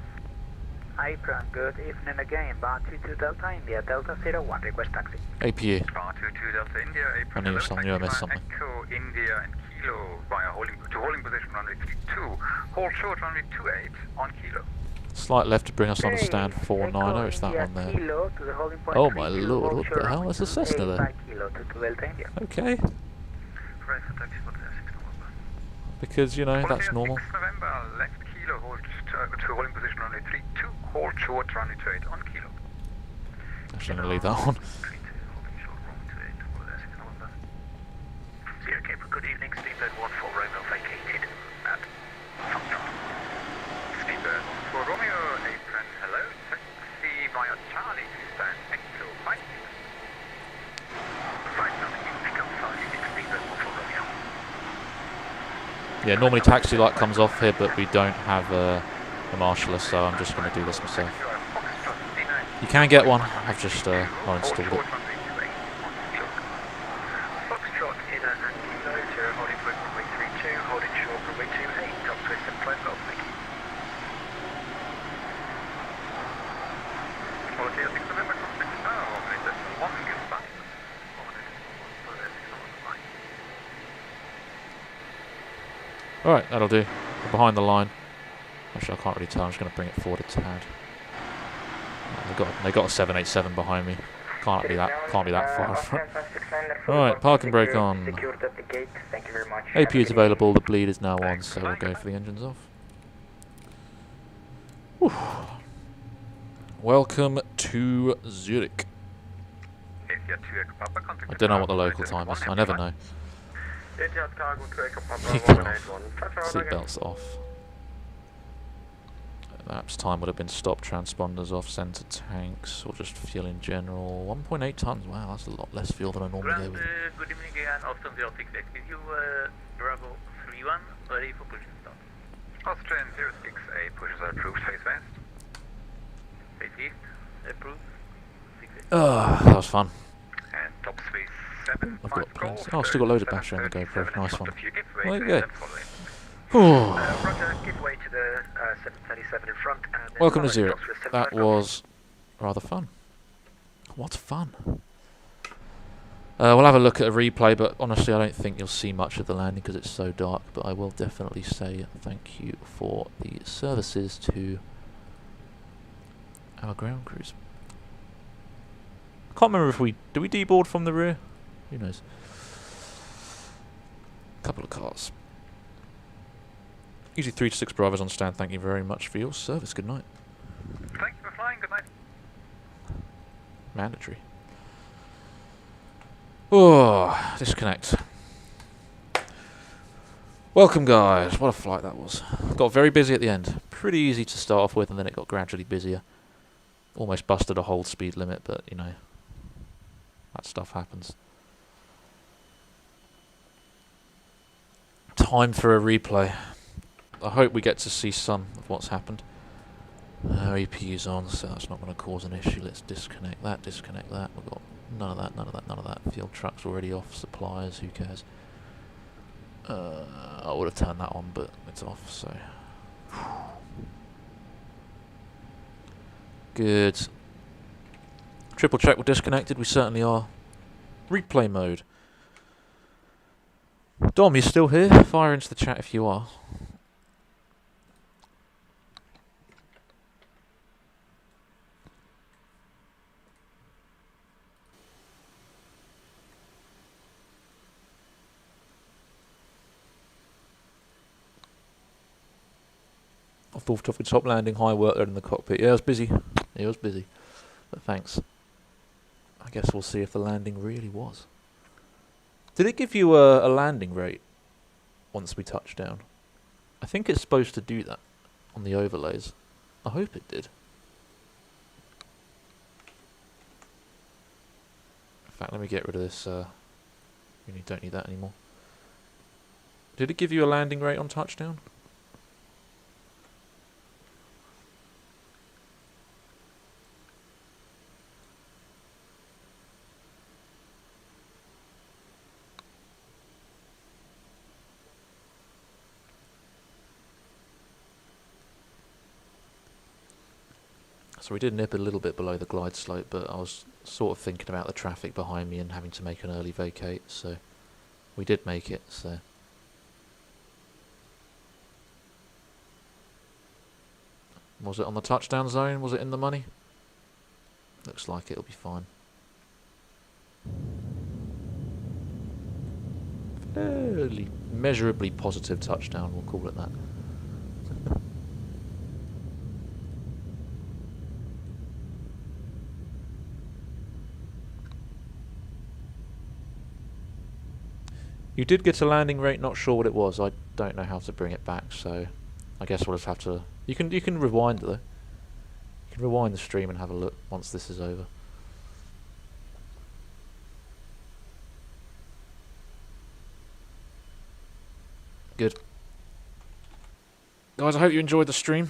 Apron, good evening again. Bar 22 Delta India, Delta 01, request taxi. APU. Bar 22 Delta India, I April knew 11, something, I missed something. Echo India and Kilo via holding position runway 32. Hold short runway 28 on Kilo. Slight left to bring us on to stand 490. It's that one there. Oh my lord, what the hell? There's a Cessna there. Okay. Because, you know, that's normal. 6 November, left Kilo, hold to holding position runway 32. Hold short runway 28 on Kilo. Actually, I'm going to leave that on. Zero Cape, good evening, Speedbird 14 Romeo vacated at Foxtrot. Speedbird 14 Romeo, apron, hello, taxi via Charlie to stand Echo 5. 5 pick up 56, Speedbird 14 Romeo. Yeah, normally taxi light comes off here, but we don't have a marshaller, so I'm just going to do this myself. You can get one, I've just not installed it. Alright, that'll do. We're behind the line. Actually, I can't really tell. I'm just going to bring it forward a tad. They got a 787 behind me. Can't be that far front. Alright, parking brake on. AP is available. The bleed is now on, so we'll go for the engines off. Whew. Welcome to Zurich. I don't know what the local time is. I never know. Seatbelts off. Perhaps time would have been stop, transponders off, centre tanks, or just fuel in general. 1.8 tons, wow, that's a lot less fuel than I normally go with. Good evening again, Austin 06 with you, Bravo 31, ready for push and start. Austrian 06A, pushes are approved, face west. Face east, approved. Oh, that was fun. And top speed 7. I've got plans. Oh, I've still got loads of battery on the GoPro, nice one. There you go. Roger, give way to the 737 in front. And Welcome to Zurich. That was rather fun. What fun. We'll have a look at a replay, but honestly I don't think you'll see much of the landing because it's so dark, but I will definitely say thank you for the services to our ground crews. I can't remember if we deboard from the rear? Who knows? Couple of cars. Usually 3 to 6 drivers on stand. Thank you very much for your service. Good night. Thanks for flying. Good night. Mandatory. Oh, disconnect. Welcome, guys. What a flight that was. Got very busy at the end. Pretty easy to start off with, and then it got gradually busier. Almost busted a hold speed limit, but you know, that stuff happens. Time for a replay. I hope we get to see some of what's happened. APU's on, so that's not going to cause an issue. Let's disconnect that, disconnect that. We've got none of that, none of that, none of that. Field truck's already off, suppliers, who cares? I would have turned that on, but it's off, so... Good. Triple check we're disconnected, we certainly are. Replay mode. Dom, you still here? Fire into the chat if you are. I thought off the top landing, high workload in the cockpit. Yeah, it was busy. It was busy. But thanks. I guess we'll see if the landing really was. Did it give you a landing rate once we touched down? I think it's supposed to do that on the overlays. I hope it did. In fact, let me get rid of this. We don't need that anymore. Did it give you a landing rate on touchdown? So we did nip a little bit below the glide slope, but I was sort of thinking about the traffic behind me and having to make an early vacate, so we did make it, so. Was it on the touchdown zone? Was it in the money? Looks like it'll be fine. Fairly measurably positive touchdown, we'll call it that. You did get a landing rate, not sure what it was. I don't know how to bring it back, so I guess we'll just have to. You can rewind it though. You can rewind the stream and have a look once this is over. Good. Guys, I hope you enjoyed the stream.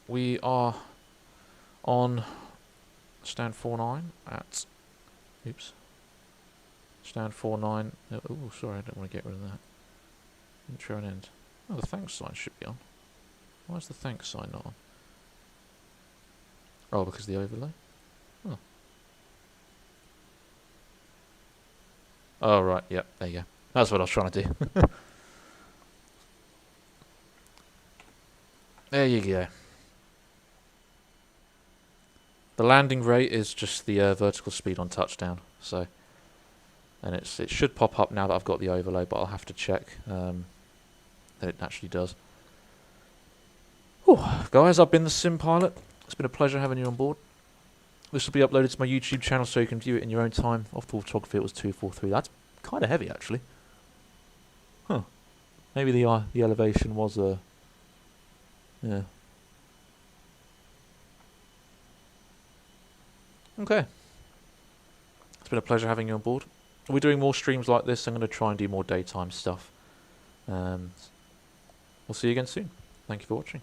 We are on stand 49 at. Oops. Stand 49. Oh, sorry, I don't want to get rid of that. Intro and end. Oh, the thanks sign should be on. Why is the thanks sign not on? Oh, because of the overlay? Oh. Oh, right, yep, there you go. That's what I was trying to do. There you go. The landing rate is just the vertical speed on touchdown, so. And it should pop up now that I've got the overlay, but I'll have to check that it actually does. Whew. Guys, I've been the Sim Pilot. It's been a pleasure having you on board. This will be uploaded to my YouTube channel so you can view it in your own time. Off-board photography, it was 243. That's kind of heavy, actually. Huh. Maybe the elevation was yeah. Okay. It's been a pleasure having you on board. We're doing more streams like this. I'm going to try and do more daytime stuff. We'll see you again soon. Thank you for watching.